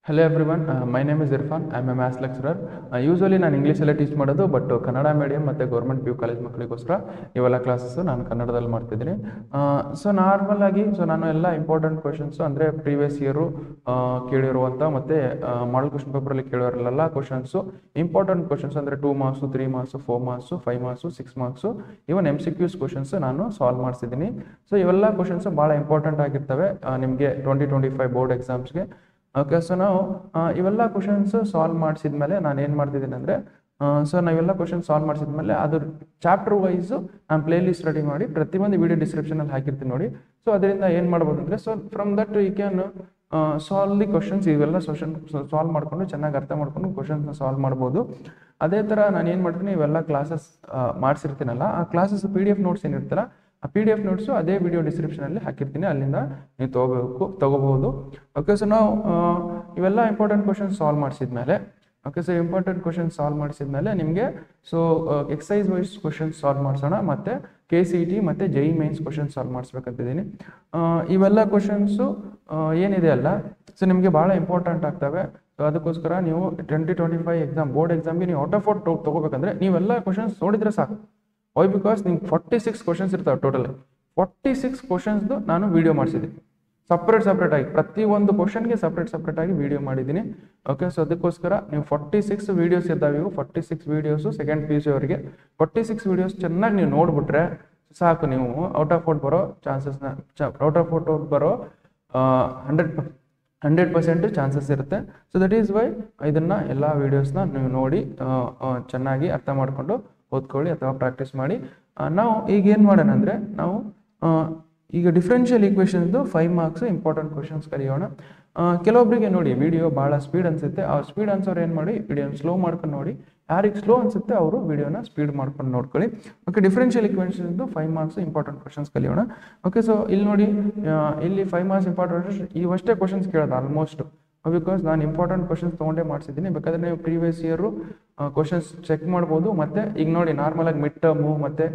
Hello everyone, my name is Irfan. I am a maths lecturer. Usually ನಾನು ಇಂಗ್ಲೀಷಲ್ಲೇ teach ಮಾಡೋದು, but Kannada medium ಮತ್ತು government P U college ಮಕ್ಕಳಿಗೋಸ್ಕರ ಇವೆಲ್ಲ classes ನಾನು ಕನ್ನಡದಲ್ಲಿ ಮಾಡ್ತಿದ್ದೀನಿ. ಸೊ ನಾರ್ಮಲ್ ಆಗಿ ನಾನು ಎಲ್ಲ ಇಂಪಾರ್ಟೆಂಟ್ ಕ್ವಶನ್ಸು ಅಂದರೆ ಪ್ರೀವಿಯಸ್ ಇಯರು ಕೇಳಿರುವಂಥ ಮತ್ತು ಮಾಡಲ್ ಕ್ವಶನ್ ಪೇಪರಲ್ಲಿ ಕೇಳಿರೋಲ್ಲ ಕ್ವಶನ್ಸು, ಇಂಪಾರ್ಟೆಂಟ್ ಕ್ವಶನ್ಸ್ ಅಂದರೆ 2 marks, 3 marks, 4 marks, 5 marks, 6 marks, even MCQs questions ನಾನು ಸಾಲ್ವ್ ಮಾಡಿಸಿದ್ದೀನಿ. ಸೊ ಇವೆಲ್ಲ ಕ್ವಶನ್ಸು ಭಾಳ ಇಂಪಾರ್ಟೆಂಟ್ ಆಗಿರ್ತವೆ ನಿಮಗೆ 2025 ಬೋರ್ಡ್ ಎಕ್ಸಾಮ್ಸ್ಗೆ. ಓಕೆ, ಸೊ ನಾವು ಇವೆಲ್ಲ ಕ್ವಶನ್ಸ್ ಸಾಲ್ವ್ ಮಾಡಿಸಿದ್ಮೇಲೆ ನಾನು ಏನು ಮಾಡ್ತಿದ್ದೀನಿ ಅಂದರೆ ನಾವೆಲ್ಲ ಕ್ವಶನ್ ಸಾಲ್ವ್ ಮಾಡಿಸಿದ್ಮೇಲೆ ಅದು ಚಾಪ್ಟರ್ ವೈಸು ನಾನು ಪ್ಲೇ ಲಿಸ್ಟ್ ರೆಡಿ ಮಾಡಿ ಪ್ರತಿಯೊಂದು ವಿಡಿಯೋ ಡಿಸ್ಕ್ರಿಪ್ಷನಲ್ಲಿ ಹಾಕಿರ್ತೀನಿ ನೋಡಿ. ಸೊ ಅದರಿಂದ ಏನು ಮಾಡ್ಬೋದು ಅಂದರೆ from that you can solve the questions. ಇವೆಲ್ಲ ಸಾಲ್ವ್ ಮಾಡಿಕೊಂಡು ಚೆನ್ನಾಗಿ ಅರ್ಥ ಮಾಡ್ಕೊಂಡು ಕ್ವಶನ್ಸ್ನ ಸಾಲ್ವ್ ಮಾಡ್ಬೋದು. ಅದೇ ಥರ ನಾನು ಏನು ಮಾಡ್ತೀನಿ, ಇವೆಲ್ಲ ಕ್ಲಾಸಸ್ ಮಾಡಿಸಿರ್ತೀನಲ್ಲ, ಆ ಕ್ಲಾಸಸ್ PDF ನೋಟ್ಸ್ ಏನಿರ್ತಲ್ಲ, ಆ PDF ನೋಟ್ಸು ಅದೇ ವಿಡಿಯೋ ಡಿಸ್ಕ್ರಿಪ್ಷನಲ್ಲಿ ಹಾಕಿರ್ತೀನಿ, ಅಲ್ಲಿಂದ ನೀವು ತಗೋಬಹುದು. ಓಕೆ, ಸೊ ನಾವು ಇವೆಲ್ಲ ಇಂಪಾರ್ಟೆಂಟ್ ಕ್ವಶನ್ಸ್ ಸಾಲ್ವ್ ಮಾಡಿಸಿದ್ಮೇಲೆ ಇಂಪಾರ್ಟೆಂಟ್ ಕ್ವಶನ್ಸ್ ಸಾಲ್ವ್ ಮಾಡಿಸಿದ್ಮೇಲೆ ನಿಮಗೆ ಎಕ್ಸಸೈಸ್ ವೈಸ್ ಕ್ವಶನ್ಸ್ ಸಾಲ್ವ್ ಮಾಡಿಸೋಣ, ಮತ್ತು KCET ಮತ್ತು JEE ಮೈನ್ಸ್ ಕ್ವಶನ್ಸ್ ಸಾಲ್ವ್ ಮಾಡಿಸ್ಬೇಕಂತಿದ್ದೀನಿ. ಇವೆಲ್ಲ ಕ್ವಶನ್ಸು ಏನಿದೆ ಅಲ್ಲ, ಸೊ ನಿಮಗೆ ಭಾಳ ಇಂಪಾರ್ಟೆಂಟ್ ಆಗ್ತವೆ. ಸೊ ಅದಕ್ಕೋಸ್ಕರ ನೀವು 2025 ಎಕ್ಸಾಮ್ ಬೋರ್ಡ್ ಎಕ್ಸಾಮ್ಗೆ ನೀವು ಔಟ್ ಆಫ್ ಔಟ್ ತೊಗೋಬೇಕಂದ್ರೆ ನೀವೆಲ್ಲ ಕ್ವಶನ್ಸ್ ನೋಡಿದರೆ ಸಾಕು. ವೈ ಬಿಕಾಸ್ ನಿಮ್ಗೆ 46 ಕ್ವಶನ್ಸ್ ಇರ್ತಾವೆ ಟೋಟಲ್. 46 ಕ್ವಶನ್ಸ್ದು ನಾನು ವಿಡಿಯೋ ಮಾಡಿಸಿದ್ದೀನಿ ಸಪ್ರೇಟ್ ಆಗಿ, ಪ್ರತಿಯೊಂದು ಕ್ವಶನ್ಗೆ ಸಪ್ರೇಟ್ ಆಗಿ ವಿಡಿಯೋ ಮಾಡಿದ್ದೀನಿ. ಓಕೆ, ಸೊ ಅದಕ್ಕೋಸ್ಕರ ನೀವು 46 ವೀಡಿಯೋಸ್ ಇದ್ದಾವೆ. ಇವು 46 ವೀಡಿಯೋಸು ಸೆಕೆಂಡ್ PUC ಅವರಿಗೆ 46 ವೀಡಿಯೋಸ್ ಚೆನ್ನಾಗಿ ನೀವು ನೋಡಿಬಿಟ್ರೆ ಸಾಕು, ನೀವು ಔಟ್ ಆಫ್ ಔಟ್ ಬರೋ ಚಾನ್ಸಸ್ನ 100% ಚಾನ್ಸಸ್ ಇರುತ್ತೆ. ಸೊ ದಟ್ ಈಸ್ ವೈ ಇದನ್ನು ಎಲ್ಲ ವೀಡಿಯೋಸ್ನ ನೀವು ನೋಡಿ ಚೆನ್ನಾಗಿ ಅರ್ಥ ಮಾಡಿಕೊಂಡು ಓದ್ಕೊಳ್ಳಿ ಅಥವಾ ಪ್ರಾಕ್ಟೀಸ್ ಮಾಡಿ. ನಾವು ಈಗ ಏನು ಮಾಡೋಣ ಅಂದರೆ, ನಾವು ಈಗ ಡಿಫ್ರೆನ್ಷಿಯಲ್ ಈಕ್ವೇಷನ್ದು 5 ಮಾರ್ಕ್ಸ್ ಇಂಪಾರ್ಟೆಂಟ್ ಕ್ವಶನ್ಸ್ ಕಲಿಯೋಣ. ಕೆಲವೊಬ್ಬರಿಗೆ ನೋಡಿ ವಿಡಿಯೋ ಭಾಳ ಸ್ಪೀಡ್ ಅನಿಸುತ್ತೆ, ಅವ್ರು ಸ್ಪೀಡ್ ಅನ್ಸೋರು ಏನು ಮಾಡಿ ವಿಡಿಯೋನ ಸ್ಲೋ ಮಾಡ್ಕೊಂಡು ನೋಡಿ. ಯಾರಿಗೆ ಸ್ಲೋ ಅನಿಸುತ್ತೆ ಅವರು ವಿಡಿಯೋನ ಸ್ಪೀಡ್ ಮಾಡ್ಕೊಂಡು ನೋಡ್ಕೊಳ್ಳಿ. ಓಕೆ, ಡಿಫ್ರೆನ್ಷಿಯಲ್ ಈಕ್ವೇಷನ್ದು 5 ಮಾರ್ಕ್ಸ್ ಇಂಪಾರ್ಟೆಂಟ್ ಕ್ವಶನ್ಸ್ ಕಲಿಯೋಣ. ಓಕೆ, ಸೊ ಇಲ್ಲಿ ನೋಡಿ, ಇಲ್ಲಿ 5 ಮಾರ್ಕ್ಸ್ ಇಂಪಾರ್ಟೆಂಟ್ ಇವಷ್ಟೇ ಕ್ವಶನ್ಸ್ ಕೇಳೋದು ಆಲ್ಮೋಸ್ಟ್, ಬಿಕಾಸ್ ನಾನು ಇಂಪಾರ್ಟೆಂಟ್ ಕ್ವಶನ್ಸ್ ತೊಗೊಂಡೇ ಮಾಡಿಸಿದ್ದೀನಿ. ಬೇಕಾದರೆ ನೀವು ಪ್ರೀವಿಯಸ್ ಇಯರು ಕ್ವಶನ್ಸ್ ಚೆಕ್ ಮಾಡ್ಬೋದು. ಮತ್ತು ಈಗ ನೋಡಿ ನಾರ್ಮಲಾಗಿ ಮಿಡ್ ಟರ್ಮು ಮತ್ತು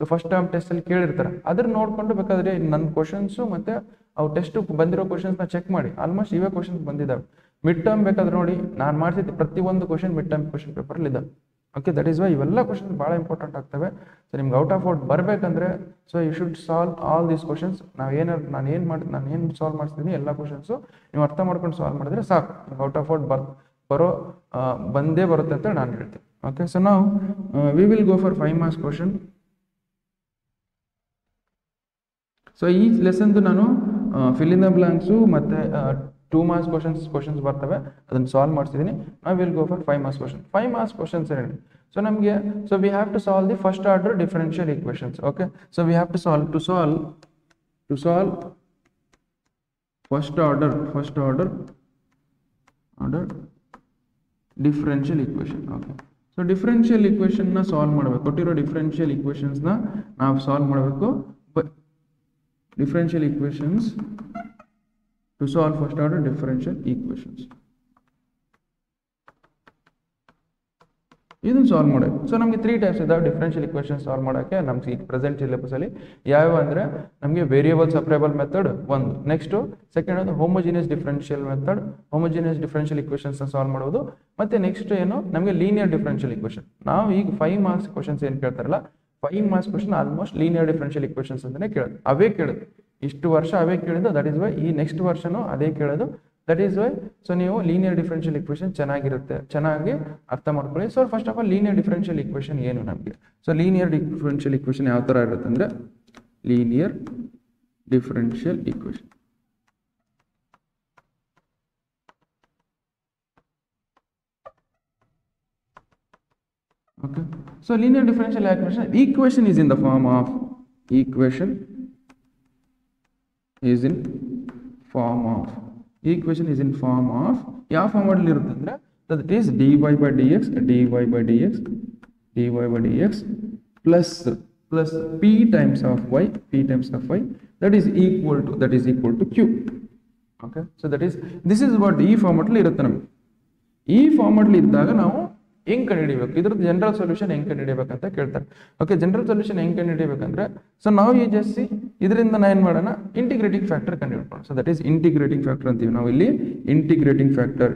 ಫಸ್ಟ್ ಟರ್ಮ್ ಟೆಸ್ಟಲ್ಲಿ ಕೇಳಿರ್ತಾರೆ, ಅದ್ರ ನೋಡಿಕೊಂಡು ಬೇಕಾದರೆ ನನ್ನ ಕ್ವಶನ್ಸು ಮತ್ತು ಅವು ಟೆಸ್ಟು ಬಂದಿರೋ ಕ್ವಶನ್ಸ್ನ ಚೆಕ್ ಮಾಡಿ. ಆಲ್ಮೋಸ್ಟ್ ಇವೇ ಕ್ವಶನ್ಸ್ ಬಂದಿದ್ದಾವೆ. ಮಿಡ್ ಟರ್ಮ್ ಬೇಕಾದ್ರೆ ನೋಡಿ ನಾನು ಮಾಡಿಸಿದ್ದು ಪ್ರತಿಯೊಂದು ಕ್ವಶನ್ ಮಿಡ್ ಟರ್ಮ್ ಕ್ವಶನ್ ಪೇಪರಲ್ಲಿ ಇದ್ದಾವೆ. ಓಕೆ, ದಟ್ ಈಸ್ ವೈ ಇವೆಲ್ಲ ಕ್ವಶನ್ಸ್ ಭಾಳ ಇಂಪಾರ್ಟೆಂಟ್ ಆಗ್ತವೆ. ಸೊ ನಿಮ್ಗೆ ಔಟ್ ಆಫ್ ಔಟ್ ಬರಬೇಕಂದ್ರೆ you should solve all these questions. ನಾನು ಏನು ಸಾಲ್ವ್ ಮಾಡಿಸ್ತೀನಿ ಎಲ್ಲ ಕ್ವಶನ್ಸು ನೀವು ಅರ್ಥ ಮಾಡ್ಕೊಂಡು ಸಾಲ್ವ್ ಮಾಡಿದ್ರೆ ಸಾಕು, ಔಟ್ ಆಫ್ ಔಟ್ ಬಂದೇ ಬರುತ್ತೆ ಅಂತ ನಾನು ಹೇಳ್ತೀನಿ. ಓಕೆ, ಸೊ ನಾವು V will go for 5 marks question. So ಈ ಲೆಸನ್ದು ನಾನು ಫಿಲ್ ಇನ್ ದ ಬ್ಲಾಂಕ್ಸು ಮತ್ತು 2 ಮಾರ್ಕ್ಸ್ ಕ್ವಶನ್ಸ್ ಬರ್ತವೆ, ಅದನ್ನು ಸಾಲ್ವ್ ಮಾಡ್ತಿದ್ದೀನಿ. ನಾವು will go for 5 marks question. 5 marks questions ಹೇಳಿ. ಸೊ ನಮಗೆ we have to solve the first order differential equations. Okay, so we have to solve first order differential equation. Okay, so differential ಈಕ್ವೇಷನ್ನ solve ಮಾಡಬೇಕು. ಕೊಟ್ಟಿರೋ differential ಈಕ್ವೇಷನ್ಸ್ನ ನಾವು solve ಮಾಡಬೇಕು. Differential equations to solve first order differential equations. ಇದನ್ನು solve ಮಾಡಬೇಕು. So ನಮಗೆ 3 types ಇದಾವೆ ಡಿಫರೆನ್ಷಿಯಲ್ ಈಕ್ವೇಷನ್ ಸಾಲ್ವ್ ಮಾಡೋಕ್ಕೆ ನಮ್ಗೆ ಈಗ ಪ್ರೆಸೆಂಟ್ ಸಿಲೆಬಸಲ್ಲಿ. ಯಾವ್ಯಾವ ಅಂದರೆ ನಮಗೆ ವೇರಿಯಬಲ್ ಸಪ್ರೇಬಲ್ ಮೆಥಡ್ ಒಂದು, ನೆಕ್ಸ್ಟು ಸೆಕೆಂಡ್ ಒಂದು homogeneous differential method, homogeneous differential ಈಕ್ವೇಷನ್ಸ್ನ ಸಾಲ್ವ್ ಮಾಡೋದು. ಮತ್ತು ನೆಕ್ಸ್ಟ್ ಏನು ನಮಗೆ ಲೀನಿಯರ್ ಡಿಫರೆನ್ಷಿಯಲ್ ಈಕ್ವೇಷನ್. ನಾವು ಈಗ 5 ಮಾರ್ಕ್ಸ್ ಕ್ವಶನ್ಸ್ ಏನು ಕೇಳ್ತಾರಲ್ಲ, 5 marks question almost linear differential equations ಅಂತಲೇ ಕೇಳೋದು. ಅವೇ ಕೇಳೋದು, ಇಷ್ಟು ವರ್ಷ ಅವೇ ಕೇಳಿದ್ದು. ದಟ್ ಈಸ್ ವೈ ಈ ನೆಕ್ಸ್ಟ್ ವರ್ಷನು ಅದೇ ಕೇಳೋದು. ದಟ್ ಈಸ್ ವೈ ನೀವು ಲೀನಿಯರ್ ಡಿಫರೆನ್ಷಿಯಲ್ ಈಕ್ವೇಷನ್ ಚೆನ್ನಾಗಿರುತ್ತೆ, ಚೆನ್ನಾಗಿ ಅರ್ಥ ಮಾಡ್ಕೊಳ್ಳಿ. So first of all linear differential equation ಏನು ನಮಗೆ? ಸೊ ಲೀನಿಯರ್ ಡಿಫರೆನ್ಷಿಯಲ್ ಈಕ್ವೇಷನ್ ಯಾವ ಥರ ಇರುತ್ತೆ ಅಂದರೆ, linear differential equation okay. So linear differential equation is in the form of ಯಾವ ಫಾರ್ಮ್ ಅಲ್ಲಿ ಇರುತ್ತೆ ಅಂದ್ರೆ, that is dy by dx plus p times of y that is equal to q. Okay, so this is what ಈ format ಅಲ್ಲಿ ಇರುತ್ತೆ ನಮಗೆ. ಈ format ಅಲ್ಲಿ ಇದ್ದಾಗ ನಾವು ಹೆಂಗೆ ಕಂಡುಹಿಡಿಬೇಕು, ಇದ್ರದ್ದು ಜನರಲ್ ಸೊಲ್ಯೂಷನ್ ಹೆಂಗೆ ಕಂಡುಹಿಡಿಬೇಕಂತ ಕೇಳ್ತಾರೆ. ಓಕೆ, ಜನರಲ್ ಸೊಲ್ಯೂಷನ್ ಹೆಂಗೆ ಕಂಡುಹಿಡಿಬೇಕಂದ್ರೆ ಸೊ ನಾವು ಈ ಜಸ್ಟ್ ಇದರಿಂದ ನಾವು ಏನು ಮಾಡೋಣ, ಇಂಟಿಗ್ರೇಟಿಂಗ್ ಫ್ಯಾಕ್ಟರ್ ಕಂಡುಹಿಡ್ಕೊಳ್ಳೋಣ. So that is integrating factor ಅಂತೀವಿ ನಾವು ಇಲ್ಲಿ. Integrating factor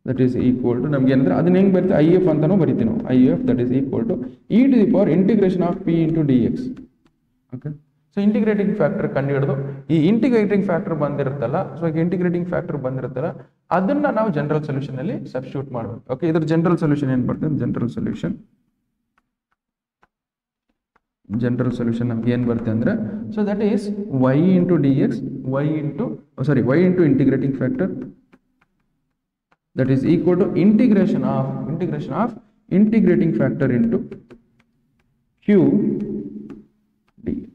that is equal to ನಮಗೆ ಏನಂದ್ರೆ ಅದನ್ನ ಹೆಂಗೆ ಬರುತ್ತೆ, IF ಅಂತಾನೂ ಬರಿತೀವಿ ನಾವು. IF that is equal to e to the power integration of p into dx. Okay, so integrating factor ಕಂಡುಹಿಡಿದು ಈ ಇಂಟಿಗ್ರೇಟಿಂಗ್ ಫ್ಯಾಕ್ಟರ್ ಬಂದಿರುತ್ತಲ್ಲ, ಸೊ ಈಗ ಇಂಟಿಗ್ರೇಟಿಂಗ್ ಫ್ಯಾಕ್ಟರ್ ಬಂದಿರುತ್ತಲ್ಲ ಅದನ್ನ ನಾವು ಜನರಲ್ ಸೊಲ್ಯೂಷನ್ ಅಲ್ಲಿ ಸಬ್ಸ್ಟಿಟ್ಯೂಟ್ ಮಾಡಬೇಕು. ಓಕೆ, ಇದ್ರ ಜನರಲ್ ಸೊಲ್ಯೂಷನ್ ಏನು ಬರ್ತದೆ, ಜನರಲ್ ಸೊಲ್ಯೂಷನ್ ನಮ್ಗೆ ಏನು ಬರುತ್ತೆ ಅಂದ್ರೆ so that is y into dx, y into integrating factor that is equal to integration of integrating factor into q dx.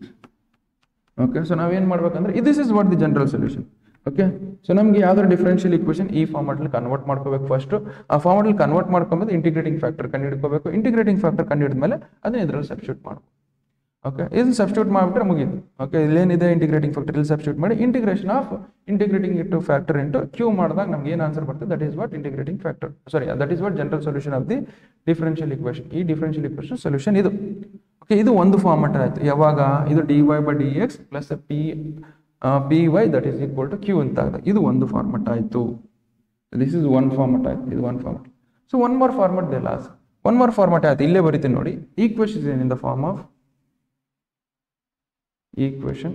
Okay, so ನಾವೇನು ಮಾಡ್ಬೇಕಂದ್ರೆ this is what the general solution. Okay, so ನಮ್ಗೆ ಯಾವ್ದಾದ್ರು differential equation ಈ ಫಾರ್ಮೆಟ್ಲಿ convert ಮಾಡ್ಕೋಬೇಕು. First ಆ ಫಾರ್ಮೆಟ್ಲಿ convert ಮಾಡ್ಕೊಂಡ್ಮೇಲೆ integrating factor ಕಂಡುಹಿಡ್ಕೋಬೇಕು. ಇಂಟಿಗ್ರೇಟಿಂಗ್ ಫ್ಯಾಕ್ಟರ್ ಕಂಡುಹಿಡಿದ್ಮೇಲೆ ಅದನ್ನ ಇದರಲ್ಲಿ ಸಬ್ಸ್ಟಿಟ್ಯೂಟ್ ಮಾಡಬೇಕು. ಓಕೆ, ಇದು ಸಬ್ಸ್ಟಿಟ್ಯೂಟ್ ಮಾಡಿಬಿಟ್ರೆ ಮುಗೀತು. ಓಕೆ, ಇಲ್ಲೇನಿದೆ ಇಂಟಿಗ್ರೇಟಿಂಗ್ ಫ್ಯಾಕ್ಟರ್ ಇಲ್ಲಿ ಸಬ್ಸ್ಟಿಟ್ಯೂಟ್ ಮಾಡಿ integrating into factor into q ಮಾಡಿದಾಗ ನಮ್ಗೆ ಏನು ಆನ್ಸರ್ ಬರ್ತದೆ, that is what integrating factor, that is what general solution of the differential equation. ಈ ಡಿಫರೆನ್ಷಿಯಲ್ ಇಕ್ವೇಷನ್ ಸೊಲ್ಯೂಷನ್ ಇದು. ಓಕೆ, ಇದು ಒಂದು ಫಾರ್ಮೆಟ್ ಆಯ್ತು. ಯಾವಾಗ ಇದು dy/dx plus py that is equal to q ಅಂತ ಆಗಿದೆ. ಇದು ಒಂದು ಫಾರ್ಮೆಟ್ ಆಯ್ತು. ದಿಸ್ ಇಸ್ ಒನ್ ಫಾರ್ಮೆಟ್ ಆಯ್ತು, ಇದು one format. So one more format the last one more format ಆಯ್ತು. ಇಲ್ಲೇ ಬರೀತೀನಿ ನೋಡಿ, equation is in the form of equation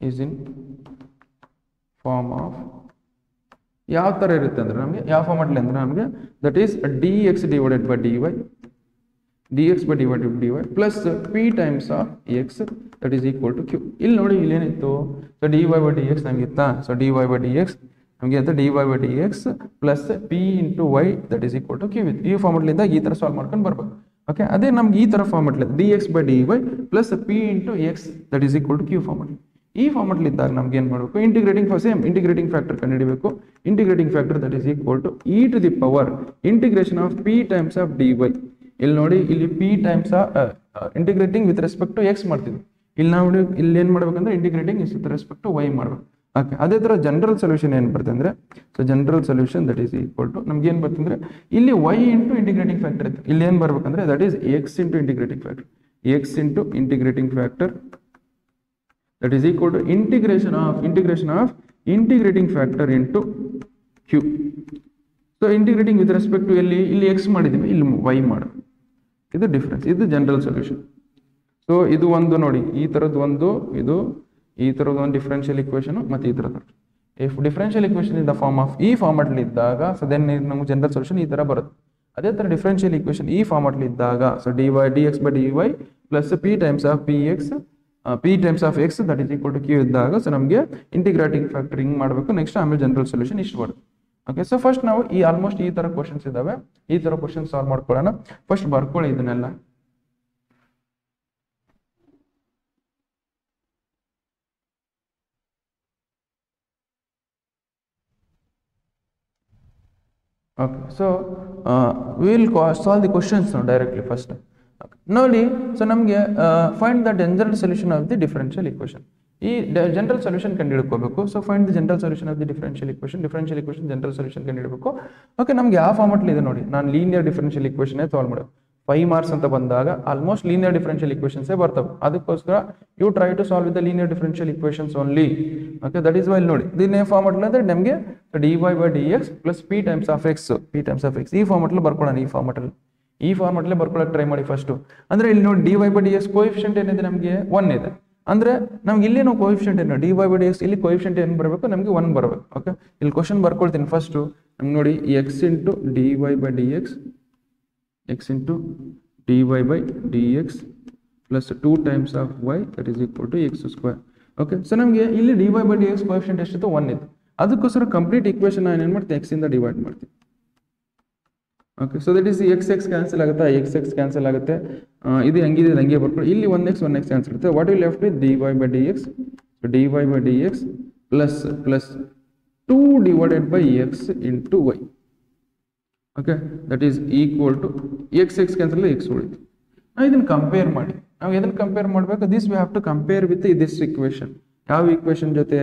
is in form of ಯಾವ ತರ ಇರುತ್ತೆ ಅಂದ್ರೆ ನಮಗೆ ಯಾವ ಫಾರ್ಮೆಟ್ ಅಂದ್ರೆ ನಮಗೆ that is dx divided by dy plus p times of x that is equal to q. ಇಲ್ಲಿ ನೋಡಿ ಇಲ್ಲಿ ಏನಿತ್ತು, ಸೊ dy/dx ನಮಗೆ ಇತ್ತಾ, ಸೊ dy/dx ನಮಗೆ ಅಂತ dy/dx plus p into y that is equal to q. ಈ ಫಾರ್ಮೆಟ್ಲಿಂದ ಈ ತರ ಸಾಲ್ವ್ ಮಾಡ್ಕೊಂಡು ಬರ್ಬೇಕು. ಓಕೆ, ಅದೇ ನಮ್ಗೆ ಈ ತರ format dx/dy plus p into x that is equal to q format. ಈ ಫಾರ್ಮೆಟ್ ಇದ್ದಾಗ ನಮ್ಗೆ ಏನು ಮಾಡಬೇಕು, ಇಂಟಿಗ್ರೇಟಿಂಗ್ ಫ್ಯಾಕ್ಟರ್ ಕಂಡುಹಿಡಬೇಕು. Integrating factor that is equal to e to the power integration of p times of dy. ಇಲ್ಲಿ ನೋಡಿ, ಇಲ್ಲಿ p times integrating with respect to x ಮಾಡ್ತೀವಿ. ಇಲ್ಲಿ ನಾವು ಇಲ್ಲಿ ಏನು ಮಾಡ್ಬೇಕಂದ್ರೆ integrating with respect to y ಮಾಡ್ಬೇಕು. ಓಕೆ, ಅದೇ ತರ ಜನರಲ್ ಸೊಲ್ಯೂಷನ್ ಏನು ಬರುತ್ತೆ ಅಂದ್ರೆ so general solution that is equal to ನಮ್ಗೆ ಏನು ಬರುತ್ತೆ ಅಂದ್ರೆ ಇಲ್ಲಿ y ಇಂಟು ಇಂಟಿಗ್ರೇಟಿಂಗ್ ಫ್ಯಾಕ್ಟರ್ ಇತ್ತು. ಇಲ್ಲಿ ಏನು ಬರ್ಬೇಕಂದ್ರೆ that is x into integrating factor that is equal to integration of integrating factor into q. So integrating with respect to ಇಲ್ಲಿ x ಮಾಡಿದೀವಿ, ಇಲ್ಲಿ y ಮಾಡಬೇಕು. ಇದು ಡಿಫರೆನ್ಸ್, ಇದು ಜನರಲ್ ಸೊಲ್ಯೂಷನ್. ಸೊ ಇದು ಒಂದು ನೋಡಿ, ಈ ತರದ್ದು ಒಂದು, ಇದು ಈ ತರದ ಒಂದು ಡಿಫರೆನ್ಷಿಯಲ್ ಇಕ್ವೇಷನ್ ಮತ್ತೆ ಈ ತರದ. If differential equation in the form of ಈ ಫಾರ್ಮೆಟ್ ಇದ್ದಾಗ ಸೊ ದೆನ್ ನಮಗೆ ಜನರಲ್ ಸೊಲ್ಯೂಷನ್ ಈ ತರ ಬರುತ್ತೆ. ಅದೇ ತರ ಡಿಫರೆನ್ಷಿಯಲ್ ಇಕ್ವೇಷನ್ ಈ ಫಾರ್ಮೆಟ್ ಇದ್ದಾಗ so dx/dy plus p times of x that is equal to q ಇದ್ದಾಗ ಸೊ ನಮಗೆ ಇಂಟಿಗ್ರೇಟಿಂಗ್ ಫ್ಯಾಕ್ಟರ್ ಹಿಂಗ್ ಮಾಡಬೇಕು. ನೆಕ್ಸ್ಟ್ ಆಮೇಲೆ ಜನರಲ್ ಸೊಲ್ಯೂಷನ್ ಇಷ್ಟು ಬರುತ್ತೆ. ಓಕೆ, ಸೊ ಫಸ್ಟ್ ನಾವು ಈ ಆಲ್ಮೋಸ್ಟ್ ಈ ತರ ಕ್ವಶನ್ಸ್ ಇದಾವೆ, ಈ ತರ ಕ್ವಶನ್ ಸಾಲ್ವ್ ಮಾಡ್ಕೊಳ್ಳೋಣ. ಫಸ್ಟ್ ಬರ್ಕೊಳ್ಳಿ ಇದನ್ನೆಲ್ಲ. Okay, so will solve the questions ನಾವು ಡೈರೆಕ್ಟ್ಲಿ ಫಸ್ಟ್ ನೋಡಿ. ಸೊ ನಮಗೆ find the general solution of the differential equation. ಈ ಜನರಲ್ ಸೊಲ್ಯೂಷನ್ ಕಂಡುಹಿಡ್ಕೋಬೇಕು. So find the general solution of the differential equation general solution ಕಂಡುಹಿಡಬೇಕು. Okay, ನಮ್ಗೆ ಯಾವ format ಇದೆ ನೋಡಿ, ನಾನು ಲೀನಿಯರ್ ಡಿಫರೆನ್ಷಿಯಲ್ ಇಕ್ವೇಷನ್ ಸಾಲ್ವ್ ಮಾಡೋದು. 5 ಮಾರ್ಕ್ಸ್ ಅಂತ ಬಂದಾಗ ಆಲ್ಮೋಸ್ಟ್ ಲೀನಿಯರ್ ಡಿಫರೆನ್ಷಿಯಲ್ ಇಕ್ವೇಷನ್ಸ್ ಬರ್ತವೆ. ಅದಕ್ಕೋಸ್ಕರ you try to solve with the linear differential equations only. Okay, that is why ನೋಡಿ ಇದನ್ನೇ ಫಾರ್ಮೆಟ್ ಅಂದ್ರೆ ನಮಗೆ dy/dx plus p times of x ಈ ಫಾರ್ಮೆಟ್ ಬರ್ಕೊಳ್ಳೋಣ. ಈ ಫಾರ್ಮೆಟ್ಲೆ ಬರ್ಕೊಳ್ಳೋಕೆ ಟ್ರೈ ಮಾಡಿ ಫಸ್ಟ್. ಅಂದ್ರೆ ಇಲ್ಲಿ ನೋಡಿ dy/dx ಕೋಎಫಿಷಿಯಂಟ್ ಏನಿದೆ ನಮಗೆ 1 ಇದೆ. ಅಂದ್ರೆ ನಮ್ಗೆ ಇಲ್ಲಿ ನಾವು ಕೋಎಫಿಷಿಯಂಟ್ ಏನು dy/dx ಇಲ್ಲಿ ಕೋಎಫಿಷಿಯಂಟ್ ಏನು ಬರಬೇಕು, ನಮಗೆ 1 ಬರಬೇಕು. ಓಕೆ, ಇಲ್ಲಿ ಕ್ವಶನ್ ಬರ್ಕೊಳ್ತೀನಿ ಫಸ್ಟ್. ನಮ್ಗೆ ನೋಡಿ x into dy/dx plus 2 times of y that is equal to x square. Okay, so ನಮಗೆ ಇಲ್ಲಿ dy/dx ಕೋಎಫಿಷಿಯಂಟ್ ಎಷ್ಟಿತ್ತು, 1 ಇತ್ತು. ಅದಕ್ಕೋಸ್ಕರ ಕಂಪ್ಲೀಟ್ ಇಕ್ವೇಷನ್ ನಾನು ಏನು ಮಾಡ್ತೀನಿ, x ಇಂದ ಡಿವೈಡ್ ಮಾಡ್ತೀನಿ. Okay, so that is x cancel ಆಗುತ್ತೆ, x ಕ್ಯಾನ್ಸಲ್ ಆಗುತ್ತೆ. ಇದು ಹೆಂಗಿದೆ ಹಂಗೆ ಬರ್ಕೊಳ್ಳಿ. ಇಲ್ಲಿ 1x ಕ್ಯಾನ್ಸಲ್ ಆಗುತ್ತೆ. What will left with dy/dx plus 2 divided by x into y. Okay, that is equal to x cancel x ಉಳಿತು. ಇದನ್ನು ಕಂಪೇರ್ ಮಾಡಿ. ನಾವು ಎದನ್ನು ಕಂಪೇರ್ ಮಾಡಬೇಕು, this we have to compare with this equation. ಯಾವ equation ಜೊತೆ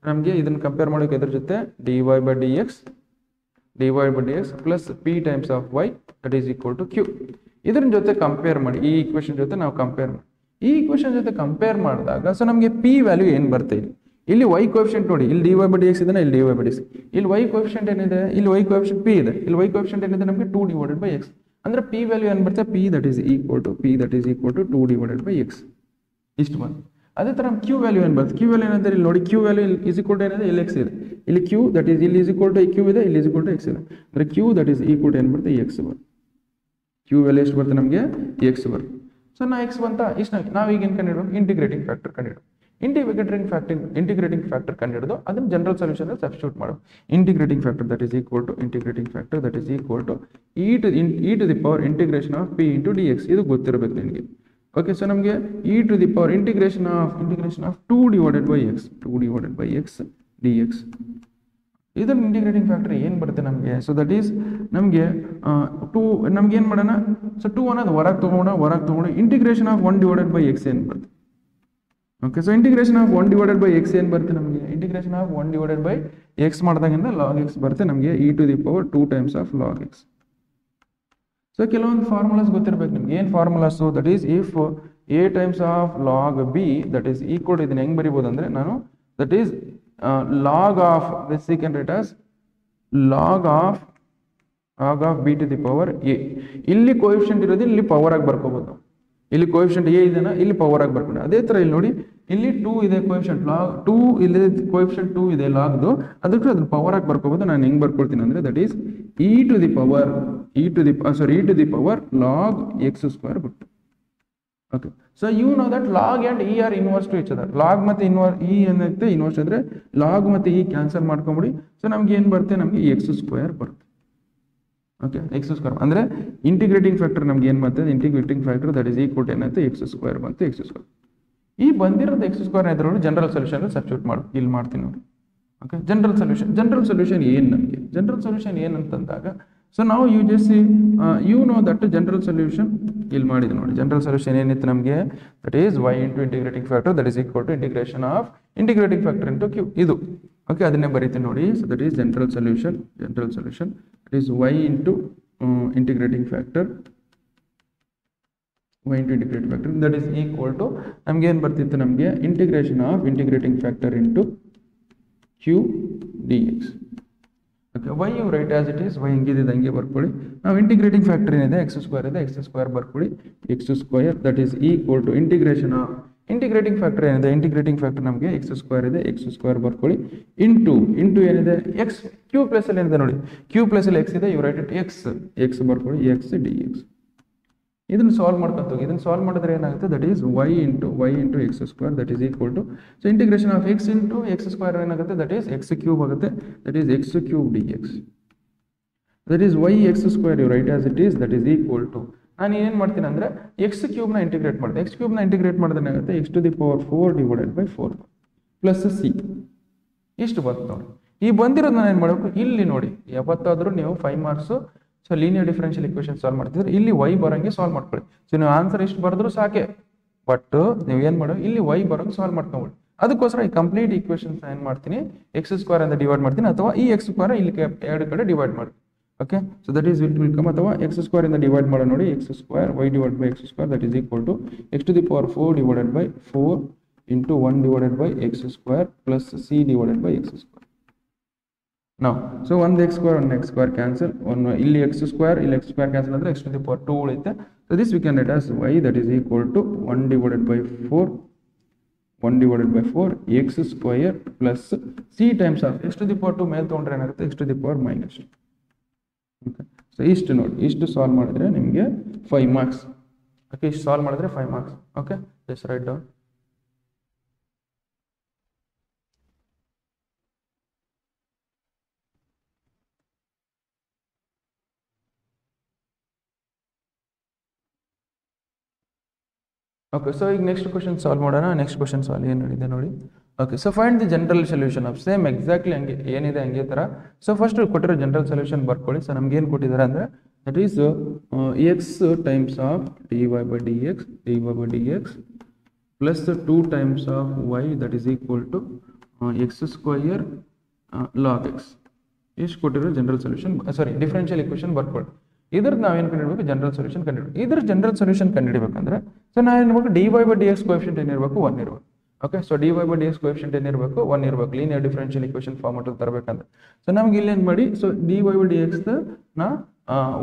ನಮಗೆ ಇದನ್ನು ಕಂಪೇರ್ ಮಾಡೋಕೆ ಇದ್ರ ಜೊತೆ dy by dx plus p times of y that is equal to q. ಇದ್ರ ಜೊತೆ ಕಂಪೇರ್ ಮಾಡಿ, ಈ ಇಕ್ವೇಷನ್ ಜೊತೆ ನಾವು ಕಂಪೇರ್ ಮಾಡಿ, ಈ ಇಕ್ವೇಷನ್ ಜೊತೆ ಕಂಪೇರ್ ಮಾಡಿದಾಗ ಸೊ ನಮಗೆ p ವ್ಯಾಲ್ಯೂ ಏನು ಬರುತ್ತೆ ಇಲ್ಲಿ y ಕೋಎಫಿಷಿಯಂಟ್ ನೋಡಿ, ಇಲ್ಲಿ dy by dx ಇದೆ, ಇಲ್ಲಿ dy by dx, ಇಲ್ಲಿ y ಕೋಎಫಿಷಿಯಂಟ್ ಏನಿದೆ, ಇಲ್ಲಿ y ಕೋಎಫಿಷಿಯಂಟ್ p ಇದೆ, ಇಲ್ಲಿ y ಕೋಎಫಿಷಿಯಂಟ್ ಏನಿದೆ ನಮಗೆ 2 ಡಿವೈಡೆಡ್ ಬೈ x. ಅಂದ್ರೆ p ವ್ಯಾಲ್ಯೂ ಏನು ಬರುತ್ತೆ, p that is equal to 2 divided by x ಇಷ್ಟು ಬಂತು. ಅದೇ ತರ q ವ್ಯಾಲ್ಯೂ ಏನು ಬರುತ್ತೆ, q ವ್ಯಾಲ್ಯೂ ಏನಂದ್ರೆ ಇಲ್ಲಿ ನೋಡಿ, q value is equal to ಏನಿದೆ, ಇಲ್ಲಿ x ಇದೆ, ಇಲ್ಲಿ q ದಟ್ ಈಸ್ ಇಲ್ಲಿ ಇಸ್ ಈಕ್ವಲ್ ಟು q ಇದೆ, ಇಲ್ಲಿ ಇಸ್ ಈಕ್ವಲ್ ಟು x ಇದೆ, ಅಂದ್ರೆ q that is equal to ಏನು ಬರುತ್ತೆ x ಬರುತ್ತೆ. q ವ್ಯಾಲ್ಯೂ ಎಷ್ಟು ಬರುತ್ತೆ ನಮಗೆ x ಬರುತ್ತೆ. ಸೊ ನಾ x ಬಂತ ಇಷ್ಟು ನಾವು ಈಗ ಏನು ಕಂಡುಹಿಡಬೇಕು, ಇಂಟಿಗ್ರೇಟಿಂಗ್ ಫ್ಯಾಕ್ಟರ್ ಕಂಡುಹಿಡಬೇಕು. ಇಂಟಿಗ್ರೇಟಿಂಗ್ ಫ್ಯಾಕ್ಟರ್ ಕಂಡುಹಿಡಿದು ಅದನ್ನ ಜನರಲ್ ಸೊಲ್ಯೂಷನ್ ಅಲ್ಲಿ ಸಬ್ಸ್ಟಿಟ್ಯೂಟ್ ಮಾಡು. Integrating factor that is equal to e to the power integration of p into dx. ಇದು ಗೊತ್ತಿರಬೇಕು ನಿಮಗೆ. ಓಕೆ, ಸೊ ನಮಗೆ e to the power integration of 2 divided by x dx. ಇದರ integrating factor ಏನು ಬರುತ್ತೆ ನಮಗೆ, ಸೊ ದಟ್ ಈಸ್ ನಮಗೆ 2 ನಮ್ಗೆ ಏನು ಮಾಡೋಣ, ಸೊ 2 ಅನ್ನೋದು ಹೊರಗೆ ತಗೊಂಡು integration of 1 divided by x ಏನು ಬರುತ್ತೆ. Okay, so integration of 1 divided by x ಏನು ಬರುತ್ತೆ ನಮಗೆ, integration of 1 divided by x ಮಾಡಿದಾಗಿಂದ log x ಬರುತ್ತೆ ನಮಗೆ e to the power 2 times of log x. So ಕೆಲವೊಂದು ಫಾರ್ಮುಲಾಸ್ ಗೊತ್ತಿರಬೇಕು ನಿಮ್ಗೆ. ಏನು formulas, that is if a times of log b that is equal to, ಇದನ್ನ ಹೆಂಗೆ ಬರಿಬೋದು ಅಂದರೆ ನಾನು that is log of this you can write as log of b to the power a. ಇಲ್ಲಿ ಕೋಎಫಿಷಿಯಂಟ್ ಇರೋದು ಇಲ್ಲಿ ಪವರ್ ಆಗಿ ಬರ್ಕೋಬಹುದು. ಇಲ್ಲಿ ಕೋಎಫಿಷಿಯಂಟ್ a ಇದೆನಾ, ಇಲ್ಲಿ ಪವರ್ ಆಗಿ ಬರ್ಕೊಂಡು. ಅದೇ ತರ ಇಲ್ಲಿ ನೋಡಿ, ಇಲ್ಲಿ 2 ಇದೆ ಕೋಎಫಿಷಿಯಂಟ್ log 2, ಇಲ್ಲಿ ಕೋಎಫಿಷಿಯಂಟ್ 2 ಇದೆ ಲಾಗ್ದು, ಅದಕ್ಕೆ ಅದನ್ನ ಪವರ್ ಆಗಿ ಬರ್ಕೋಬಹುದು. ನಾನು ಹೆಂಗ್ ಬರ್ಕೊಳ್ತೀನಿ ಅಂದ್ರೆ that is e to the power log x square ಬಿಟ್ಟು. Okay, so you know that log and e are inverse to each other. Log ಮತ್ತೆ ಇ ಏನಾಗುತ್ತೆ, ಇನ್ವರ್ಸ್ ಅಂದ್ರೆ ಲಾಗ್ ಮತ್ತೆ ಇ ಕ್ಯಾನ್ಸಲ್ ಮಾಡ್ಕೊಂಬಿಡಿ. ಸೊ ನಮ್ಗೆ ಏನು ಬರುತ್ತೆ, ನಮಗೆ ಎಕ್ಸ್ ಸ್ಕ್ವೇರ್ ಬರುತ್ತೆ. ಓಕೆ, ಎಕ್ಸ್ ಸ್ಕ್ವೇರ್ ಅಂದ್ರೆ ಇಂಟಿಗ್ರೇಟಿಂಗ್ ಫ್ಯಾಕ್ಟರ್ ನಮ್ಗೆ ಏನು ಬರ್ತದೆ, integrating factor that is equal to ಏನಾಗುತ್ತೆ ಎಕ್ಸ್ ಸ್ಕ್ವೇರ್ ಬಂತು. ಎಕ್ಸ್ ಸ್ಕ್ವೇರ್ ಈ ಬಂದಿರೋದು ಎಕ್ಸ್ ಸ್ಕ್ವೇರ್ ಇದ್ರಲ್ಲಿ ಜನರಲ್ ಸೊಲ್ಯೂಷನ್ ಸಬ್ಸ್ಟಿಟ್ಯೂಟ್ ಮಾಡಿ ಇಲ್ಲಿ ಮಾಡ್ತೀನಿ ನೋಡಿ. ಓಕೆ, ಜನರಲ್ ಸೊಲ್ಯೂಷನ್ ಏನು ನಮಗೆ, ಜನರಲ್ ಸೊಲ್ಯೂಷನ್ ಏನಂತಂದಾಗ, ಸೊ ನಾವು you just you know that general solution ಇಲ್ಲಿ ಮಾಡಿದ್ವಿ ನೋಡಿ. ಜನರಲ್ ಸೊಲ್ಯೂಷನ್ ಏನಿತ್ತು ನಮಗೆ, that is y into integrating factor that is equal to integration of integrating factor into q. ಇದು ಓಕೆ, ಅದನ್ನೇ ಬರೀತೀನಿ ನೋಡಿ. So that is general solution that is y into integrating factor that is equal to ನಮ್ಗೆ ಏನು ಬರ್ತಿತ್ತು, ನಮಗೆ integration of integrating factor into q dx. Okay, y you write as it is, y ಹೆಂಗಿದೆ ಹಂಗೆ ಬರ್ಕೊಳ್ಳಿ. ನಾವು ಇಂಟಿಗ್ರೇಟಿಂಗ್ ಫ್ಯಾಕ್ಟರ್ ಏನಿದೆ x square ಇದೆ, ಎಕ್ಸ್ ಸ್ಕ್ವೇರ್ ಬರ್ಕೊಳ್ಳಿ. X square that is equal to integration of integrating factor ಏನಿದೆ, integrating factor ನಮಗೆ x square ಇದೆ, ಎಕ್ಸ್ ಸ್ಕ್ವೇರ್ ಬರ್ಕೊಳ್ಳಿ. ಇಂಟು ಏನಿದೆ ಎಕ್ಸ್, ಕ್ಯೂ ಪ್ಲಸ್ ಅಲ್ಲಿ ಏನಿದೆ ನೋಡಿ, ಕ್ಯೂ ಪ್ಲಸ್ ಅಲ್ಲಿ ಎಕ್ಸ್ ಇದೆ, ಯು ರೈಟ್ ಇಟ್ ಎಕ್ಸ್ ಬರ್ಕೊಳ್ಳಿ, ಎಕ್ಸ್ ಡಿ ಎಕ್ಸ್. ಇದನ್ನು ಸಾಲ್ವ್ ಮಾಡ್ಕೊಂತ ಇದನ್ನು ಸಾಲ್ವ್ ಮಾಡಿದ್ರೆ ಏನಾಗುತ್ತೆ, that is y into x square that is equal to, so integration of x into x square ಏನಾಗುತ್ತೆ, ದಟ್ ಈಸ್ ಎಕ್ಸ್ ಕ್ಯೂಬ್ ಆಗುತ್ತೆ, that is x cube d x. That is y x square you write as it is that is equal to, ನಾನು ಏನು ಮಾಡ್ತೀನಿ ಅಂದರೆ x ಕ್ಯೂಬ್ನ integrate ಮಾಡಿದೆ. X ಕ್ಯೂಬ್ನ integrate ಮಾಡಿದ್ರೆ ಏನಾಗುತ್ತೆ, x to the power 4 divided by 4 plus C. ಇಷ್ಟು ಬಂತು ನೋಡಿ. ಈ ಬಂದಿರೋದು ನಾನು ಏನು ಮಾಡಬೇಕು, ಇಲ್ಲಿ ನೋಡಿ ಯಾವತ್ತಾದರೂ ನೀವು 5 marks so linear differential equation solve ಮಾಡ್ತಿದ್ರೆ ಇಲ್ಲಿ y ಬರೋಂಗೆ ಸಾಲ್ವ್ ಮಾಡ್ಕೊಳ್ಳಿ. ಸೊ ನೀವು ಆನ್ಸರ್ ಇಷ್ಟು ಬರೆದ್ರು ಸಾಕೆ, ಬಟ್ ನೀವು ಏನು ಮಾಡೋ ಇಲ್ಲಿ y ಬರೋಂಗೆ ಸಾಲ್ವ್ ಮಾಡ್ಕೊಂಬಿಡಿ. ಅದಕ್ಕೋಸ್ಕರ ಈ ಕಂಪ್ಲೀಟ್ ಈಕ್ವೇಷನ್ಸ್ ಏನು ಮಾಡ್ತೀನಿ, ಎಕ್ಸ್ ಸ್ಕ್ವೇರ್ ಅಂತ ಡಿವೈಡ್ ಮಾಡ್ತೀನಿ, ಅಥವಾ ಈ ಎಕ್ಸ್ ಸ್ಕ್ವೇರ್ ಇಲ್ಲಿ ಎರಡು ಕಡೆ ಡಿವೈಡ್ ಮಾಡಿ. Okay, so that is will come, ಅಥವಾ ಎಕ್ಸ್ ಸ್ಕ್ವೇರ್ ಇಂದ ಡಿವೈಡ್ ಮಾಡೋ ನೋಡಿ, x square y divide by x square that is equal to x to the power 4 divided by 4 into 1 divided by x square plus c divided by x square. ನಾವು so ಒಂದು x square cancel, ಇಲ್ಲಿ x square cancel ಅಂದರೆ x to the power 2 ಉಳಿಯುತ್ತೆ. So this we can write as y that is equal to 1 divided by 4 x square plus c times of x to the power 2 ಮೇಲೆ ತೊಗೊಂಡ್ರೆ ಏನಾಗುತ್ತೆ, x to the power minus. Okay, so ಇಷ್ಟು ನೋಡಿ, ಇಷ್ಟು solve ಮಾಡಿದ್ರೆ ನಿಮಗೆ 5 marks. Okay, ಇಷ್ಟು solve ಮಾಡಿದ್ರೆ 5 marks. Okay, just write down. Okay, so ಈಗ ನೆಕ್ಸ್ಟ್ ಕ್ವಶನ್ ಸಾಲ್ವ್ ಮಾಡೋಣ. ನೆಕ್ಸ್ಟ್ ಕ್ವಶನ್ ಸಾಲ್ವ್ ಏನು ಇದೆ ನೋಡಿ. Okay, so find the general solution of same exactly ಹಂಗೆ ಏನಿದೆ ಹಂಗೆ ಥರ. ಸೊ ಫಸ್ಟ್ ಕೊಟ್ಟಿರೋ ಜನರಲ್ ಸೊಲ್ಯೂಷನ್ ಬರ್ಕೊಳ್ಳಿ. ಸೊ ನಮ್ಗೆ ಏನು ಕೊಟ್ಟಿದ್ದಾರೆ ಅಂದರೆ that is x times of dy by dx plus 2 times of y, that is equal to x square log x. ಇಷ್ಟು ಕೊಟ್ಟಿರೋ ಜನರಲ್ ಸೊಲ್ಯೂಷನ್, ಸಾರಿ ಡಿಫರೆನ್ಷಿಯಲ್ ಇಕ್ವೇಷನ್ ಬರ್ಕೊಳ್ಳಿ. ಇದ್ರದ್ದು ನಾವೇನು ಕಂಡುಹಿಡಬೇಕು, ಜನರಲ್ ಸೊಲ್ಯೂಷನ್ ಕಂಡುಹಿಡಬೇಕು. ಇದ್ರ ಜನರಲ್ ಸೊಲ್ಯೂಷನ್ ಕಂಡುಹಿಡಬೇಕಂದ್ರೆ ಸೊ ನಾವೇನು ಮಾಡಬೇಕು, dy by dx ಕೋಎಫಿಷಿಯಂಟ್ ಏನಿರಬೇಕು, 1 ಇರಬೇಕು. Okay, so dy by dx coefficient ಏನಿರಬೇಕು, 1 ಇರಬೇಕು, ಲೀನಿಯರ್ ಡಿಫರೆನ್ಷಿಯಲ್ ಇಕ್ವೇಷನ್ ಫಾರ್ಮೆಟಲ್ಲಿ ತರಬೇಕಂದ್ರೆ. ಸೊ ನಮ್ಗೆ ಇಲ್ಲಿ ಏನು ಮಾಡಿ, ಸೊ dy by dx ನ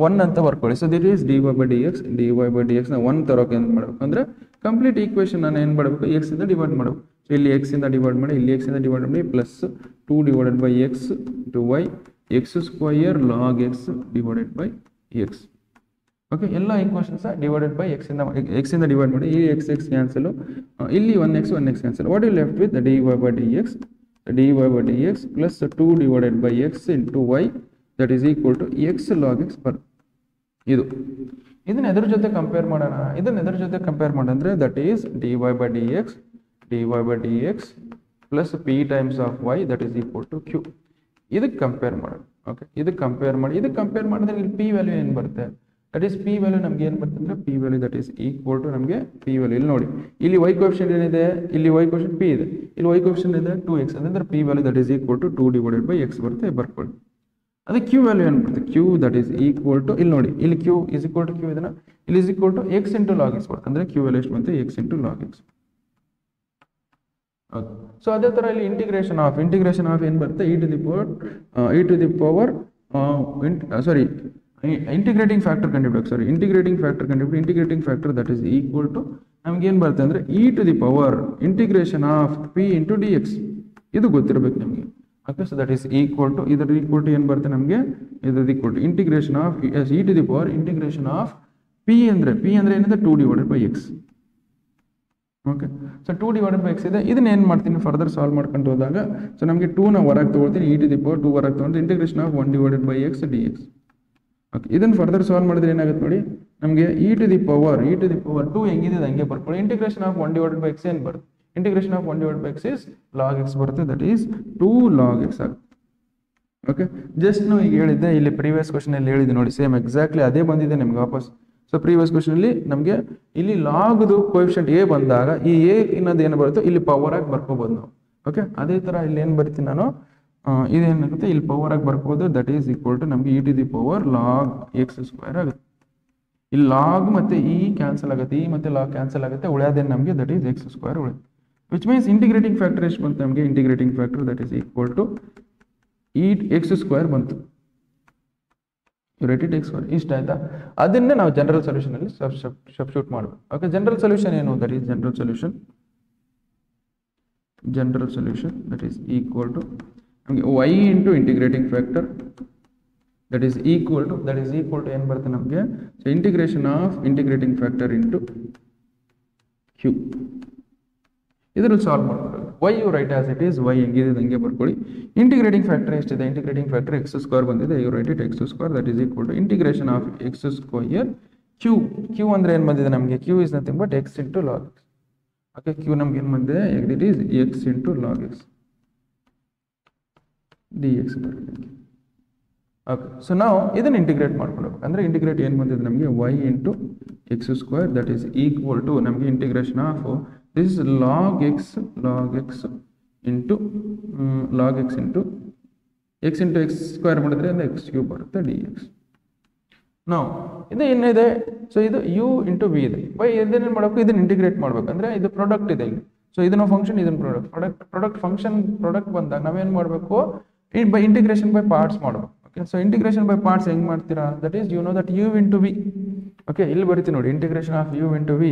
1 ಅಂತ ಬರ್ಕೊಳ್ಳಿ. So that is dy by dx ನ 1 ತರೋಕೆ ಏನು ಮಾಡಬೇಕು ಅಂದ್ರೆ ಕಂಪ್ಲೀಟ್ ಈಕ್ವೇಷನ್ ನಾನು ಏನು ಮಾಡಬೇಕು, x ಇಂದ ಡಿವೈಡ್ ಮಾಡಬೇಕು. ಸೊ ಇಲ್ಲಿ x ಇಂದ ಡಿವೈಡ್ ಮಾಡಿ, ಇಲ್ಲಿ x ಇಂದ ಡಿವೈಡ್ ಮಾಡಿ, plus 2 divided by x to y, x square log x divided by x. Okay, ಎಲ್ಲ ಈಕ್ವೇಷನ್ಸ್ ಡಿವೈಡೆಡ್ ಬೈ x ಇಂದ ಡಿವೈಡ್ ಮಾಡಿ, ಈ x ಕ್ಯಾನ್ಸಲ್, ಇಲ್ಲಿ 1x cancel. What you left with dy by dx plus 2 divided by x into y, that is equal to x log x per. ಇದನ್ನ ಎದ್ರ ಜೊತೆ compare ಮಾಡೋಣ, ಅಂದ್ರೆ that is dy by dx plus p times of y, that is equal to q. ಇದಕ್ಕೆ compare ಮಾಡೋಣ. Okay, ಇದಕ್ಕೆ compare ಮಾಡಿದ್ರೆ ಇಲ್ಲಿ p ವ್ಯಾಲ್ಯೂ ಏನು ಬರುತ್ತೆ, ದಟ್ ಈಸ್ p ವ್ಯಾಲ್ಯೂ ನಮ್ಗೆ ಏನು ಬರುತ್ತೆ ಅಂದ್ರೆ p value that is equal to ನಮಗೆ p ವ್ಯಾಲ್ಯೂ ಇಲ್ಲಿ ನೋಡಿ, ಇಲ್ಲಿ y ಕೋಎಫಿಷಿಯಂಟ್ ಏನಿದೆ, ಇಲ್ಲಿ y ಕೋಎಫಿಷಿಯಂಟ್ p ಇದೆ, ಇಲ್ಲಿ y ಕೋಎಫಿಷಿಯಂಟ್ ಇದೆ 2x, ಅಂದ್ರೆ p value that is equal to 2 divided by x ಬರುತ್ತೆ, ಬರ್ಕೊಳ್ಳಿ. ಅದೇ q ವ್ಯಾಲ್ಯೂ ಏನು ಬರುತ್ತೆ, q that is equal to, ಇಲ್ಲಿ ನೋಡಿ, ಇಲ್ಲಿ q is equal to q ಇದನ್ನ, ಇಲ್ಲಿ is equal to x into log x ಬರುತ್ತೆ, ಅಂದ್ರೆ q ವ್ಯಾಲ್ಯೂ ಎಷ್ಟು ಬಂತು, x into log x. Okay, so ಅದೇ ತರ ಇಲ್ಲಿ ಇಂಟಿಗ್ರೇಷನ್ ಆಫ್ ಏನು ಬರುತ್ತೆ, e to the power integrating factor ಕಂಡುಹಿಡಬೇಕು. Integrating factor that is equal to ನಮ್ಗೆ ಏನು ಬರುತ್ತೆ ಅಂದ್ರೆ e to the power integration of p into dx. ಇದು ಗೊತ್ತಿರಬೇಕು ನಿಮಗೆ. Okay, so that is equal to, ಇದರ ಈಕ್ವಲ್ ಟು ಏನು ಬರುತ್ತೆ ನಮಗೆ, ಇದರ equal to integration of e to the power integration of p ಅಂದ್ರೆ ಏನಿದೆ 2 divided by x. Okay, so 2 divided by x ಇದೆ. ಇದನ್ನ ಏನು ಮಾಡ್ತೀನಿ, ಫರ್ದರ್ ಸಾಲ್ವ್ ಮಾಡ್ಕೊಂಡು ಹೋದಾಗ, ಸೊ ನಮಗೆ 2 ನ ಹೊರಗೆ ತೊಗೊಳ್ತೀನಿ, e to the power 2 ಹೊರಗೆ ತೊಗೊಂಡು integration of 1 divided by x dx. Okay, ಇದನ್ನು ಫರ್ದರ್ ಸಾಲ್ವ್ ಮಾಡಿದ್ರೆ ಏನಾಗುತ್ತೆ ನೋಡಿ, ನಮಗೆ e to the power 2 ಹೆಂಗಿದೆ ಹಂಗೆ ಬರ್ಕೊಳ್ಳಿ. Integration of 1 divided by x ಏನು ಬರುತ್ತೆ, integration of 1 divided by x is log x ಬರುತ್ತೆ, ದಟ್ ಈಸ್ 2 log x ಆಗುತ್ತೆ. ಓಕೆ, ಜಸ್ಟ್ ನಾವು ಈಗ ಹೇಳಿದ್ದೆ, ಇಲ್ಲಿ ಪ್ರೀವಿಯಸ್ ಕ್ವಶನ್ ಅಲ್ಲಿ ಹೇಳಿದ್ದೆ ನೋಡಿ, ಸೇಮ್ ಎಕ್ಸಾಕ್ಟ್ಲಿ ಅದೇ ಬಂದಿದೆ ನಿಮ್ಗೆ ವಾಪಸ್. ಸೊ ಪ್ರೀವಿಯಸ್ ಕ್ವಶನ್ ಅಲ್ಲಿ ನಮಗೆ ಇಲ್ಲಿ ಲಾಗ್ದು ಕೋಎಫಿಷಿಯಂಟ್ ಎ ಬಂದಾಗ ಈ ಎ ಇನ್ನೊಂದು ಏನು ಬರುತ್ತೋ ಇಲ್ಲಿ ಪವರ್ ಆಗಿ ಬರ್ಕೋಬಹುದು ನಾವು. ಓಕೆ, ಅದೇ ತರ ಇಲ್ಲಿ ಏನು ಬರ್ತೀನಿ ನಾನು, ಇದೇನಾಗುತ್ತೆ, ಇಲ್ಲಿ ಪವರ್ ಆಗಿ ಬರ್ಕೋದು, ದಟ್ ಈಸ್ ಈಕ್ವಲ್ ಟು ನಮಗೆ e to the power log x square ಆಗುತ್ತೆ. ಇಲ್ಲಿ ಲಾಗ್ ಮತ್ತೆ ಈ ಕ್ಯಾನ್ಸಲ್ ಆಗುತ್ತೆ, ಈ ಮತ್ತೆ ಲಾಗ್ ಕ್ಯಾನ್ಸಲ್ ಆಗುತ್ತೆ, ಉಳಿಯೋದೇನು ನಮಗೆ, ದಟ್ ಈಸ್ x ಸ್ಕ್ವೇರ್ ಉಳಿಯುತ್ತೆ. ವಿಚ್ ಮೀನ್ಸ್ ಇಂಟಿಗ್ರೇಟಿಂಗ್ ಫ್ಯಾಕ್ಟರ್ ಎಷ್ಟು ಬಂತು ನಮಗೆ, integrating factor that is equal to x square ಬಂತು. ರೇಟೆಡ್ x ಸ್ಕ್ವೇರ್ ಇಷ್ಟ ಆಯ್ತಾ. ಅದನ್ನೇ ನಾವು ಜನರಲ್ ಸೊಲ್ಯೂಷನ್ ಅಲ್ಲಿ ಸಬ್ಸ್ಟಿಟ್ಯೂಟ್ ಮಾಡಬೇಕು. ಓಕೆ, ಜನರಲ್ ಸೊಲ್ಯೂಷನ್ ಏನು, that is general solution that is equal to ನಮಗೆ y into integrating factor that is equal to ಏನು ಬರುತ್ತೆ ನಮಗೆ, so integration of integrating factor into q. ಇದರಲ್ಲಿ ಸಾಲ್ವ್ ಮಾಡ್ಕೊಳ್ಳಿ. y you write as it is, y ಹೆಂಗಿದೆ ಹಂಗೆ ಬರ್ಕೊಳ್ಳಿ. Integrating factor ಎಷ್ಟಿದೆ, ಇಂಟಿಗ್ರೇಟಿಂಗ್ ಫ್ಯಾಕ್ಟರ್ x ಸ್ಕ್ವೇರ್ ಬಂದಿದೆ, you write it x square that is equal to integration of x square q ಅಂದ್ರೆ ಏನು ಬಂದಿದೆ ನಮಗೆ, q is nothing but x into log x. Okay, q ನಮ್ಗೆ ಏನು ಬಂದಿದೆ, it is x into log x dx ಬರುತ್ತೆ. Okay, so ನಾವು ಇದನ್ನು ಇಂಟಿಗ್ರೇಟ್ ಮಾಡ್ಕೊಂಡು ಹೋಗ್ಬೇಕು. ಅಂದರೆ ಇಂಟಿಗ್ರೇಟ್ ಏನು ಬಂದಿದೆ ನಮಗೆ, y into x square that is equal to ನಮಗೆ integration of this is log x into x square ಮಾಡಿದ್ರೆ ಅಂದರೆ x ಕ್ಯೂಬ್ ಬರುತ್ತೆ dx. ನಾವು ಇದು ಏನಿದೆ, ಸೊ ಇದು u ಇಂಟು v ಇದೆ. ಬೈ ಇದನ್ನೇನು ಮಾಡಬೇಕು, ಇದನ್ನು ಇಂಟಿಗ್ರೇಟ್ ಮಾಡಬೇಕು. ಅಂದರೆ ಇದು ಪ್ರಾಡಕ್ಟ್ ಇದೆ ಇಲ್ಲಿ, ಸೊ ಇದನ್ನು ಫಂಕ್ಷನ್, ಇದನ್ನು ಪ್ರಾಡಕ್ಟ್ ಬಂದಾಗ ನಾವೇನು ಮಾಡಬೇಕು, ಬೈ ಇಂಟಿಗ್ರೇಷನ್ ಬೈ ಪಾರ್ಟ್ಸ್ ಮಾಡಬೇಕು. Okay, so integration by parts ಹೆಂಗೆ ಮಾಡ್ತೀರಾ, that is you know that u into v. Okay, ಇಲ್ಲಿ ಬರೀತೀನಿ ನೋಡಿ, integration of u into v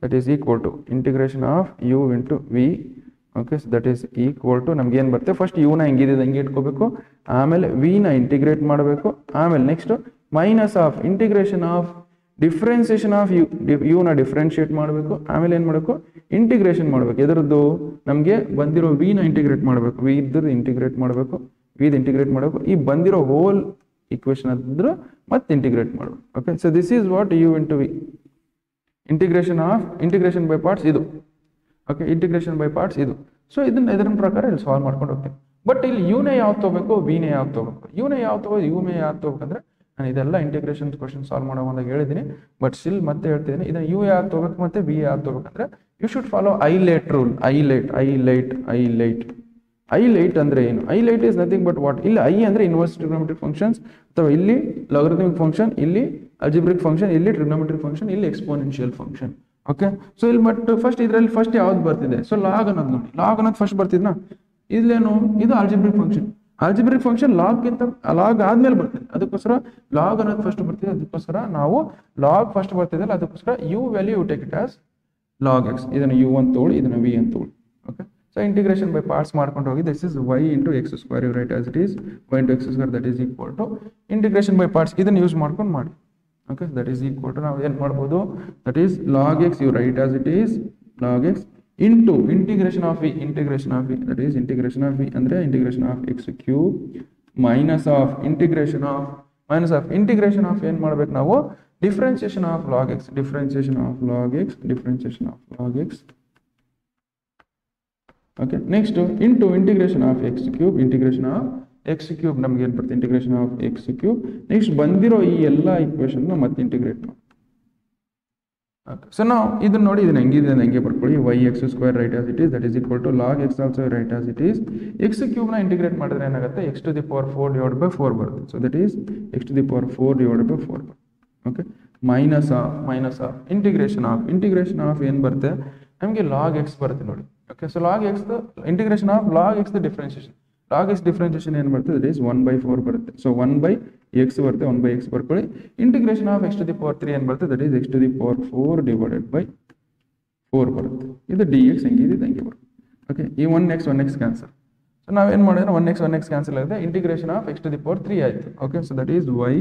that is equal to integration of u into v. Okay, so that is equal to ನಮ್ಗೆ ಏನು ಬರುತ್ತೆ, first ಯುನ ಹೆಂಗಿದೆ ಹಂಗೆ ಇಟ್ಕೋಬೇಕು, ಆಮೇಲೆ ವಿನ ಇಂಟಿಗ್ರೇಟ್ ಮಾಡಬೇಕು, ಆಮೇಲೆ next minus of integration of differentiation of ಯುನ ಡಿಫ್ರೆನ್ಶಿಯೇಟ್ ಮಾಡಬೇಕು, ಆಮೇಲೆ ಏನು ಮಾಡಬೇಕು, ಇಂಟಿಗ್ರೇಷನ್ ಮಾಡಬೇಕು. ಎದರದ್ದು ನಮಗೆ ಬಂದಿರೋ ವಿನ ಇಂಟಿಗ್ರೇಟ್ ಮಾಡಬೇಕು, ವಿ ಇದ್ರದ್ದು ಇಂಟಿಗ್ರೇಟ್ ಮಾಡಬೇಕು, ಇಂಟಿಗ್ರೇಟ್ ಮಾಡಬೇಕು, ಈ ಬಂದಿರೋ ಹೋಲ್ ಇಕ್ವೇಶನ್ ಆದ್ರೂ ಮತ್ತೆ ಇಂಟಿಗ್ರೇಟ್ ಮಾಡಬೇಕು. Okay, so this is what u into v. Integration by parts ಇದು. ಓಕೆ, ಇಂಟಿಗ್ರೇಷನ್ ಬೈ ಪಾರ್ಟ್ಸ್ ಇದು. ಸೊ ಇದರ ಪ್ರಕಾರ ಇಲ್ಲಿ ಸಾಲ್ವ್ ಮಾಡ್ಕೊಂಡು ಹೋಗ್ತೀನಿ. ಬಟ್ ಇಲ್ಲಿ ಯುನೇ ಯಾವ್ದು ತಗೋಬೇಕು, ವಿನೇ ಯಾವ್ದು ತಗೋಬೇಕು, ಯುನೇ ಯಾವ್ದು ತಗೋಬೇಕು, ಯು ಮೇ ಯಾವ್ದು ತಗೋಬೇಕಂದ್ರೆ ನಾನು ಇದೆಲ್ಲ ಇಂಟಿಗ್ರೇಷನ್ ಕ್ವಶನ್ ಸಾಲ್ವ್ ಮಾಡೋ ಬಂದಾಗ ಹೇಳಿದ್ದೀನಿ, ಬಟ್ ಸ್ಟಿಲ್ ಮತ್ತೆ ಹೇಳ್ತಿದ್ದೀನಿ. ಇದನ್ನು ಯು ಯಾವ್ದು ತೊಗೋಬೇಕು ಮತ್ತು ವಿ ಯಾವ್ದು ತೊಗೋಬೇಕಂದ್ರೆ ಯು ಶುಡ್ ಫಾಲೋ ಐಲೇಟ್ ರೂಲ್. ಐಲೈಟ್ ಅಂದರೆ ಏನು? ಐಲೈಟ್ ಇಸ್ ನಥಿಂಗ್ ಬಟ್ ವಾಟ್, ಇಲ್ಲಿ ಐ ಅಂದರೆ ಇನ್ವರ್ಸ್ ಟ್ರಿಗ್ನೋಮೆಟ್ರಿಕ್ ಫಂಕ್ಷನ್ಸ್, ಅಥವಾ ಇಲ್ಲಿ ಲಾಗರಿಥಮಿಕ್ ಫಂಕ್ಷನ್, ಇಲ್ಲಿ ಅಲ್ಜಿಬ್ರಿಕ್ ಫಂಕ್ಷನ್, ಇಲ್ಲಿ ಟ್ರಿಗ್ನೋಮೆಟ್ರಿಕ್ ಫಂಕ್ಷನ್, ಇಲ್ಲಿ ಎಕ್ಸ್ಪೋನೆನ್ಷಿಯಲ್ ಫಂಕ್ಷನ್. ಓಕೆ, ಸೊ ಇಲ್ಲಿ ಬಟ್ ಫಸ್ಟ್ ಇದರಲ್ಲಿ ಫಸ್ಟ್ ಯಾವ್ದು ಬರ್ತಿದೆ? ಸೊ ಲಾಗ್ ಅನ್ನೋದು ನೋಡಿ, ಲಾಗ್ ಅನ್ನೋದು ಫಸ್ಟ್ ಬರ್ತಿದ್ನಾ? ಇಲ್ಲೇನು? ಇದು algebraic function. Algebraic function log ಆದ್ಮೇಲೆ ಬರ್ತಿದೆ, ಅದಕ್ಕೋಸ್ಕರ ಲಾಗ್ ಅನ್ನೋದು ಫಸ್ಟ್ ಬರ್ತಿದೆ. ಅದಕ್ಕೋಸ್ಕರ ನಾವು ಲಾಗ್ ಫಸ್ಟ್ ಬರ್ತಿದೆ, ಅದಕ್ಕೋಸ್ಕರ u value you take it as log x. ಇದನ್ನು ಯು ಅಂತ ತಗೊಳ್ಳಿ, ಇದನ್ನು ವಿ ಅಂತ ತಗೊಳ್ಳಿ. Okay, so integration by parts ಮಾಡ್ಕೊಂಡು ಹೋಗಿ, this is y into x square, you write as it is y into x square, that is equal to integration by parts. ಇದನ್ನು use ಮಾಡ್ಕೊಂಡು ಮಾಡಿ. Okay, that is equal to ನಾವು ಏನು ಮಾಡ್ಬೋದು? That is log x, you write as it is log x into integration of v, that is integration of v ಅಂದರೆ integration of x cube minus of integration of ಏನು ಮಾಡ್ಬೇಕು ನಾವು? Differentiation of log x. Okay, next into integration of x cube ನಮ್ಗೆ ಏನು ಬರುತ್ತೆ? Integration of x cube. Next ಬಂದಿರೋ ಈ ಎಲ್ಲ ಇಕ್ವೇಷನ್ನ ಮತ್ತೆ ಇಂಟಿಗ್ರೇಟ್ ಮಾಡಿ. ಓಕೆ, ಸೊ ನಾವು ಇದನ್ನ ನೋಡಿ, ಇದನ್ನ ಹೆಂಗೆ ಬರ್ಕೊಳ್ಳಿ. Y x square write as it is, that is equal to log x also write as it is. X ಕ್ಯೂಬ್ನ ಇಂಟಿಗ್ರೇಟ್ ಮಾಡಿದ್ರೆ ಏನಾಗುತ್ತೆ? X to the power 4 divide by 4 ಬರುತ್ತೆ. So that is x to the power 4 divide by 4 ಬರುತ್ತೆ. Okay, minus of integration of ಏನು ಬರುತ್ತೆ? ನಮಗೆ log x ಬರುತ್ತೆ ನೋಡಿ. Okay, so log x integration of log x differentiation ಏನು ಬರುತ್ತೆ? That is 1/4 ಬರುತ್ತೆ. ಸೊ 1/x ಬರುತ್ತೆ, 1/x ಬರ್ಕೊಳ್ಳಿ. Integration of x to the power 3 ಏನು ಬರುತ್ತೆ? That is x to the power 4 divided by 4 ಬರುತ್ತೆ. ಇದು ಡಿ ಎಕ್ಸ್ ಹೆಂಗೆ ಬರುತ್ತೆ. ಓಕೆ, ಈ 1x ಕ್ಯಾನ್ಸಲ್. ಸೊ ನಾವೇನು ಮಾಡಿದ್ರೆ 1x ಕ್ಯಾನ್ಸಲ್ ಆಗಿದೆ. Integration of x to the power 3 ಆಯಿತು. Okay, so that is y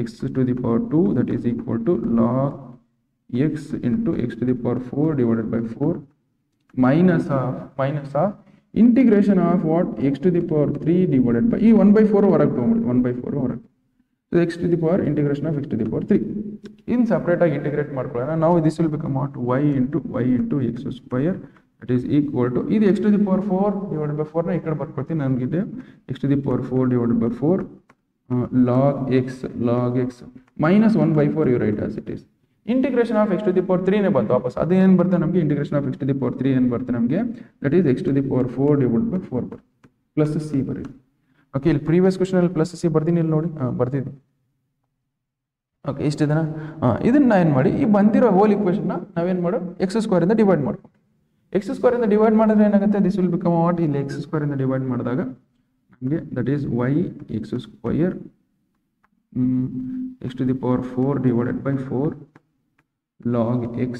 x to the power 2 that is equal to log x into x to the power 4 divided by 4 minus of integration of what? X to the power 3 divided by ಈ 1/4 ಹೊರಗೆ ತೊಗೊಂಡು 1/4 ಹೊರಗೆ. So x to the power integration of x to the power 3 ಇನ್ನು ಸಪ್ರೇಟಾಗಿ integrate ಮಾಡ್ಕೊಳ್ಳೋಣ ನಾವು. This will become what? y into x square that is equal to ಇದು x to the power 4 divided by 4ನ ಈ ಕಡೆ ಬರ್ಕೊಳ್ತೀನಿ. ನನಗಿದೆ x to the power 4 divided by 4 log x minus 1/4 you write as it is. Integration of x to the power 3ನೇ ಬಂತು ವಾಪಸ್. ಅದು ಏನು ಬರುತ್ತೆ ನಮಗೆ? Integration of x to the power 3 ಏನು ಬರುತ್ತೆ ನಮಗೆ? That is x to the power 4 divide by 4 ಬರುತ್ತೆ, ಪ್ಲಸ್ ಸಿ ಬರೀರಿ. ಓಕೆ, ಇಲ್ಲಿ ಪ್ರೀವಿಯಸ್ ಕ್ವಶನಲ್ಲಿ ಪ್ಲಸ್ ಸಿ ಬರ್ತೀನಿ, ಇಲ್ಲಿ ನೋಡಿ ಬರ್ತಿದ್ದೀನಿ. ಓಕೆ, ಇಷ್ಟಿದೆನಾ? ಇದನ್ನ ಏನು ಮಾಡಿ, ಈ ಬಂದಿರೋ ಹೋಲ್ ಇಕ್ವೇಷನ್ನ ನಾವೇನು ಮಾಡೋ? ಎಕ್ಸ್ ಸ್ಕ್ವೇರಿಂದ ಡಿವೈಡ್ ಮಾಡ್ಕೊಂಡು. ಎಕ್ಸ್ ಸ್ಕ್ವೇರಿಂದ ಡಿವೈಡ್ ಮಾಡಿದ್ರೆ ಏನಾಗುತ್ತೆ? This will become what? ಇಲ್ಲಿ ಎಕ್ಸ್ ಸ್ಕ್ವೇರಿಂದ ಡಿವೈಡ್ ಮಾಡಿದಾಗ ನಮಗೆ that is y x square x to the power 4 divided by 4 log x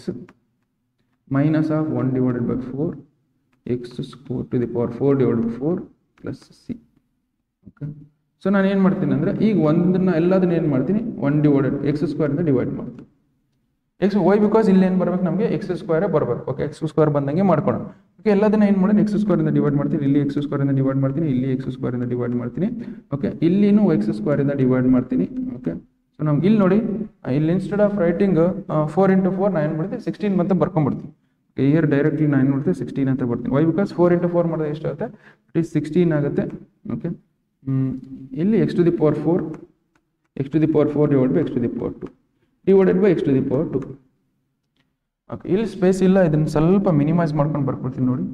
minus of 1 divided by 4 x square to the power 4 divided by 4 plus c. Okay, so ನಾನು ಏನು ಮಾಡ್ತೀನಿ ಅಂದರೆ ಈಗ ಒಂದನ್ನು ಎಲ್ಲದನ್ನ ಏನು ಮಾಡ್ತೀನಿ? 1 ಡಿವೈಡೆಡ್ ಎಕ್ಸ್ ಸ್ಕ್ವೇರಿಂದ ಡಿವೈಡ್ ಮಾಡ್ತೀನಿ. ಎಕ್ಸ್ ವೈ ಬಿಕಾಸ್ ಇಲ್ಲಿ ಏನು ಬರ್ಬೇಕು ನಮಗೆ? ಎಕ್ಸ್ ಸ್ಕ್ವೇರೇ ಬರಬೇಕು. ಓಕೆ, ಎಕ್ಸ್ ಸ್ಕ್ವೇರ್ ಬಂದಂಗೆ ಮಾಡ್ಕೊಳ್ಳೋಣ. ಓಕೆ, ಎಲ್ಲದನ್ನ ಏನು ಮಾಡಿ ಎಕ್ಸ್ ಸ್ಕ್ವೇರಿಂದ ಡಿವೈಡ್ ಮಾಡ್ತೀನಿ. ಇಲ್ಲಿ ಎಕ್ಸ್ ಸ್ಕ್ವೇರಿಂದ ಡಿವೈಡ್ ಮಾಡ್ತೀನಿ, ಇಲ್ಲಿ ಎಕ್ಸ್ ಸ್ಕ್ವೇರಿಂದ ಡಿವೈಡ್ ಮಾಡ್ತೀನಿ. ಓಕೆ, ಇಲ್ಲಿನೂ ಎಕ್ಸ್ ಸ್ಕ್ವೇರಿಂದ ಡಿವೈಡ್ ಮಾಡ್ತೀನಿ. ಓಕೆ, ಸೊ ನಮ್ಗೆ ಇಲ್ಲಿ ನೋಡಿ, ಇಲ್ಲಿ ಇನ್ಸ್ಟೆಡ್ ಆಫ್ ರೈಟಿಂಗ್ 4 ಇಂಟು 4 ನಾನು ಏನು ಮಾಡ್ತೀನಿ? 16 ಮತ್ತೆ ಬರ್ಕೊಂಡ್ಬಿಡ್ತೀನಿ. ಇಯರ್ ಡೈರೆಕ್ಟ್ಲಿ ನಾನು ಏನು ಮಾಡ್ತೀನಿ? 16 ಅಂತ ಬರ್ತೀನಿ. ವೈ ಬಿಕಾಸ್ 4 ಇಂಟು 4 ಮಾಡಿದ್ರೆ ಎಷ್ಟಾಗುತ್ತೆ? ಇಟ್ ಈಸ್ 16 ಆಗುತ್ತೆ. ಓಕೆ, ಇಲ್ಲಿ x to the power 4 divide by x to the power 2 divided by x to the power 2. Okay, ಇಲ್ಲಿ ಸ್ಪೇಸ್ ಇಲ್ಲ, ಇದನ್ನು ಸ್ವಲ್ಪ ಮಿನಿಮೈಸ್ ಮಾಡ್ಕೊಂಡು ಬರ್ಕೊಡ್ತೀನಿ ನೋಡಿ.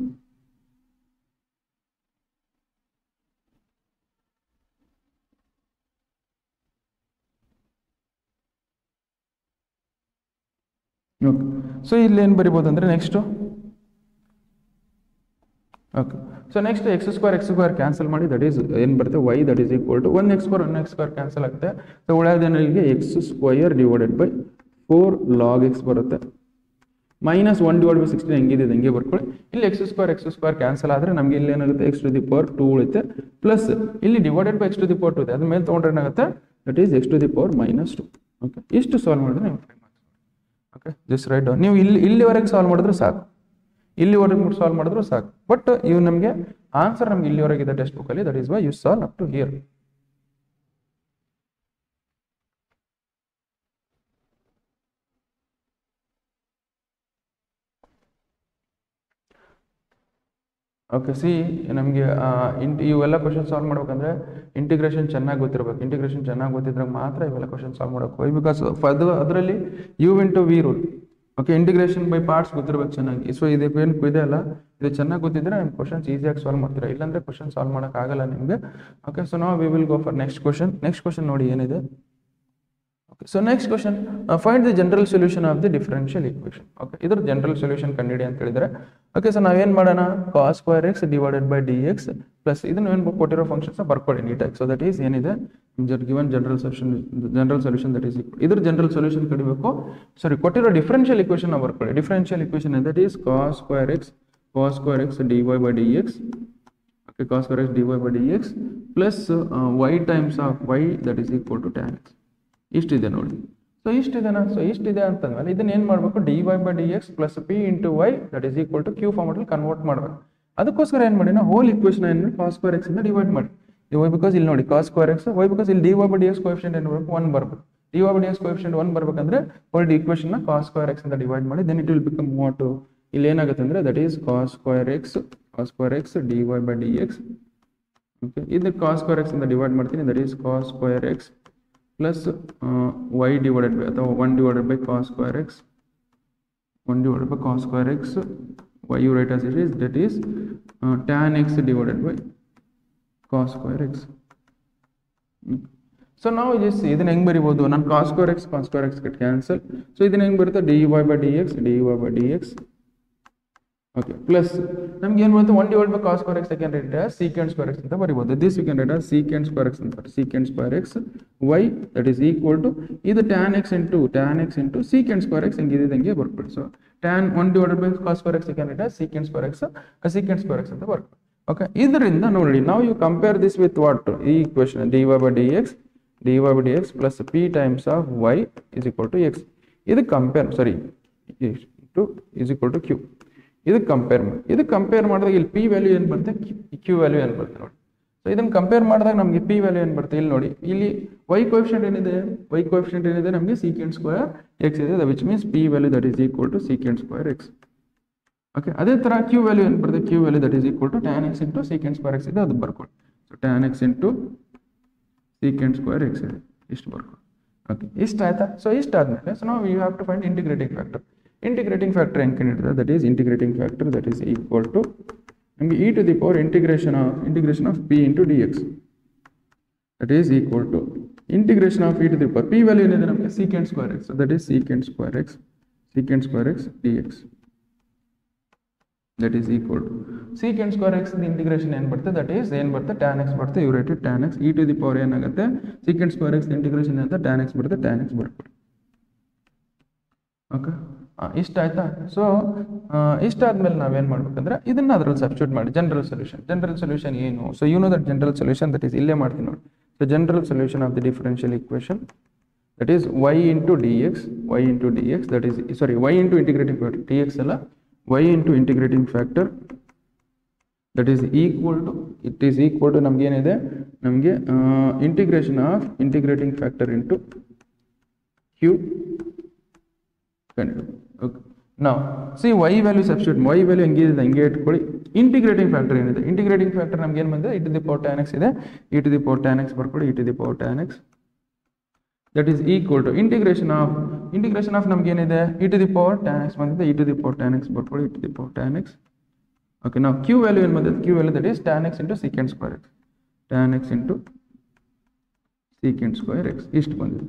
ಓಕೆ, ಸೊ ಇಲ್ಲಿ ಏನು ಬರಿಬೋದು ಅಂದರೆ next. Okay, so next x square cancel ಮಾಡಿ, ದಟ್ ಈಸ್ ಏನು ಬರುತ್ತೆ? Y that is equal to 1x square cancel ಆಗುತ್ತೆ. ಸೊ ಉಳಿಯೋದೇನು? ಇಲ್ಲಿಗೆ x square divided by 4 log x ಬರುತ್ತೆ ಮೈನಸ್ 1 ಡಿವೈಡ್ ಬೈ 16 ಹೆಂಗಿದೆ ಹಂಗೆ ಬರ್ಕೊಳ್ಳಿ. ಇಲ್ಲಿ ಎಕ್ಸ್ ಸ್ಕ್ವೇರ್ ಕ್ಯಾನ್ಸಲ್ ಆದರೆ ನಮಗೆ ಇಲ್ಲಿ ಏನಾಗುತ್ತೆ? ಎಕ್ಸ್ ಟು ದಿ ಪವರ್ 2 ಉಳಿತೆ, ಪ್ಲಸ್ ಇಲ್ಲಿ divided by x to the power 2 ಇದೆ, ಅದ್ರ ಮೇಲೆ ತೊಗೊಂಡ್ರೆ ಏನಾಗುತ್ತೆ? That is x to the power -2. Okay, ಇಷ್ಟು ಸಾಲ್ವ್ ಮಾಡಿದ್ರೆ ನೀವು ಓಕೆ, ಜಸ್ಟ್ ರೈಟ್ ಡೌನ್. ನೀವು ಇಲ್ಲಿವರೆಗೆ ಸಾಲ್ವ್ ಮಾಡಿದ್ರು ಸಾಕು, ಬಟ್ ಇವು ನಮಗೆ ಆನ್ಸರ್ ನಮ್ಗೆ ಇಲ್ಲಿವರೆಗಿದೆ ಟೆಕ್ಸ್ಟ್ ಬುಕ್ಕಲ್ಲಿ. That is Y you solve up to here. Okay see ನಮಗೆ ಇವೆಲ್ಲ ಕ್ವಶನ್ ಸಾಲ್ವ್ ಮಾಡ್ಬೇಕಂದ್ರೆ ಇಂಟಿಗ್ರೇಷನ್ ಚೆನ್ನಾಗಿ ಗೊತ್ತಿರಬೇಕು. ಇಂಟಿಗ್ರೇಷನ್ ಚೆನ್ನಾಗಿ ಗೊತ್ತಿದ್ರಾಗ ಮಾತ್ರ ಇವೆಲ್ಲ ಕ್ವಶನ್ ಸಾಲ್ವ್ ಮಾಡಬೇಕು. ವೈ ಬಿಕಾಸ್ ಅದರಲ್ಲಿ u into v rule. Okay, integration by parts ಗೊತ್ತಿರಬೇಕು ಚೆನ್ನಾಗಿ. ಸೊ ಇದು ಏನು ಇದೆ ಅಲ್ಲ, ಇದು ಚೆನ್ನಾಗಿ ಗೊತ್ತಿದ್ರೆ ನಿಮ್ಮ ಕ್ವಶನ್ಸ್ ಈಸಿಯಾಗಿ ಸಾಲ್ವ್ ಮಾಡ್ತೀರಾ, ಇಲ್ಲಾಂದ್ರೆ ಕ್ವಶನ್ ಸಾಲ್ವ್ ಮಾಡೋಕ್ಕಾಗಲ್ಲ ನಿಮಗೆ. ಓಕೆ, ಸೊ ನಾವು V will go for next question. Next question ನೋಡಿ ಏನಿದೆ. Okay, so next question, find the general solution of the differential equation. Okay, ಇದರ ಜನರಲ್ ಸೊಲ್ಯೂಷನ್ ಕಂಡುಹಿಡಿ ಅಂತ ಹೇಳಿದ್ರೆ, ಓಕೆ ಸೊ ನಾವೇನು ಮಾಡೋಣ, cos square x divided by d x plus ಇದನ್ನು ಏನು ಕೊಟ್ಟಿರೋ ಫಂಕ್ಷನ್ಸ್ ಬರ್ಕೊಳ್ಳಿ ನೀಟಾಗಿ. ಸೊ ದಟ್ ಈಸ್ ಏನಿದೆ given general solution that is ಇದ್ರ ಜನರಲ್ ಸೊಲ್ಯೂಷನ್ ಕಡಿಬೇಕು. ಸಾರಿ, ಕೊಟ್ಟಿರೋ ಡಿಫರೆನ್ಷಿಯಲ್ ಇಕ್ವೇಷನ್ ಬರ್ಕೊಳ್ಳಿ. Differential equation that is cos square x d y by d x. Okay, cos square x d y by d x plus y times of y that is equal to tan x. ಇಷ್ಟಿದೆ ನೋಡಿ. So ಇಷ್ಟಿದೆನಾ? So ಇಷ್ಟಿದೆ ಅಂತಂದ್ಮೇಲೆ ಇದನ್ನ ಏನು ಮಾಡಬೇಕು, d y by d x plus p into y that is equal to q ಫಾರ್ಮೆಟಲ್ಲಿ convert ಮಾಡಬೇಕು. ಅದಕ್ಕೋಸ್ಕರ ಏನು ಮಾಡಿ ನಾವು ಹೋಲ್ ಇಕ್ವೇಷನ್ ಏನು cos ಸ್ಕ್ವೇರ್ ಎಕ್ಸ್ ಇಂದ ಡಿವೈಡ್ ಮಾಡಿ. ವೈ ಬಿಕಾಸ್ ಇಲ್ಲಿ ನೋಡಿ cos square x, why because ಇಲ್ಲಿ d y by d x coefficient ಏನು ಬರಬೇಕು, 1 ಬರಬೇಕು. D y by d x coefficient 1 ಬರಬೇಕಂದ್ರೆ whole equation cos square x ಇಂದ ಡಿವೈಡ್ ಮಾಡಿ. Then it will become what, ಇಲ್ಲಿ ಏನಾಗುತ್ತೆ ಅಂದರೆ that is cos square x d y by d x. Okay, ಇದು cos ಸ್ಕ್ವೇರ್ ಎಕ್ಸ್ ಇಂದ divide ಮಾಡ್ತೀನಿ. That is cos square x plus y divided by ಅಥವಾ 1 divided by cos square x, 1 divided by cos square x, y you write as it is, that is tan x divided by cos square x. So now just ಇದನ್ನ ಹೆಂಗೆ ಬರಿಬೋದು, ನಾನು cos square x get cancel. So ಇದನ್ನ ಹೆಂಗೆ ಬರುತ್ತೆ, dy by dx. Okay, plus ನಮ್ಗೆ ಏನು ಬರುತ್ತೆ, 1 divided by cos square x second rate secant square x ಅಂತ ಬರಿಬೋದು. This you can write as secant square x ಅಂತ, secant square x y that is equal to ಇದು tan x into secant square x ಹೆಂಗೆ ಬರ್ಕೊಳ್ಳಿ. So tan 1 divided by cos square x second rate secant square x ಅಂತ ಬರ್ಕೊಳ್ಳಿ. Okay, ಇದರಿಂದ ನೋಡಿ ನಾವು you compare this with what, ಈ equation dy by dx plus p times of y is equal to x. ಇದು compare is equal to q. ಇದಕ್ಕೆ compare ಮಾಡಿದಾಗ ಇಲ್ಲಿ ಪಿ ವ್ಯಾಲ್ಯೂ ಏನು ಬರುತ್ತೆ, ಕ್ಯೂ ವ್ಯಾಲ್ಯೂ ಏನು ಬರುತ್ತೆ ನೋಡಿ. ಸೊ ಇದನ್ನು ಕಂಪೇರ್ ಮಾಡಿದಾಗ ನಮಗೆ ಪಿ ವ್ಯಾಲ್ಯೂ ಏನು ಬರುತ್ತೆ, ಇಲ್ಲಿ ನೋಡಿ, ಇಲ್ಲಿ ವೈ ಕೋಎಫಿಷಿಯಂಟ್ ಏನಿದೆ ನಮಗೆ ಸೀಕೆಂಟ್ ಸ್ಕ್ವೇರ್ ಎಕ್ಸ್ ಇದೆ, which means p value that is equal to secant square x. Okay, ಅದೇ ಥರ ಕ್ಯೂ ವ್ಯಾಲ್ಯೂ ಏನು ಬರುತ್ತೆ, Q value that is equal to tan x into secant square x ಇದೆ, ಅದು ಬರ್ಕೊಳ್ಳಿ. So tan x into secant square x ಇದೆ, ಇಷ್ಟು ಬರ್ಕೊಳ್ಳಿ. ಓಕೆ, ಇಷ್ಟ ಆಯ್ತಾ? ಸೊ ಇಷ್ಟಾದ್ಮೇಲೆ ಸೊ ನಾವು you have to find integrating factor. Integrating factor ಹೆಂಗೆ ಕಂಡಿಡ್ತದೆ, that is integrating factor that is equal to ನಮಗೆ e to the power integration of p into d x that is equal to integration of e to the power p value ಏನಿದೆ ನಮಗೆ secant square x, that is secant square x d x that is equal to secant square x integration ಏನು ಬರುತ್ತೆ, that is ಏನು ಬರುತ್ತೆ, tan x ಬರುತ್ತೆ. You write tan x e to the power ಏನಾಗುತ್ತೆ, secant square x integration ಅಂತ tan x ಬರುತ್ತೆ, tan x ಬರುತ್ತೆ. Okay, ಇಷ್ಟ ಆಯ್ತಾ? ಸೊ ಇಷ್ಟಾದ್ಮೇಲೆ ನಾವೇನು ಮಾಡ್ಬೇಕಂದ್ರೆ ಇದನ್ನ ಅದರಲ್ಲಿ ಸಬ್ಸ್ಟಿಟ್ಯೂಟ್ ಮಾಡಿ ಜನರಲ್ ಸೊಲ್ಯೂಷನ್ ಏನು. So you know that general solution that is ಇಲ್ಲೇ ಮಾಡ್ತೀನಿ ನೋಡಿ. So general solution of the differential equation that is y into d x that is y into integrating factor, d x ಅಲ್ಲ, y into integrating factor that is equal to ನಮ್ಗೆ ಏನಿದೆ, ನಮಗೆ integration of integrating factor into q. Okay, now see y value substitute, y value ಹಂಗೆ ಇಟ್ಕೊಳ್ಳಿ. Integrating factor ಏನಿದೆ, integrating factor ನಮ್ಗೆ ಏನು ಬಂದಿದೆ, e to the power tan x ಇದೆ, e to the power tan x ಬರ್ಕೊಳ್ಳಿ, e to the power tan x that is equal to integration of ನಮ್ಗೆ ಏನಿದೆ, e to the power tan x ಬಂದಿದೆ, e to the power tan x ಬರ್ಕೊಳ್ಳಿ, e to the power tan x. Okay, ನಾವು q value ಏನು ಬಂದಿದೆ, q value that is tan x into secant square X, tan x into secant square X ಇಷ್ಟು ಬಂದಿದೆ.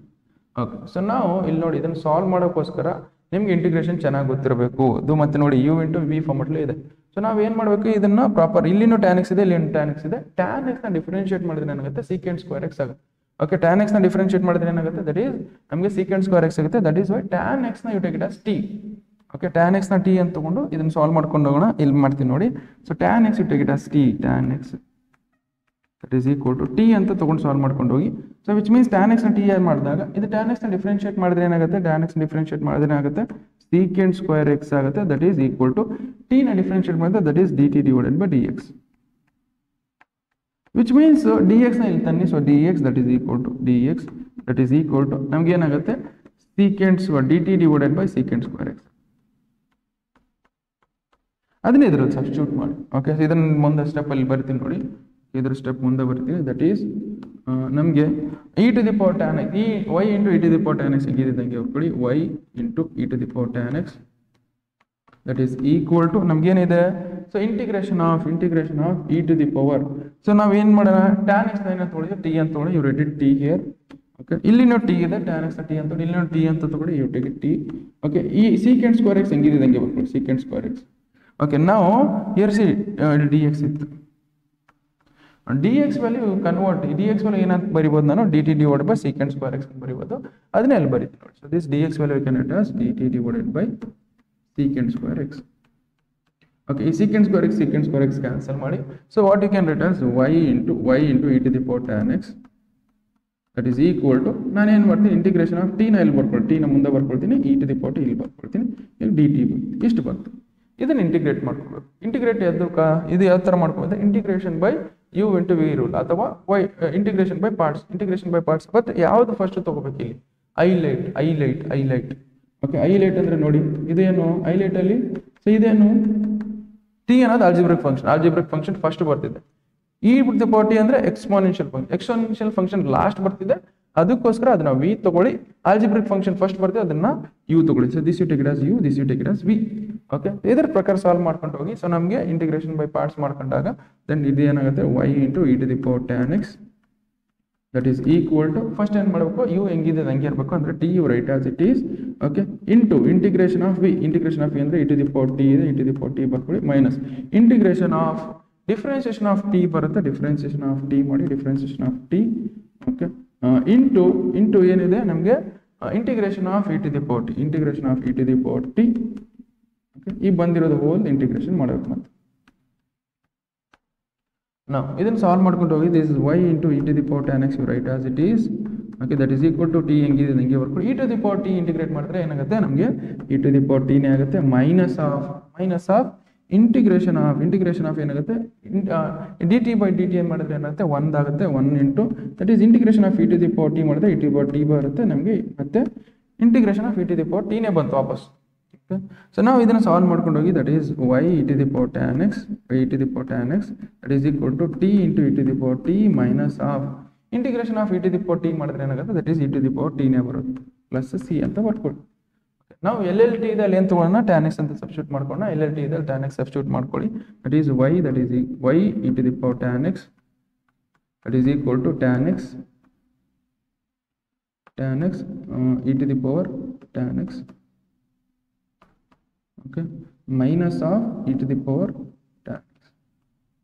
Okay, so ನಾವು ಇಲ್ಲಿ ನೋಡಿ ಇದನ್ನು ಸಾಲ್ವ್ ಮಾಡೋಕ್ಕೋಸ್ಕರ ನಿಮ್ಗೆ ಇಂಟಿಗ್ರೇಷನ್ ಚೆನ್ನಾಗಿ ಗೊತ್ತಿರಬೇಕು. ಅದು ಮತ್ತೆ ನೋಡಿ ಯು ಇಂಟು ವಿ ಫಾರ್ಮೆಟ್ಲೂ ಇದೆ. ಸೊ ನಾವು ಏನು ಮಾಡಬೇಕು, ಇದನ್ನು ಪ್ರಾಪರ್ ಇಲ್ಲಿನೂ ಟ್ಯಾನ್ ಎಕ್ಸ್ ಇದೆ, ಇಲ್ಲಿ ಟ್ಯಾನ್ ಎಕ್ಸ್ ಇದೆ, ಟ್ಯಾನ್ ಎಕ್ಸ್ನ ಡಿಫ್ರೆನ್ಷಿಯೇಟ್ ಮಾಡಿದ್ರೆ ಏನಾಗುತ್ತೆ, ಸೀಕೆಂಟ್ ಸ್ಕ್ವೇರ್ ಎಕ್ಸ್ ಆಗುತ್ತೆ. ಓಕೆ, ಟ್ಯಾನ್ ಎಕ್ಸ್ನ ಡಿಫ್ರೆನ್ಷಿಯೇಟ್ ಮಾಡಿದ್ರೆ ಏನಾಗುತ್ತೆ, ದಟ್ ಈಸ್ ನಮಗೆ ಸೀಕೆಂಟ್ ಸ್ಕ್ವೇರ್ ಎಕ್ಸ್ ಆಗುತ್ತೆ. ದಟ್ ಈಸ್ ವೈ ಟ್ಯಾನ್ ಎಕ್ಸ್ನ you take it as t. Okay, tan ಎಕ್ಸ್ನ ಟಿ ಅಂತ ತಗೊಂಡು ಇದನ್ನು ಸಾಲ್ವ್ ಮಾಡ್ಕೊಂಡು ಹೋಗೋಣ. ಇಲ್ಲಿ ಮಾಡ್ತೀನಿ ನೋಡಿ. So tan x you take it as t, tan x that is equal to t ಅಂತ ತೊಗೊಂಡು ಸಾಲ್ವ್ ಮಾಡ್ಕೊಂಡು ಹೋಗಿ. ಸೊ ವಿಚ್ ಮೀನ್ಸ್ ಟ್ಯಾನ್ ಎಕ್ಸ್ನ ಟಿ ಮಾಡಿದಾಗ ಇದು ಟ್ಯಾನ್ ಎಕ್ಸ್ನ ಡಿಫ್ರೆನ್ಷಿಯೇಟ್ ಮಾಡಿದ್ರೆ ಏನಾಗುತ್ತೆ, ಟ್ಯಾನ್ ಎಕ್ಸ್ ಡಿಫ್ರೆನ್ಷಿಯೇಟ್ ಮಾಡಿದ್ರೆ ಏನಾಗುತ್ತೆ, ಸೀಕೆಂಟ್ ಸ್ಕ್ವೇರ್ ಎಕ್ಸ್ ಆಗುತ್ತೆ. That is equal to t ನ ಡಿಫ್ರೆನ್ಷಿಯೇಟ್ ಮಾಡಿದ್ರೆ that is d t divided by d x, which means d ಎಕ್ಸ್ನ ಇಲ್ಲಿ ತನ್ನಿ. So d x that is equal to ನಮ್ಗೆ ಏನಾಗುತ್ತೆ, secant d t divided by secant square x. ಅದನ್ನೇ ಇದ್ರಲ್ಲಿ substitute ಮಾಡಿ. ಓಕೆ, ಇದನ್ನು ಮುಂದೆ ಸ್ಟೆಪ್ಪಲ್ಲಿ ಬರ್ತೀನಿ ನೋಡಿ, ಇದ್ರ ಸ್ಟೆಪ್ ಮುಂದೆ ಬರ್ತೀನಿ. ದಟ್ ಈಸ್ ನಮಗೆ e to the power tan x, ಈ y into e to the power tan x ಹೆಂಗಿದ್ದಂಗೆ ಬರ್ಕೊಳ್ಳಿ, y into e to the power tan x that is equal to ನಮ್ಗೇನಿದೆ, so integration of e to the power. So ನಾವೇನು ಮಾಡೋಣ, tan x ಏನಂತ ತೊಗೊಳಿ, t ಅಂತ ತೊಗೊಳಿ, you ready t here. Okay, ಇಲ್ಲಿ ನೋಡಿ ಟಿ ಇದೆ, ಟ್ಯಾನ್ ಎಕ್ಸ್ ಟಿ ಅಂತ, ಇಲ್ಲಿ ನೋಡಿ ಟಿ ಅಂತ ತಗೊಳ್ಳಿ, ಯು ಟೇಕ್ ಟಿ. ಓಕೆ, ಈ ಸೀಕೆಂಡ್ ಸ್ಕ್ವೇರ್ ಎಕ್ಸ್ ಹೆಂಗಿದೆ ಹಂಗೆ ಬರ್ಕೊಳ್ಳಿ, ಸೀಕೆಂಡ್ ಸ್ಕ್ವೇರ್ ಎಕ್ಸ್. ಓಕೆ, ನಾವು ಹಿಯರ್ ಸಿ ಡಿ ಎಕ್ಸ್ ಇತ್ತು, D X value convert, D X value ಏನಂತ ಬರಿಬೋದು ನಾನು, D T divide by secant square X ಅಂತ ಬರಿಬೋದು, ಅದನ್ನೇ ಅಲ್ಲಿ ಬರೀತೀನಿ ನೋಡಿ. So this D X value can it as D t divided by secant square x. Okay, ಈ ಸೀಕೆಂಡ್ ಸ್ಕ್ವೇರ್ ಎಕ್ಸ್ ಕ್ಯಾನ್ಸಲ್ ಮಾಡಿ. So what you can write as y into e to the power tan x that is equal to, ನಾನು ಏನು ಮಾಡ್ತೀನಿ, integration of ಟಿನ ಇಲ್ಲಿ ಬರ್ಕೊಳ್ತೀನಿ, ಟಿನ ಮುಂದೆ ಬರ್ಕೊಳ್ತೀನಿ, e to the power t ಇಲ್ಲಿ ಬರ್ಕೊಳ್ತೀನಿ, ಇಲ್ಲಿ ಡಿ ಟಿ ಇಷ್ಟು ಬಂತು. ಇದನ್ನು ಇಂಟಿಗ್ರೇಟ್ ಮಾಡ್ಕೊಳ್ಬೇಕು. ಇಂಟಿಗ್ರೇಟ್ ಇದು ಯಾವ ಥರ ಮಾಡ್ಕೊಬೋದು, integration by u into v rule ಅಥವಾ why integration by parts. But ಯಾವುದು ಫಸ್ಟ್ ತೊಗೋಬೇಕು ಇಲ್ಲಿ, ಐಲೈಟ್. ಓಕೆ, ಐಲೈಟ್ ಅಂದರೆ ನೋಡಿ, ಇದೇನು ಐಲೈಟಲ್ಲಿ, ಸೊ ಇದೇನು ಟಿ ಅನ್ನೋದು ಆಲ್ಜಿಬ್ರಿಕ್ ಫಂಕ್ಷನ್ ಫಸ್ಟ್ ಬರ್ತಿದೆ. E to the power t ಅಂದರೆ ಎಕ್ಸ್ಪೋನೆನ್ಷಿಯಲ್ ಫಂಕ್ಷನ್ ಲಾಸ್ಟ್ ಬರ್ತಿದೆ, ಅದಕ್ಕೋಸ್ಕರ ಅದನ್ನ ವಿ ತಗೊಳ್ಳಿ. ಆಲ್ಜಿಬ್ರಿಕ್ ಫಂಕ್ಷನ್ ಫಸ್ಟ್ ಬರ್ತಿದೆ, ಅದನ್ನ ಯು ತಗೊಳ್ಳಿ. So this you take it as u, this you take it as v. Okay, ಇದರ ಪ್ರಕಾರ ಸಾಲ್ವ್ ಮಾಡ್ಕೊಂಡು ಹೋಗಿ. ಸೊ ನಮಗೆ ಇಂಟಿಗ್ರೇಷನ್ ಬೈ ಪಾರ್ಟ್ಸ್ ಮಾಡ್ಕೊಂಡಾಗ ದೆನ್ ಇದು ಏನಾಗುತ್ತೆ, y into e to the power tan x that is equal to, first ಏನು ಮಾಡಬೇಕು, ಯು ಹೆಂಗಿದೆ ಹಂಗೆ ಇರಬೇಕು, ಅಂದರೆ t you write as it is. Okay, into integration of v ಅಂದರೆ e to the power t ಇದೆ, e to the power t ಬರ್ಕೊಳ್ಳಿ, minus integration of differentiation of t ಬರುತ್ತೆ, ಡಿಫ್ರೆನ್ಸಿಯೇಷನ್ ಆಫ್ ಟಿ ಮಾಡಿ, differentiation of t. Okay, into ಏನಿದೆ ನಮಗೆ integration of e to the power t. Okay, ಈ ಬಂದಿರೋದು hole integration ಮಾಡಬೇಕು. ಮತ್ತೆ ನಾವು ಇದನ್ನು ಸಾಲ್ವ್ ಮಾಡ್ಕೊಂಡು ಹೋಗಿ, this is y into e to the power tan x you write as it is. Okay, that is equal to t ಹೆಂಗಿದೆ ಹಂಗೆ ಬರ್ಕೊಂಡು, e to the power t integrate ಮಾಡಿದ್ರೆ ಏನಾಗುತ್ತೆ ನಮಗೆ, ಇ ಟು ದಿ ಪವರ್ ಟಿನೇ ಆಗುತ್ತೆ, minus of integration of ಏನಾಗುತ್ತೆ, d t by d t ಏನು ಮಾಡಿದ್ರೆ ಏನಾಗುತ್ತೆ, ಒಂದಾಗುತ್ತೆ, 1 into that is integration of e to the power t ಮಾಡಿದ್ರೆ e to the power t ಬರುತ್ತೆ ನಮಗೆ, ಮತ್ತೆ integration of e to the power ಟಿನೇ ಬಂತು ವಾಪಸ್. ಓಕೆ, ಸೊ ನಾವು ಇದನ್ನು ಸಾಲ್ವ್ ಮಾಡ್ಕೊಂಡು ಹೋಗಿ, that is y e to the power tan x that is equal to t into e to the power t minus of integration of e to the power t ಮಾಡಿದ್ರೆ ಏನಾಗುತ್ತೆ, that is e to the power ಟಿನೇ ಬರುತ್ತೆ, plus C ಅಂತ ಬರ್ಕೊಳ್ಳಿ. ನಾವು L t ಇದೆ ಅಲ್ಲಿ ಏನು ತೊಗೊಳ್ಳೋಣ, ಟ್ಯಾನ್ ಎಕ್ಸ್ ಅಂತ ಸಬ್ಸ್ಟಿಟ್ಯೂಟ್ ಮಾಡ್ಕೊಳ್ಳೋಣ. ಎಲ್ ಟಿ ಇದೆ ಟ್ಯಾನ್ ಎಕ್ಸ್ ಸಬ್ಸ್ಟಿಟ್ಯೂಟ್ ಮಾಡ್ಕೊಳ್ಳಿ. That is y e to the power tan x that is equal to tan x e to the power tan x okay, minus of e to the power tan x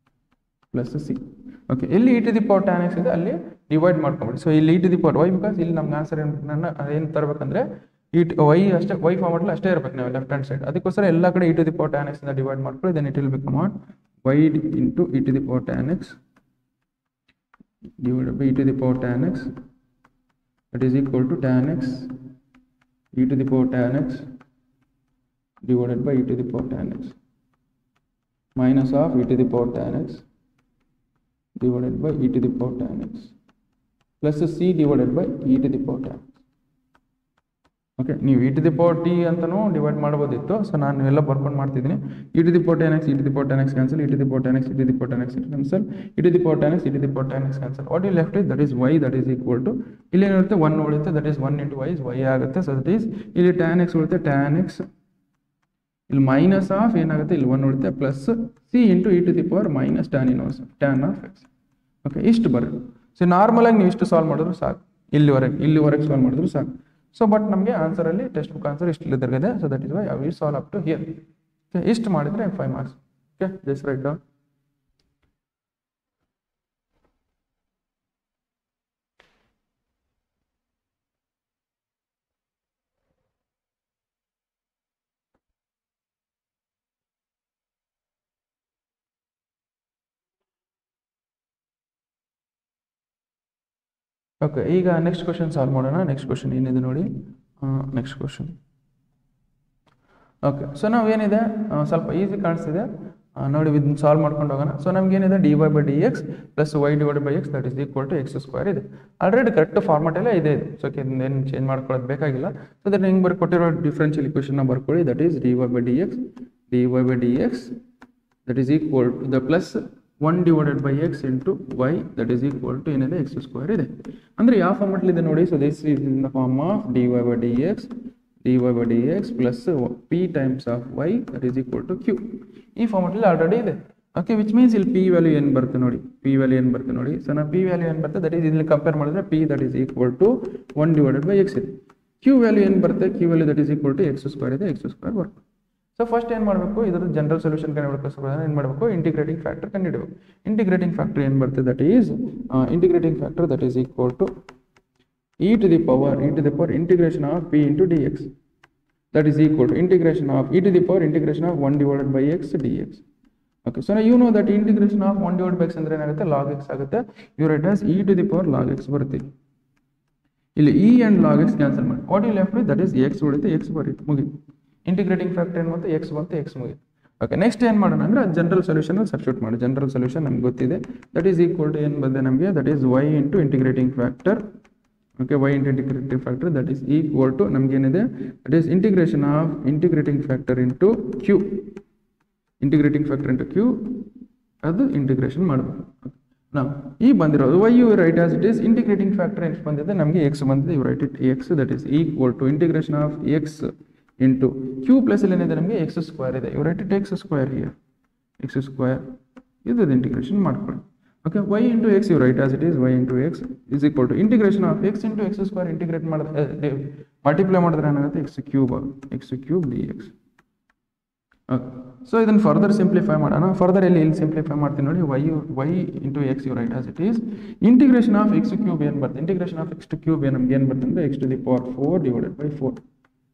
plus c. Okay, ಎಲ್ಲಿ e to the power tan x ಇದೆ ಅಲ್ಲಿ divide ಮಾಡ್ಕೊಂಬಿಡಿ. So ಇಲ್ಲಿ e to the power y, because ಇಲ್ಲಿ ನಮ್ಗೆ answer ಏನು ತರಬೇಕಂದ್ರೆ y ಅಷ್ಟೇ, ವೈ ಫಾರ್ಮೆಟ್ ಅಷ್ಟೇ ಇರಬೇಕು ನಾವು ಲೆಫ್ಟ್ ಹ್ಯಾಂಡ್ ಸೈಡ್, ಅದಕ್ಕೋಸ್ಕರ ಎಲ್ಲ ಕಡೆ e to the power tan x ಇಂದ ಡಿವೈಡ್ ಮಾಡ್ಕೊಳ್ಳಿ. Then it will become on y into e to the power tan x divided by e to the power tan x that is equal to tan x e to the power tan x divided by e to the power tan x minus of e to the power tan x divided by e to the power tan x plus c divided by e to the power tan x. Okay, ನೀವು e to the power t ಅಂತಲೂ divide ಮಾಡ್ಬೋದಿತ್ತು. So ನಾನು ಎಲ್ಲ ಬರ್ಕೊಂಡು ಮಾಡ್ತಿದ್ದೀನಿ. E to the power tan x, e to the power tan x cancel, e to the power tan x, e to the power tan x cancel, e to the power tan x, e to the power tan x cancel. What you left is that is y that is equal to, ಇಲ್ಲಿ ಏನಿರುತ್ತೆ 1 ಉಳಿಯುತ್ತೆ, that is 1 into y ಆಗುತ್ತೆ. So that is ಇಲ್ಲಿ tan x ಉಳಿಯುತ್ತೆ, tan x ಇಲ್ಲಿ minus of ಏನಾಗುತ್ತೆ, ಇಲ್ಲಿ 1 ಉಳಿಯುತ್ತೆ, plus c into e to the power minus tan inverse tan of x. Okay, ಇಷ್ಟು ಬರುತ್ತೆ. ಸೊ ನಾರ್ಮಲಾಗಿ ನೀವು ಇಷ್ಟು ಸಾಲ್ವ್ ಮಾಡಿದ್ರು ಸಾಕು, ಇಲ್ಲಿವರೆಗೆ ಸಾಲ್ವ್ ಮಾಡಿದ್ರು ಸಾಕು. ಸೊ ಬಟ್ ನಮಗೆ ಆನ್ಸರಲ್ಲಿ ಟೆಕ್ಸ್ಟ್ ಬುಕ್ ಆನ್ಸರ್ ಇಷ್ಟು ಇಲ್ಲಿದೆ. So that is why I will solve up to here. ಇಷ್ಟು ಮಾಡಿದರೆ 5 marks. Okay, just write down. Okay, ಈಗ ನೆಕ್ಸ್ಟ್ ಕ್ವಶನ್ ಸಾಲ್ವ್ ಮಾಡೋಣ. ನೆಕ್ಸ್ಟ್ ಕ್ವಶನ್ ಏನಿದೆ ನೋಡಿ, ನೆಕ್ಸ್ಟ್ ಕ್ವಶನ್. ಓಕೆ, ಸೊ ನಾವೇನಿದೆ ಸ್ವಲ್ಪ ಈಸಿ ಕಾಣಿಸ್ತಿದೆ ನೋಡಿ, ಇದನ್ನು ಸಾಲ್ವ್ ಮಾಡ್ಕೊಂಡು ಹೋಗೋಣ. ಸೊ ನಮಗೇನಿದೆ dy by d x plus y divide by x that is equal to x square ಇದೆ. ಆಲ್ರೆಡಿ ಕರೆಕ್ಟ್ ಫಾರ್ಮೆಟ್ ಎಲ್ಲ ಇದೆ. ಸೊ ಏನು ಚೇಂಜ್ ಮಾಡ್ಕೊಳ್ಳೋದು ಬೇಕಾಗಿಲ್ಲ. ಸೊ ದಟ್ ಹೆಂಗೆ ಕೊಟ್ಟಿರೋ ಡಿಫ್ರೆನ್ಷಿಯಲ್ ಇಕ್ವೇಷನ್ನ ಬರ್ಕೊಳ್ಳಿ. That is dy by d X dy by dx that is equal to the plus 1 divided by x into y that is equal to ಏನಿದೆ x square ಇದೆ. ಅಂದರೆ ಯಾವ ಫಾರ್ಮೆಟ್ ಇದೆ ನೋಡಿ. So this is in the form of dy by dx plus p times of y that is equal to q. ಈ format ಅಲ್ಲಿ already ಇದೆ. Okay, which means ಇಲ್ಲಿ p ವ್ಯಾಲ್ಯೂ ಏನು ಬರುತ್ತೆ ನೋಡಿ. ಸೊ ನಾವು p ವ್ಯಾಲ್ಯೂ ಏನು ಬರುತ್ತೆ ದಟ್ ಈಸ್ ಇಲ್ಲಿ ಕಂಪೇರ್ ಮಾಡಿದ್ರೆ p that is equal to 1 divided by x ಇದೆ. q ವ್ಯಾಲ್ಯೂ ಏನು ಬರುತ್ತೆ, q ವ್ಯಾಲ್ಯೂ that is equal to x square ಇದೆ, x square ಬರುತ್ತೆ. ಸೊ ಫಸ್ಟ್ ಏನು ಮಾಡಬೇಕು, ಇದರ ಜನರಲ್ ಸೊಲ್ಯೂಷನ್ ಕಂಡುಹಿಡಬೇಕು. ಏನು ಮಾಡಬೇಕು, ಇಂಟಿಗ್ರೇಟಿಂಗ್ ಫ್ಯಾಕ್ಟರ್ ಕಂಡುಹಿಡಬೇಕು. ಇಂಟಿಗ್ರೇಟಿಂಗ್ ಫ್ಯಾಕ್ಟರ್ ಏನು ಬರುತ್ತೆ that is integrating factor that is equal to e to the power integration of p into dx that is equal to integration of e to the power integration of 1 divided by x dx. Okay, so now you know that integration of 1 divided by x ಅಂದ್ರೆ ಏನಾಗುತ್ತೆ, log x ಆಗುತ್ತೆ. You write as e to the power log x ಬರುತ್ತೆ. ಇಲ್ಲಿ e and log x cancel ಮಾಡಿ what you left with that is x ಉಳಿಯುತ್ತೆ, x ಬರುತ್ತೆ, ಮುಗಿತು. Integrating factor ಏನು ಬಂತು, x ಬಂತು, x ಮುಗಿತು. ಓಕೆ, ನೆಕ್ಸ್ಟ್ ಏನು ಮಾಡೋಣ ಅಂದರೆ ಜನರಲ್ ಸೊಲ್ಯೂಷನ್ ಸಬ್ಸ್ಟಿಟ್ಯೂಟ್ ಮಾಡಿ. ಜನರಲ್ ಸೊಲ್ಯೂಷನ್ ನಮ್ಗೆ ಗೊತ್ತಿದೆ ದಟ್ ಈಸ್ ಈಕ್ವಲ್ ಟು ಏನು ಬಂದೆ ನಮಗೆ that is y into integrating factor. Okay, y into integrating factor that is equal to ನಮಗೇನಿದೆ that is integration of integrating factor into q. Integrating factor into q ಅದು integration ಮಾಡಬೇಕು. ನಾವು ಈ ಬಂದಿರೋದು y you write as it is integrating factor ಎಷ್ಟು ಬಂದಿದೆ ನಮಗೆ x ಬಂದಿದೆ. You write it x that is equal to integration of x into q plus ಇಲ್ಲಿ ಏನಿದೆ ನಮಗೆ x ಸ್ಕ್ವೇರ್ ಇದೆ. You write it x square here, x square ಇದು integration ಮಾಡ್ಕೊಳ್ಳಿ. Okay, y into x you write as it is y into x is equal to integration of x into x square integrate ಮಾಡಿದ್ರೆ multiply ಮಾಡಿದ್ರೆ ಏನಾಗುತ್ತೆ x cube ಆಗುತ್ತೆ, x cube dx. Okay, so ಇದನ್ನು further simplify ಮಾಡೋಣ. Further ಇಲ್ಲಿ simplify ಮಾಡ್ತೀನಿ ನೋಡಿ. y into x you write as it is integration of x cube ಏನು ಬರುತ್ತೆ, ಇಂಟಿಗ್ರೇಷನ್ ಆಫ್ x ಕ್ಯೂಬ್ ನಮ್ಗೆ ಏನು ಬರುತ್ತೆ ಅಂದರೆ x to the power 4 divided by 4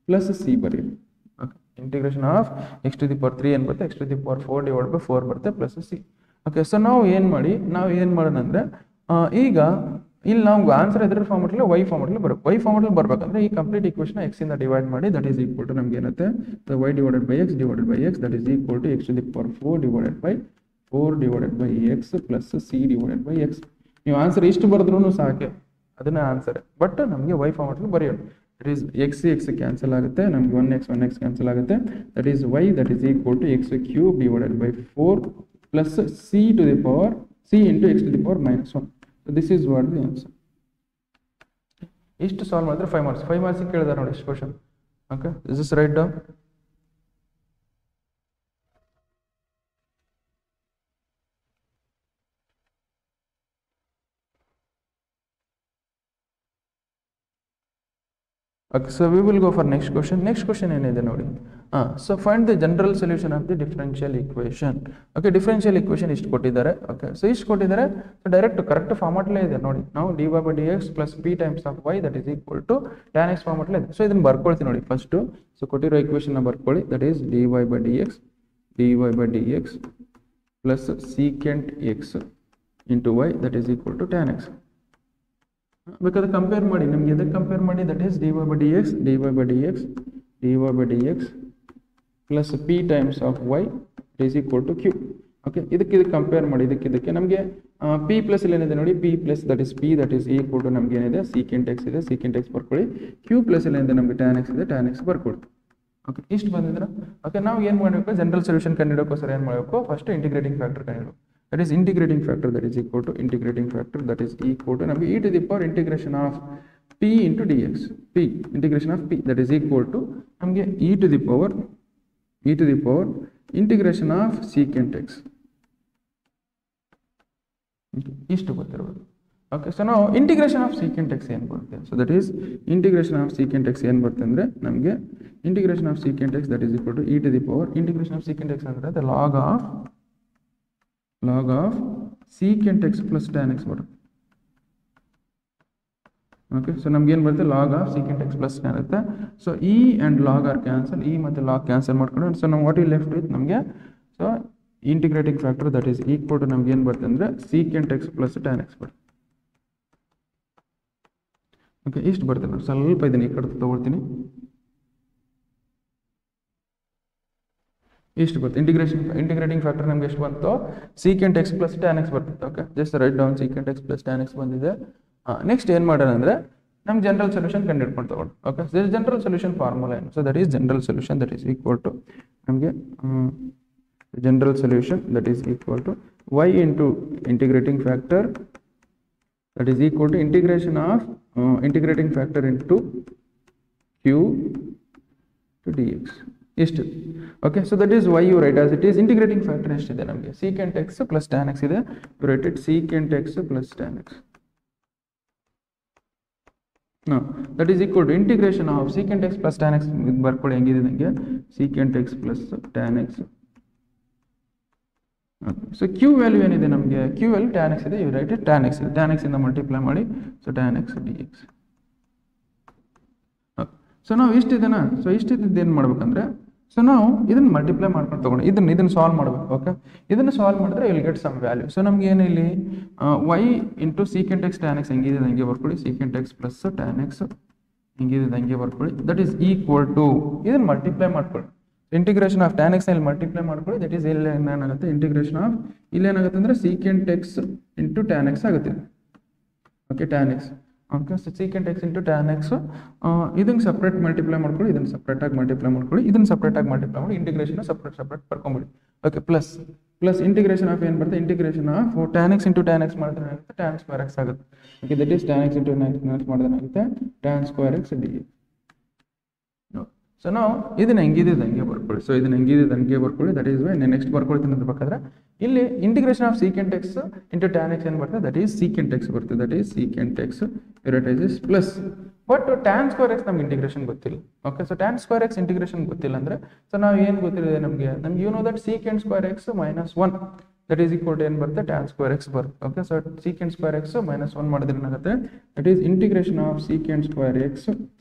plus c ಬರೀರಿ. Okay, integration of x to the power 3 ಏನು ಬರುತ್ತೆ, x to the power 4 divide by 4 ಬರುತ್ತೆ ಪ್ಲಸ್ ಸಿ. ಓಕೆ, ಸೊ ನಾವು ಏನು ಮಾಡೋಣ ಅಂದರೆ ಈಗ ಇಲ್ಲಿ ನಾವು ಆನ್ಸರ್ ಇದ್ರ ಫಾರ್ಮೆಟ್ಲಿ y ಫಾರ್ಮೆಟ್ಲಿ ಬರಬೇಕು. y ಫಾರ್ಮೆಟ್ಲಿ ಬರಬೇಕಂದ್ರೆ ಈ ಕಂಪ್ಲೀಟ್ ಈಕ್ವೇಷನ್ x ಇಂದ ಡಿವೈಡ್ ಮಾಡಿ ದಟ್ ಈಸ್ ಈಕ್ವಲ್ ಟು ನಮ್ಗೆ ಏನಾಗುತ್ತೆ y divided by x that is equal to x to the power 4 divided by x plus c divided by x. ನೀವು ಆನ್ಸರ್ ಇಷ್ಟು ಬರೆದ್ರೂ ಸಾಕೆ, ಅದನ್ನ ಆನ್ಸರ್. ಬಟ್ ನಮಗೆ y ಫಾರ್ಮೆಟ್ಲಿ ಬರೆಯೋಣ. ದಟ್ ಈಸ್ x ಕ್ಯಾನ್ಸಲ್ ಆಗುತ್ತೆ, ನಮ್ಗೆ 1x ಕ್ಯಾನ್ಸಲ್ ಆಗುತ್ತೆ. That is y that is equal to x cube divided by 4 plus c to the power c into x to the power -1. So this is what the answer. ಇಷ್ಟು solve ಮಾಡಿದ್ರೆ 5 marks ಕೇಳಿದಾರೆ ನೋಡಿ ಇಷ್ಟು question. Okay, this is write down. Okay, so we will go for next question. Next question ಏನಿದೆ ನೋಡಿ. So find the general solution of the differential equation. Okay, differential equation ಇಷ್ಟು ಕೊಟ್ಟಿದ್ದಾರೆ. Okay, so ಇಷ್ಟು ಕೊಟ್ಟಿದ್ದಾರೆ. So direct correct ಫಾರ್ಮೆಟ್ಲೇ ಇದೆ ನೋಡಿ. ನಾವು dy by dx plus p times of y that is equal to tan x ಫಾರ್ಮೆಟ್ಲೇ ಇದೆ. So ಇದನ್ನು ಬರ್ಕೊಳ್ತೀನಿ ನೋಡಿ ಫಸ್ಟ್. ಸೊ ಕೊಟ್ಟಿರೋ ಈಕ್ವೇಷನ್ ನ ಬರ್ಕೊಳ್ಳಿ. That is dy by dx plus secant x into y that is equal to tan x. ಬೇಕಾದ್ರೆ compare ಮಾಡಿ, ನಮ್ಗೆ ಇದಕ್ಕೆ ಕಂಪೇರ್ ಮಾಡಿ that is dy by dx plus p times of y is equal to q. Okay, ಇದಕ್ಕೆ compare ಮಾಡಿ, ಇದಕ್ಕೆ ನಮಗೆ p plus ಏನಿದೆ ನೋಡಿ, p plus that is p that is equal to ನಮ್ಗೆ ಏನಿದೆ ಸೀಕೆಂಟ್ x ಇದೆ, ಸೀಕೆಂಟ್ x ಬರ್ಕೊಳ್ಳಿ. q ಪ್ಲಸ್ ಏನಿದೆ ನಮಗೆ tan x ಇದೆ, tan x ಬರ್ಕೊಳ್ಳಿ. ಓಕೆ, ಇಷ್ಟು ಬಂದಿದ್ರೆ ಓಕೆ, ನಾವು ಏನು ಮಾಡಬೇಕು, ಜನರಲ್ ಸೊಲ್ಯೂಷನ್ ಕಂಡುಹಿಡೋಕ್ಕೋಸ್ಕರ ಏನು ಮಾಡಬೇಕು, ಫಸ್ಟ್ ಇಂಟಿಗ್ರೇಟಿಂಗ್ ಫ್ಯಾಕ್ಟರ್ ಕಂಡುಹಿಡಬೇಕು. That is integrating factor that is equal to ನಮಗೆ e to the power integration of p into dx. Integration of p that is equal to ನಮಗೆ e to the power integration of secant x. ಇಷ್ಟು ಗೊತ್ತಿರಬೇಕು. Okay, so ನಾವು integration of secant x ಏನು ಬರುತ್ತೆ. So that is integration of secant x ಏನು ಬರುತ್ತೆ ಅಂದರೆ ನಮಗೆ integration of secant x that is equal to e to the power integration of secant x ಅಂದರೆ the log of secant x plus tan x ಬರುತ್ತೆ. Okay, so ನಮ್ಗೆ ಏನು ಬರುತ್ತೆ log of secant x plus tan ಇರುತ್ತೆ. ಸೊ e and log are cancel, e ಮತ್ತು log cancel ಮಾಡ್ಕೊಂಡು so ನಾವು ವಾಟ್ ಈ ಲೆಫ್ಟ್ ವಿತ್ ನಮಗೆ so integrating factor that is equal to ನಮ್ಗೆ ಏನು ಬರುತ್ತೆ ಅಂದರೆ secant x plus tan x ಬರುತ್ತೆ. ಓಕೆ, ಇಷ್ಟು ಬರುತ್ತೆ. ನಾನು ಸ್ವಲ್ಪ ಇದನ್ನು ಈ ಕಡೆ ತೊಗೊಳ್ತೀನಿ. ಇಷ್ಟು ಬರುತ್ತೆ. ಇಂಟಿಗ್ರೇಟಿಂಗ್ ಫ್ಯಾಕ್ಟರ್ ನಮ್ಗೆ ಎಷ್ಟು ಬಂತು, secant x plus tan x ಬರ್ತಿತ್ತು. Okay, just write down secant x plus tan x ಬಂದಿದೆ. ನೆಕ್ಸ್ಟ್ ಏನು ಮಾಡೋಣ ಅಂದರೆ ನಮ್ಗೆ ಜನರಲ್ ಸೊಲ್ಯೂಷನ್ ಕಂಡುಹಿಡ್ಕೊಂಡು ತಗೊಳ್ಳಿ. ಓಕೆ, ಜನರಲ್ ಸೊಲ್ಯೂಷನ್ ಫಾರ್ಮುಲಾ ಏನು, so that is general solution that is equal to ನಮಗೆ general solution that is equal to y into integrating factor that is equal to integration of integrating factor into q to dx ಎಷ್ಟು okay so that is Y you write as it is integrating factor ಎಷ್ಟಿದೆ ನಮಗೆ secant x plus tan x ಇದೆ you write it secant x plus tan x that is equal to integration of secant x plus tan x ಬರ್ಕೊಳ್ಳಿ ಹೆಂಗಿದೆ ನನಗೆ secant x plus tan x so q value ಏನಿದೆ ನಮಗೆ q value tan x ಇದೆ you write it tan x ಇದೆ tan x ಇಂದ multiply ಮಾಡಿ so tan X d X so ನಾವು ಇಷ್ಟಿದೆನಾ ಸೊ ಇಷ್ಟಿದ್ದು ಏನು ಮಾಡ್ಬೇಕಂದ್ರೆ ಸೊ ನಾವು ಇದನ್ನು ಮಲ್ಟಿಪ್ಲೈ ಮಾಡ್ಕೊಂಡು ತೊಗೊಂಡು ಇದನ್ನು ಸಾಲ್ವ್ ಮಾಡಬೇಕು ಓಕೆ ಇದನ್ನು ಸಾಲ್ವ್ ಮಾಡಿದ್ರೆ will get some value so ನಮ್ಗೆ ಏನು ಇಲ್ಲಿ y into secant x tan x ಹೆಂಗಿದೆ ಹಂಗೆ ಬರ್ಕೊಳ್ಳಿ secant x plus tan x ಹೆಂಗಿದೆ ಹಂಗೆ ಬರ್ಕೊಳ್ಳಿ ದಟ್ ಈಸ್ ಈಕ್ವಲ್ ಟು ಇದನ್ನು ಮಲ್ಟಿಪ್ಲೈ ಮಾಡ್ಕೊಳ್ಳಿ ಇಂಟಿಗ್ರೇಷನ್ ಆಫ್ ಟ್ಯಾನ್ ಎಕ್ಸ್ ಇಲ್ಲಿ ಮಲ್ಟಿಪ್ಲೈ ಮಾಡ್ಕೊಳ್ಳಿ ದಟ್ ಈಸ್ ಇಲ್ಲಿ ಏನಾಗುತ್ತೆ ಇಂಟಿಗ್ರೇಷನ್ ಆಫ್ ಇಲ್ಲಿ ಏನಾಗುತ್ತೆ ಅಂದರೆ secant x into tan x ಆಗುತ್ತೆ okay tan x okay so secant x into tan x ಇದನ್ನು ಸಪ್ರೇಟ್ ಮಲ್ಟಿಪ್ಲೈ ಮಾಡ್ಕೊಳ್ಳಿ ಇದನ್ನು ಸಪ್ರೇಟಾಗಿ ಮಲ್ಟಿಪ್ಲೈ ಮಾಡ್ಕೊಳ್ಳಿ ಇದನ್ನು ಸಪ್ರೇಟಾಗಿ ಮಲ್ಟಿಪ್ಲೈ ಮಾಡಿ ಇಂಟಿಗ್ರೇಷನ್ ಸಪ್ರೇಟ್ ಬರ್ಕೊಂಬಿಡಿ ಓಕೆ ಪ್ಲಸ್ ಇಂಟಿಗ್ರೇಷನ್ ಆಫ್ ಏನು ಬರುತ್ತೆ integration of tan x into tan x ಮಾಡಿದ್ರೆ ಏನಾಗುತ್ತೆ ಟ್ಯಾನ್ ಸ್ಕ್ವೇರ್ ಎಕ್ಸ್ ಆಗುತ್ತೆ okay that is tan x into tan x ಮಾಡಿದ್ರೆ ಏನಾಗುತ್ತೆ tan square x d so ನಾವು ಇದನ್ನ ಹೆಂಗಿದೆ ಹಂಗೆ ಬರ್ಕೊಳ್ಳಿ ಸೊ ಇದನ್ನ ಹೆಂಗಿದೆ ಹಂಗೆ ಬರ್ಕೊಳ್ಳಿ ದಟ್ ಈಸ್ ವೈ ನೆಕ್ಸ್ಟ್ ಬರ್ಕೊಳ್ತೀನಿ ಅಂತ ಬೇಕಾದ್ರೆ ಇಲ್ಲಿ integration of secant x into tan x ಏನು ಬರ್ತದೆ ದಟ್ ಈಸ್ ಸೀಕೆಂಟ್ ಎಕ್ಸ್ ಬರ್ತದೆ that is secant x is plus but tan square x ನಮ್ಗೆ ಇಂಟಿಗ್ರೇಷನ್ ಗೊತ್ತಿಲ್ಲ okay so tan square x integration ಗೊತ್ತಿಲ್ಲ ಅಂದರೆ ಸೊ ನಾವು ಏನು ಗೊತ್ತಿದೆ ನಮಗೆ you know that secant square x minus 1 that is equal to ಏನು ಬರುತ್ತೆ ಟ್ಯಾನ್ ಸ್ಕ್ವೇರ್ ಎಕ್ಸ್ ಬರುತ್ತೆ okay so secant square x minus 1 ಮಾಡಿದ್ರೆ ಏನಾಗುತ್ತೆ that is integration of secant square x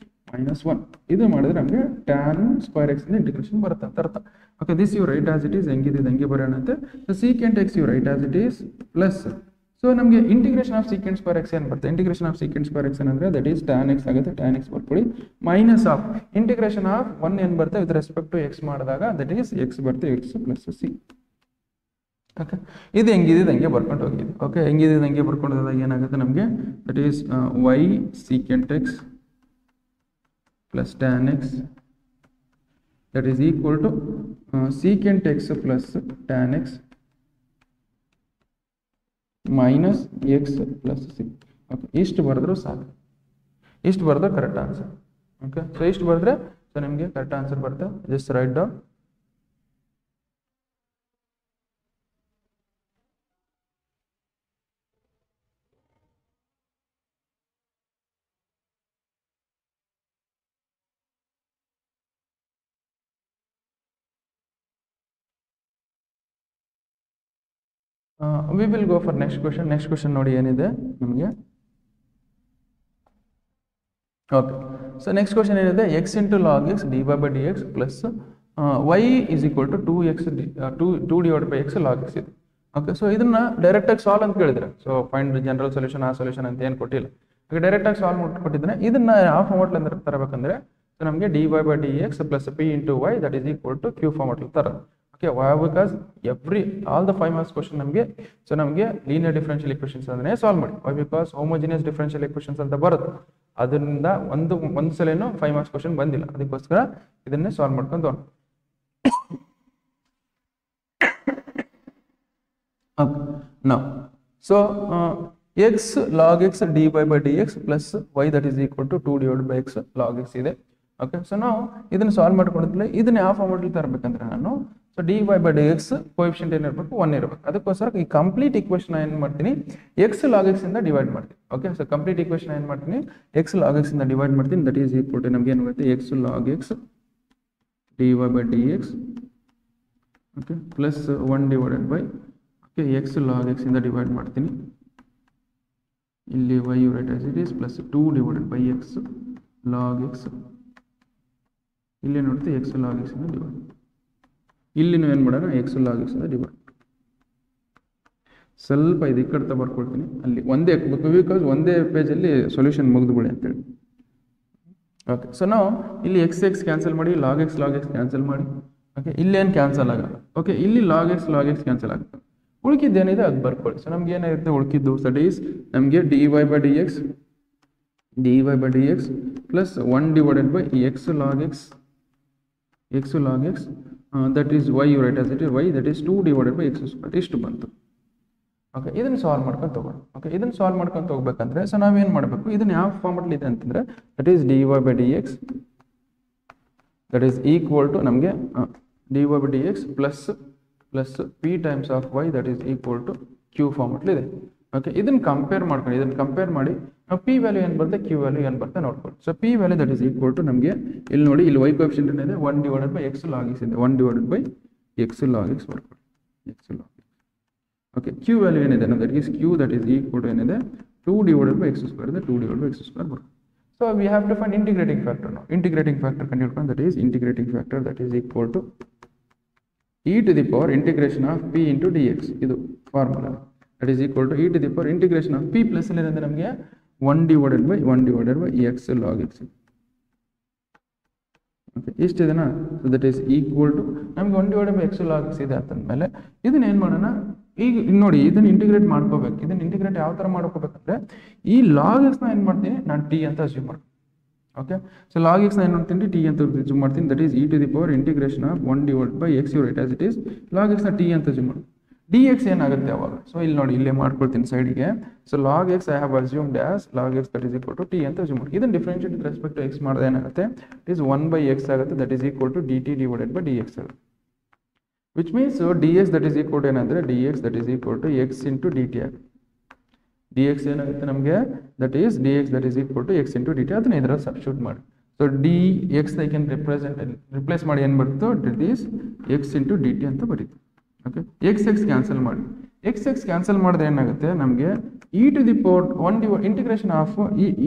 minus 1 ಇದು ಮಾಡಿದ್ರೆ ನಮಗೆ ಟ್ಯಾನ್ ಸ್ಕ್ವೇರ್ ಎಕ್ಸ್ ಇಂಟಿಗ್ರೇಷನ್ ಬರುತ್ತೆ ಅಂತ ಅರ್ಥ okay this you write as it is ಹೆಂಗಿದೆ ಹಂಗೆ ಬರೋಣ ಅಂತ so secant x you write as it is plus so ನಮಗೆ integration of secant square x ಏನು ಬರುತ್ತೆ integration of secant square x ಏನಂದ್ರೆ ದಟ್ ಈಸ್ ಟ್ಯಾನ್ ಎಕ್ಸ್ ಆಗುತ್ತೆ tan x ಬರ್ಕೊಳ್ಳಿ ಮೈನಸ್ ಆಫ್ ಇಂಟಿಗ್ರೇಷನ್ ಆಫ್ 1 ಏನು ಬರುತ್ತೆ ವಿತ್ ರೆಸ್ಪೆಕ್ಟ್ ಟು ಎಕ್ಸ್ ಮಾಡಿದಾಗ that is x ಬರುತ್ತೆ ಎಕ್ಸ್ ಪ್ಲಸ್ ಸಿ ಓಕೆ ಇದು ಹೆಂಗಿದೆ ಹಂಗೆ ಬರ್ಕೊಂಡು ಹೋಗಿದೆ ಓಕೆ ಹೆಂಗಿದೆ ಹಂಗೆ ಬರ್ಕೊಂಡು ಹೋದಾಗ ಏನಾಗುತ್ತೆ ನಮಗೆ that is y secant x plus tan x that is equal to secant x plus tan x minus x plus c okay ಇಷ್ಟು ಬರೆದ್ರು ಸಾಕು ಇಷ್ಟು ಬರೆದ್ರೆ ಕರೆಕ್ಟ್ ಆನ್ಸರ್ ಓಕೆ ಸೊ ಇಷ್ಟು ಬರೆದ್ರೆ ಸೊ ನಿಮಗೆ ಕರೆಕ್ಟ್ ಆನ್ಸರ್ ಬರುತ್ತೆ just write down we will go for next question ನೋಡಿ ಏನಿದೆ ನಮಗೆ ಓಕೆ ಸೊ ನೆಕ್ಸ್ಟ್ ಕ್ವೆಶ್ಚನ್ ಏನಿದೆ x into log x dy by dx plus y is equal to 2x 2 divided by x log x ಇದೆ okay so ಇದನ್ನ direct ಆಗಿ solve ಅಂತ ಕೇಳಿದ್ರೆ so find general solution ಆ ಸೊಲ್ಯೂಷನ್ ಅಂತ ಏನು ಕೊಟ್ಟಿಲ್ಲ ಈಗ ಡೈರೆಕ್ಟ್ ಆಗಿ ಸಾಲ್ವ್ ಕೊಟ್ಟಿದ್ದಾನೆ ಇದನ್ನ ಯಾವ ಫಾರ್ಮೆಟ್ ಅಲ್ಲಿ ತರಬೇಕಂದ್ರೆ ಸೊ ನಮಗೆ dy by dx plus p into y that is equal to q format ಅಲ್ಲಿ ತರ okay why because all the 5 marks question ನಮಗೆ ಸೊ ನಮಗೆ ಲೀನಿಯರ್ ಡಿಫರೆನ್ಷಿಯಲ್ ಈಕ್ವೇಷನ್ಸ್ ಅಂದ್ರೆ ಸಾಲ್ವ್ ಮಾಡಿ why because homogeneous differential equations ಅಂತ ಬರುತ್ತೆ ಅದರಿಂದ ಒಂದು ಸಲನೂ 5 marks question ಬಂದಿಲ್ಲ ಅದಕ್ಕೋಸ್ಕರ ಇದನ್ನೇ ಸಾಲ್ವ್ ಮಾಡ್ಕೊಂಡು ಹೋಗೋಣ okay now so x log x dy by dx plus y that is equal to 2 divided by x log x ಇದೆ ಓಕೆ ಸೊ ನಾವು ಇದನ್ನು ಸಾಲ್ವ್ ಮಾಡ್ಕೊಂಡಿದ್ಮೇಲೆ ಇದನ್ನ ಯಾವ ಫಾರ್ಮೆಟ್ ಅಲ್ಲಿ ತರಬೇಕಂದ್ರೆ ನಾನು so dy by dx coefficient ಏನಿರಬೇಕು 1 ಇರಬೇಕು ಅದಕ್ಕೋಸ್ಕರ ಈ ಕಂಪ್ಲೀಟ್ ಈಕ್ವೇಷನ್ ಏನು ಮಾಡ್ತೀನಿ x log x ಇಂದ ಡಿವೈಡ್ ಮಾಡ್ತೀನಿ ಓಕೆ ಸೊ ಕಂಪ್ಲೀಟ್ ಈಕ್ವೇಷನ್ ಏನು ಮಾಡ್ತೀನಿ x log x ಇಂದ ಡಿವೈಡ್ ಮಾಡ್ತೀನಿ ದಟ್ ಈಸ್ ಈಕ್ವಲ್ ಟು ನಮಗೆ ಏನು ಬರುತ್ತೆ x log x dy by dx okay plus 1 divided bye okay x log x ಇಂದ ಡಿವೈಡ್ ಮಾಡ್ತೀನಿ ಇಲ್ಲಿ y write as it is plus 2 divided by x log x ಇಲ್ಲಿ ನೋಡ್ತೀವಿ x log x ಇಂದ divide ಇಲ್ಲಿ ನಾವು ಏನು ಮಾಡೋಣ x log x ಇಂದ ಡಿವೈಡ್ ಸ್ವಲ್ಪ ಇದು ಈ ಕಡೆ ಬರ್ಕೊಳ್ತೀನಿ ಅಲ್ಲಿ ಒಂದೇ ಬಿಕಾಸ್ ಒಂದೇ ಪೇಜಲ್ಲಿ ಸೊಲ್ಯೂಷನ್ ಮುಗಿದುಬಿಡಿ ಅಂತೇಳಿ ಓಕೆ ಸೊ ನಾವು ಇಲ್ಲಿ x ಕ್ಯಾನ್ಸಲ್ ಮಾಡಿ log x ಕ್ಯಾನ್ಸಲ್ ಮಾಡಿ ಓಕೆ ಇಲ್ಲೇನು ಕ್ಯಾನ್ಸಲ್ ಆಗಲ್ಲ ಓಕೆ ಇಲ್ಲಿ log x ಕ್ಯಾನ್ಸಲ್ ಆಗುತ್ತೆ ಉಳ್ಕಿದ್ದೇನಿದೆ ಅದು ಬರ್ಕೊಳ್ಳಿ ಸೊ ನಮ್ಗೆ ಏನಾಗಿರುತ್ತೆ ಉಳ್ಕಿದ್ದು ದಟ್ ಈಸ್ ನಮಗೆ dy by dx plus 1 divided by x log x that is Y you write as it is y that is 2 divided by x square ಇಷ್ಟು ಬಂತು. ಓಕೆ, ಇದನ್ನು ಸಾಲ್ವ್ ಮಾಡ್ಕೊಂಡು ತಗೋಣ. ಓಕೆ, ಇದನ್ನು ಸಾಲ್ವ್ ಮಾಡ್ಕೊಂಡು ಹೋಗ್ಬೇಕಂದ್ರೆ ಸೊ ನಾವೇನು ಮಾಡಬೇಕು, ಇದನ್ನು ಯಾವ ಫಾರ್ಮಲ್ಲಿ ಇದೆ ಅಂತಂದರೆ that is dy by d x that is equal to ನಮಗೆ dy by d x plus p times of y that is equal to q ಫಾರ್ಮಟ್ಲಿದೆ. ಓಕೆ, ಇದನ್ನು ಕಂಪೇರ್ ಮಾಡ್ಕೊಂಡು ಇದನ್ನು ಕಂಪೇರ್ ಮಾಡಿ ನಾವು ಪಿ ವ್ಯಾಲ್ಯೂ ಏನು ಬರುತ್ತೆ ಕ್ಯೂ ವ್ಯಾಲ್ಯೂ ಏನು ಬರುತ್ತೆ ನೋಡ್ಕೊಳ್ಳಿ. So p value that is equal to ನಮಗೆ ಇಲ್ಲಿ ನೋಡಿ ಇಲ್ಲಿ ವೈ ಕೋಎಫಿಷಿಯಂಟ್ ಏನಿದೆ 1 divided by x log x ಇದೆ 1 divided by x log x ಬರ್ಕೊಳ್ಳಿ x log. Okay, q value ಏನಿದೆ that is q that is equal to ಏನಿದೆ 2 divided by x square ಇದೆ 2 ಡಿವೈಡೆಡ್ ಬೈ ಎಕ್ಸ್ ಸ್ಕ್ವೇರ್ ಬರುತ್ತೆ. So we have to find integrating factor. ನಾವು integrating factor ಕಂಡುಹಿಡ್ಕೊಂಡು that is integrating factor that is equal to e to the power integration of p into dx ಇದು formula that is equal to e to the power integration of p plus ಅಲ್ಲಿ ಏನಂದ್ರೆ ನಮಗೆ 1 divided by x log x. Okay, ಇಷ್ಟಿದೆನಾ? So that is equal to ನಮಗೆ 1 divided by x log x ಇದೆ ಅಂತಂದಮೇಲೆ ಇದನ್ನ ಏನು ಮಾಡೋಣ, ಈಗ ನೋಡಿ ಇದನ್ನು ಇಂಟಿಗ್ರೇಟ್ ಮಾಡ್ಕೋಬೇಕು. ಇದನ್ನು ಇಂಟಿಗ್ರೇಟ್ ಯಾವ ಥರ ಮಾಡ್ಕೋಬೇಕಂದ್ರೆ ಈ ಲಾಗ್ ಎಕ್ಸ್ನ ಏನು ಮಾಡ್ತೀನಿ ನಾನು ಟಿ ಅಂತ ಅಸ್ಯೂಮ್ ಮಾಡ್ತೀನಿ. ಓಕೆ, ಸೊ ಲಾಗ್ ಎಕ್ಸ್ನ ಏನು ಮಾಡ್ತೀನಿ ಟಿ ಅಂತ ಅಸ್ಯೂಮ್ ಮಾಡ್ತೀನಿ that is e to the power integration of 1 divided by x you write as it is log ಎಕ್ಸ್ನ ಟಿ ಅಂತ ಅಸ್ಯೂಮ್ ಮಾಡಿ ಡಿ ಎಕ್ಸ್ ಏನಾಗುತ್ತೆ ಅವಾಗ. ಸೊ ಇಲ್ಲಿ ನೋಡಿ ಇಲ್ಲೇ ಮಾಡ್ಕೊಳ್ತೀನಿ ಸೈಡಿಗೆ. So log x I have assumed as log x that is equal to t ಅಂತ ಅಸ್ಯೂಮ್ ಮಾಡಿ ಇದನ್ನು differentiate with respect to x ಮಾಡಿದ್ರೆ ಏನಾಗುತ್ತೆ ಇಟ್ ಈಸ್ 1 by x ಆಗುತ್ತೆ that is equal to d t divided by d x ಆಗುತ್ತೆ. Which means D x that is equal to ಏನಂದರೆ d x that is equal to x into d t ಆಗುತ್ತೆ. D x ಏನಾಗುತ್ತೆ ನಮಗೆ that is d x that is equal to x into d t ಅದನ್ನ ಇದರಲ್ಲಿ substitute ಮಾಡಿ. So d x I can replace ಮಾಡಿ ಏನು ಬರುತ್ತೋ that is x into d t ಅಂತ ಬರೀತು. ಓಕೆ, ಎಕ್ಸ್ ಕ್ಯಾನ್ಸಲ್ ಮಾಡಿ ಎಕ್ಸ್ ಕ್ಯಾನ್ಸಲ್ ಮಾಡಿದ್ರೆ ಏನಾಗುತ್ತೆ ನಮಗೆ e to the power 1 integration of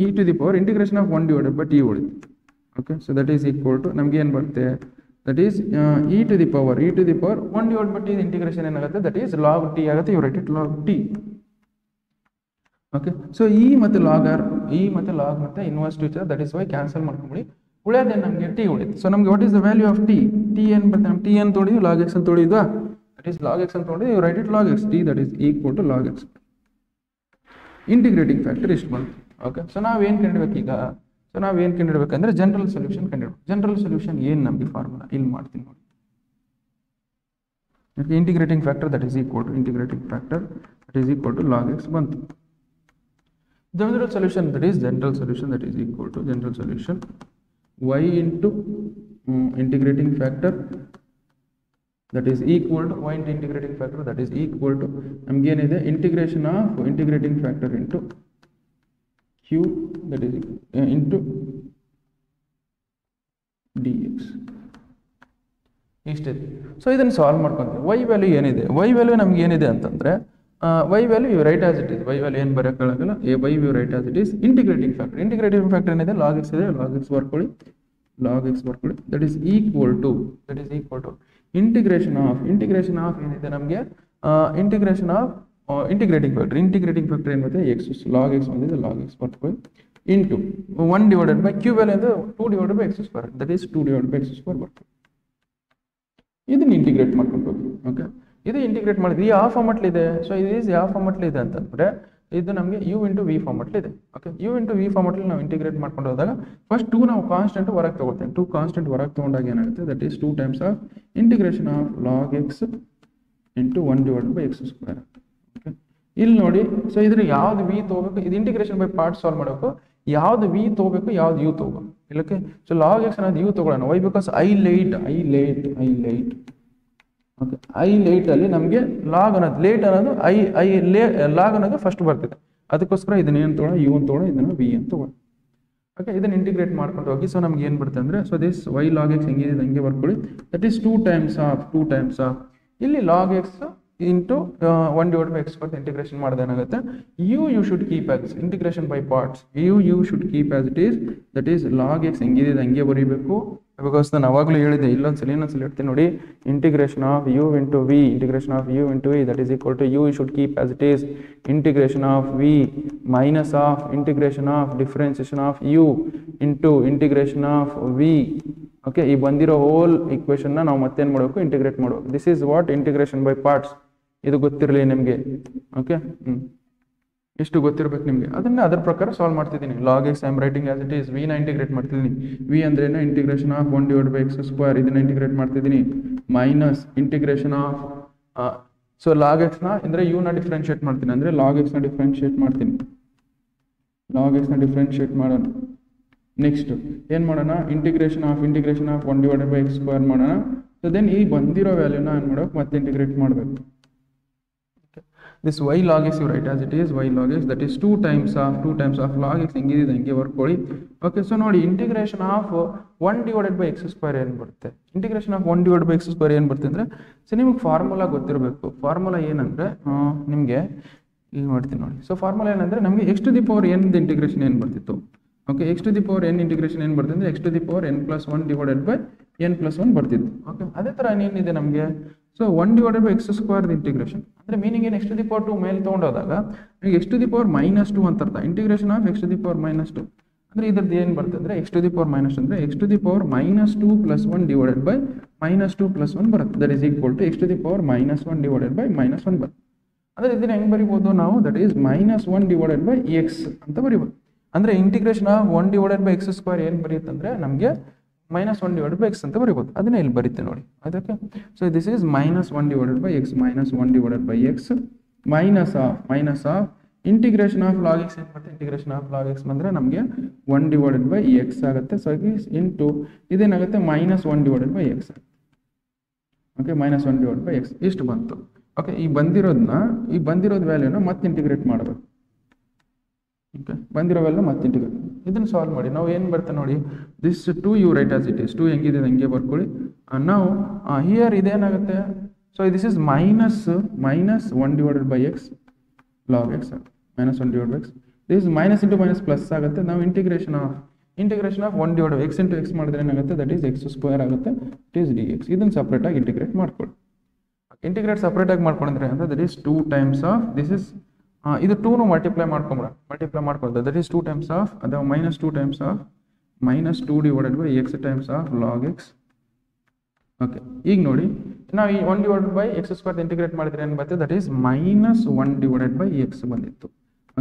e to the power integration of 1 divided by t ಉಳಿತು. Okay, so that is equal to ನಮಗೆ ಏನು ಬರುತ್ತೆ that is e to the power 1 divide by t integration ಏನಾಗುತ್ತೆ that is log t ಆಗುತ್ತೆ. You write it log t. Okay, so e ಮತ್ತು log are ಮತ್ತೆ inverse to each other that is why cancel ಮಾಡ್ಕೊಂಬಿಡಿ. ಉಳಿಯೋದೇ ನಮಗೆ t ಉಳಿತು. So ನಮಗೆ what is the value of T ಏನು ಬರುತ್ತೆ ನಮ್ಮ ಟಿ ಅಂತ ತೊಗೊಂಡಿದ್ದು ಲಾಗ್ ಎಕ್ಸ್ ಅಂತ ತೊಗೊಂಡಿದ್ವಾ ದಟ್ ಈಸ್ ಲಾಗ್ ಎಕ್ಸ್ ಅಂತ ತೊಗೊಂಡು you write it log x t that is equal to log x. Integrating factor ಇಷ್ಟು ಬಂತು. ಓಕೆ, ಸೊ ನಾವೇನು ಕಂಡಿಡ್ಬೇಕು ಈಗ, ಸೊ ನಾವೇನು ಕಂಡಿಡ್ಬೇಕಂದ್ರೆ ಜನರಲ್ ಸೊಲ್ಯೂಷನ್ ಕಂಡಿಡ್ಬೇಕು. ಜನರಲ್ ಸೊಲ್ಯೂಷನ್ ಏನು ನಮಗೆ ಫಾರ್ಮುಲಾ ಇಲ್ಲಿ ಮಾಡ್ತೀನಿ ನೋಡಿ. Okay, integrating factor that is equal to integrating factor that is equal to log x ಬಂತು. General solution that is equal to general solution y into integrating factor that is equal to y into integrating factor that is equal to ನಮಗೆ ಏನಿದೆ integration of integrating factor into q that is into dx ಇಷ್ಟಿದೆ. So ಇದನ್ನು solve ಮಾಡ್ಕೊಂತೀವಿ. y value ಏನಿದೆ, y value ನಮ್ಗೆ ಏನಿದೆ ಅಂತಂದರೆ y value you write as it is. y value ಏನು ಬರೋಕ್ಕಾಗಲ್ಲ. y you write as it is. Integrating factor ಏನಿದೆ ಲಾಗ್ ಎಕ್ಸ್ ಇದೆ ಲಾಗ್ ಎಕ್ಸ್ ಬರ್ಕೊಳ್ಳಿ that is equal to integration of ಏನಿದೆ ನಮಗೆ ಇಂಟಿಗ್ರೇಷನ್ ಆಫ್ ಇಂಟಿಗ್ರೇಟಿಂಗ್ ಫ್ಯಾಕ್ಟರ್ ಏನು ಬರುತ್ತೆ x log x ಬಂದಿದೆ ಲಾಗ್ ಎಕ್ಸ್ ಬರ್ಕೊಳ್ಳಿ into 1 divided by q value ಅಂದರೆ 2 divided by x square that is 2 divided by x square ಬರ್ಕೊಳ್ಳಿ. ಇದನ್ನು ಇಂಟಿಗ್ರೇಟ್ ಮಾಡ್ಕೊಂಡು ಹೋಗಿ. ಓಕೆ, ಇದು ಇಂಟಿಗ್ರೇಟ್ ಮಾಡಿದ್ವಿ ಯಾವ ಫಾರ್ಮಟ್ಲಿದೆ. ಸೊ ಇದು ಈಸ್ ಯಾವ ಫಾರ್ಮಟ್ಲಿದೆ ಅಂತಂದರೆ ಇದು ನಮಗೆ ಯು ಇಂಟು ವಿ ಫಾರ್ಮಟ್ಲಿದೆ. ಓಕೆ, ಯು ಇಂಟು ವಿ ಫಾರ್ಮಟ್ಲಿ ನಾವು ಇಂಟಿಗ್ರೇಟ್ ಮಾಡ್ಕೊಂಡು ಹೋದಾಗ ಫಸ್ಟ್ 2 ನಾವು ಕಾನ್ಸ್ಟೆಂಟ್ ಹೊರಗೆ ತೊಗೊಳ್ತೇವೆ. 2 ಕಾನ್ಸ್ಟೆಂಟ್ ಹೊರಗೆ ತೊಗೊಂಡಾಗ ಏನಾಗುತ್ತೆ that is 2 times of integration of log x into 1 divided by x square. Okay, ಇಲ್ಲಿ ನೋಡಿ. ಸೊ ಇದ್ರ ಯಾವ್ದು ವಿ ತೊಗೋಬೇಕು, ಇದು ಇಂಟಿಗ್ರೇಷನ್ ಬೈ ಪಾರ್ಟ್ ಸಾಲ್ವ್ ಮಾಡಬೇಕು. ಯಾವ್ದು ವಿ ತೊಗೋಬೇಕು ಯಾವ್ದು ಯು ತೊಗೋಬೇಕು ಇಲ್ಲಕ್ಕೆ. ಸೊ ಲಾಗ್ ಎಕ್ಸ್ ಅನ್ನೋದು ಯು ತೊಗೊಳ್ಳೋಣ. Why because ILATE okay, ಐ ಲೇಟಲ್ಲಿ ನಮಗೆ ಲಾಗ್ ಅನ್ನೋದು ಲೇಟ್ ಅನ್ನೋದು ಲಾಗ್ ಅನ್ನೋದು ಫಸ್ಟ್ ಬರ್ತಿದೆ. ಅದಕ್ಕೋಸ್ಕರ ಇದನ್ನ ಏನು ತೊಗೊಳ್ಳೋಣ ಯು ಅಂತ ತೊಗೊಳ್ಳೋಣ ಇದನ್ನು ವಿ ಅಂತ ತೊಗೊಳ್ಳೋಣ. ಓಕೆ, ಇದನ್ನು ಇಂಟಿಗ್ರೇಟ್ ಮಾಡ್ಕೊಂಡು ಹೋಗಿ. ಸೊ ನಮ್ಗೆ ಏನು ಬರುತ್ತೆ ಅಂದರೆ so this y log x ಹೆಂಗಿದೆ ಹಂಗೆ ಬರ್ಕೊಳ್ಳಿ ದಟ್ ಈಸ್ 2 ಟೈಮ್ಸ್ ಆಫ್ ಇಲ್ಲಿ log x into 1 divide by x square integration ಮಾಡಿದ್ರೆ ಏನಾಗುತ್ತೆ you should keep as integration by parts you should keep as it is that is log x ಹೆಂಗಿದೆ ಹಂಗೆ ಬರೀಬೇಕು. Because ನಾನು ಅವಾಗಲೂ ಹೇಳಿದೆ ಇನ್ನೊಂದ್ಸಲ ಹೇಳ್ತೀನಿ ನೋಡಿ integration of u into v that is equal to you should keep as it is integration of v minus of integration of differentiation of u into integration of v. Okay, ಈ ಬಂದಿರೋ whole ಈಕ್ವೇಷನ್ನ ನಾವು ಮತ್ತೇನು ಮಾಡಬೇಕು integrate ಮಾಡಬೇಕು. This is what integration by parts. ಇದು ಗೊತ್ತಿರಲಿ ನಿಮಗೆ. ಓಕೆ, ಎಷ್ಟು ಗೊತ್ತಿರಬೇಕು ನಿಮಗೆ. ಅದನ್ನ ಅದರ ಪ್ರಕಾರ ಸಾಲ್ವ್ ಮಾಡ್ತಿದ್ದೀನಿ. Log x I am writing as it is v ನ ಇಂಟಿಗ್ರೇಟ್ ಮಾಡ್ತಿದ್ದೀನಿ. ವಿ ಅಂದ್ರೇನು integration of 1 divide by x square ಇದನ್ನ ಇಂಟಿಗ್ರೇಟ್ ಮಾಡ್ತಿದ್ದೀನಿ minus integration of so log ಎಕ್ಸ್ನ ಅಂದರೆ ಯುನ ಡಿಫ್ರೆನ್ಷಿಯೇಟ್ ಮಾಡ್ತೀನಿ, ಅಂದರೆ ಲಾಗ್ ಎಕ್ಸ್ನ ಡಿಫ್ರೆನ್ಷಿಯೇಟ್ ಮಾಡ್ತೀನಿ, ಲಾಗ್ ಎಕ್ಸ್ನ ಡಿಫ್ರೆನ್ಷಿಯೇಟ್ ಮಾಡೋಣ. ನೆಕ್ಸ್ಟ್ ಏನು ಮಾಡೋಣ, ಇಂಟಿಗ್ರೇಷನ್ ಆಫ್ 1/x² ಮಾಡೋಣ. ಸೊ ದೆನ್ ಈ ಬಂದಿರೋ ವ್ಯಾಲ್ಯೂನ ಏನು ಮಾಡಬೇಕು, ಮತ್ತೆ ಇಂಟಿಗ್ರೇಟ್ ಮಾಡಬೇಕು. This y log x you write as it is y log x, that is 2 times of log x ಹೆಂಗಿದೆ ಹಂಗೆ ಬರ್ಕೊಳ್ಳಿ. ಓಕೆ, ಸೊ ನೋಡಿ ಇಂಟಿಗ್ರೇಷನ್ ಆಫ್ 1/x² ಏನು ಬರುತ್ತೆ, ಇಂಟಿಗ್ರೇಷನ್ ಆಫ್ 1/x² ಏನು ಬರುತ್ತೆ ಅಂದರೆ, ಸೊ ನಿಮಗೆ ಫಾರ್ಮುಲಾ ಗೊತ್ತಿರಬೇಕು. ಫಾರ್ಮುಲಾ ಏನಂದರೆ ನಿಮಗೆ ಇಲ್ಲಿ ಮಾಡ್ತೀನಿ ನೋಡಿ. ಸೊ ಫಾರ್ಮುಲಾ ಏನಂದರೆ ನಮಗೆ x⁴n ಇಂಟಿಗ್ರೇಷನ್ ಏನು ಬರ್ತಿತ್ತು. ಓಕೆ, x⁴n ಇಂಟಿಗ್ರೇಷನ್ ಏನು ಬರ್ತದೆ ಅಂದರೆ x⁴n+1/n+1 ಬರ್ತಿತ್ತು. ಓಕೆ, ಅದೇ ಥರ ಏನಿದೆ ನಮಗೆ, ಸೊ 1/x² ಇಂಟಿಗ್ರೇಷನ್ ಅಂದರೆ ಮೀನಿಂಗ್ ಏನು, x⁴2 ಮೇಲೆ ತೊಗೊಂಡೋದಾಗ ನಿಮಗೆ x⁻² ಅಂತ ಅರ್ಥ. ಇಂಟಿಗ್ರೇಷನ್ ಆಫ್ x⁻² ಅಂದರೆ ಇದ್ರದ್ದು ಏನು ಬರ್ತದೆ ಅಂದರೆ x⁻² ಅಂದರೆ x⁻² +1/-2+1 ಬರುತ್ತೆ. That is equal to x⁻1/-1 ಬರುತ್ತೆ. ಅಂದರೆ ಇದನ್ನು ಹೆಂಗೆ ಬರಿಬೋದು ನಾವು, ದಟ್ ಈಸ್ -1/x ಅಂತ ಬರಿಬೋದು. ಅಂದರೆ ಇಂಟಿಗ್ರೇಷನ್ ಆಫ್ 1/x² ಏನು ಬರೆಯುತ್ತೆ ಅಂದರೆ ನಮಗೆ -1/x ಅಂತ ಬರಿಬೋದು. ಅದನ್ನೇ ಇಲ್ಲಿ ಬರೀತೆ ನೋಡಿ ಅದಕ್ಕೆ. So this is -1/x minus of integration of log X ಏನು ಬರುತ್ತೆ, ಇಂಟಿಗ್ರೇಷನ್ ಆಫ್ ಲಾಗ್ ಎಕ್ಸ್ ಬಂದರೆ ನಮಗೆ 1/x ಆಗುತ್ತೆ. So into ಇದೇನಾಗುತ್ತೆ -1/x. Okay, -1/x ಇಷ್ಟು ಬಂತು. ಓಕೆ, ಈ ಬಂದಿರೋದು ವ್ಯಾಲ್ಯೂನ ಮತ್ತೆ ಇಂಟಿಗ್ರೇಟ್ ಮಾಡಬೇಕು. ಓಕೆ, ಬಂದಿರೋ ವ್ಯಾಲ್ಯೂ ಮತ್ತೆ ಇಂಟಿಗ್ರೇಟ್ ಇದನ್ನು ಸಾಲ್ವ್ ಮಾಡಿ. ನಾವು ಏನು ಬರುತ್ತೆ ನೋಡಿ, this 2 you write as it is, 2 ಹೆಂಗಿದೆ ಹಂಗೆ ಬರ್ಕೊಳ್ಳಿ. ನಾವು ಹಿಯರ್ ಇದೇನಾಗುತ್ತೆ, so this is -1/x log x, -1/x. This is minus into minus plus ಆಗುತ್ತೆ. ನಾವು integration of 1/x into x ಮಾಡಿದ್ರೆ ಏನಾಗುತ್ತೆ, ದಟ್ ಈಸ್ x² ಆಗುತ್ತೆ, ಇಟ್ ಈಸ್ dx. ಇದನ್ನು ಸಪ್ರೇಟಾಗಿ ಇಂಟಿಗ್ರೇಟ್ ಮಾಡ್ಕೊಳ್ಳಿ. ಇಂಟಿಗ್ರೇಟ್ ಸಪ್ರೇಟಾಗಿ ಮಾಡ್ಕೊಂಡಿದ್ರೆ ಅಂದರೆ that is 2 times of this is ಇದು 2ನು ಮಲ್ಟಿಪ್ಲೈ ಮಾಡ್ಕೊಳ್ತದೆ, ದಟ್ ಈಸ್ 2 ಟೈಮ್ಸ್ ಆಫ್ ಅಥವಾ -2 times of -2/x times of log x. Okay, ಈಗ ನೋಡಿ ನಾವು ಈ 1/x² ಇಂಟಿಗ್ರೇಟ್ ಮಾಡಿದ್ರೆ ಏನು ಬರುತ್ತೆ, ದಟ್ ಈಸ್ -1/x ಬಂದಿತ್ತು.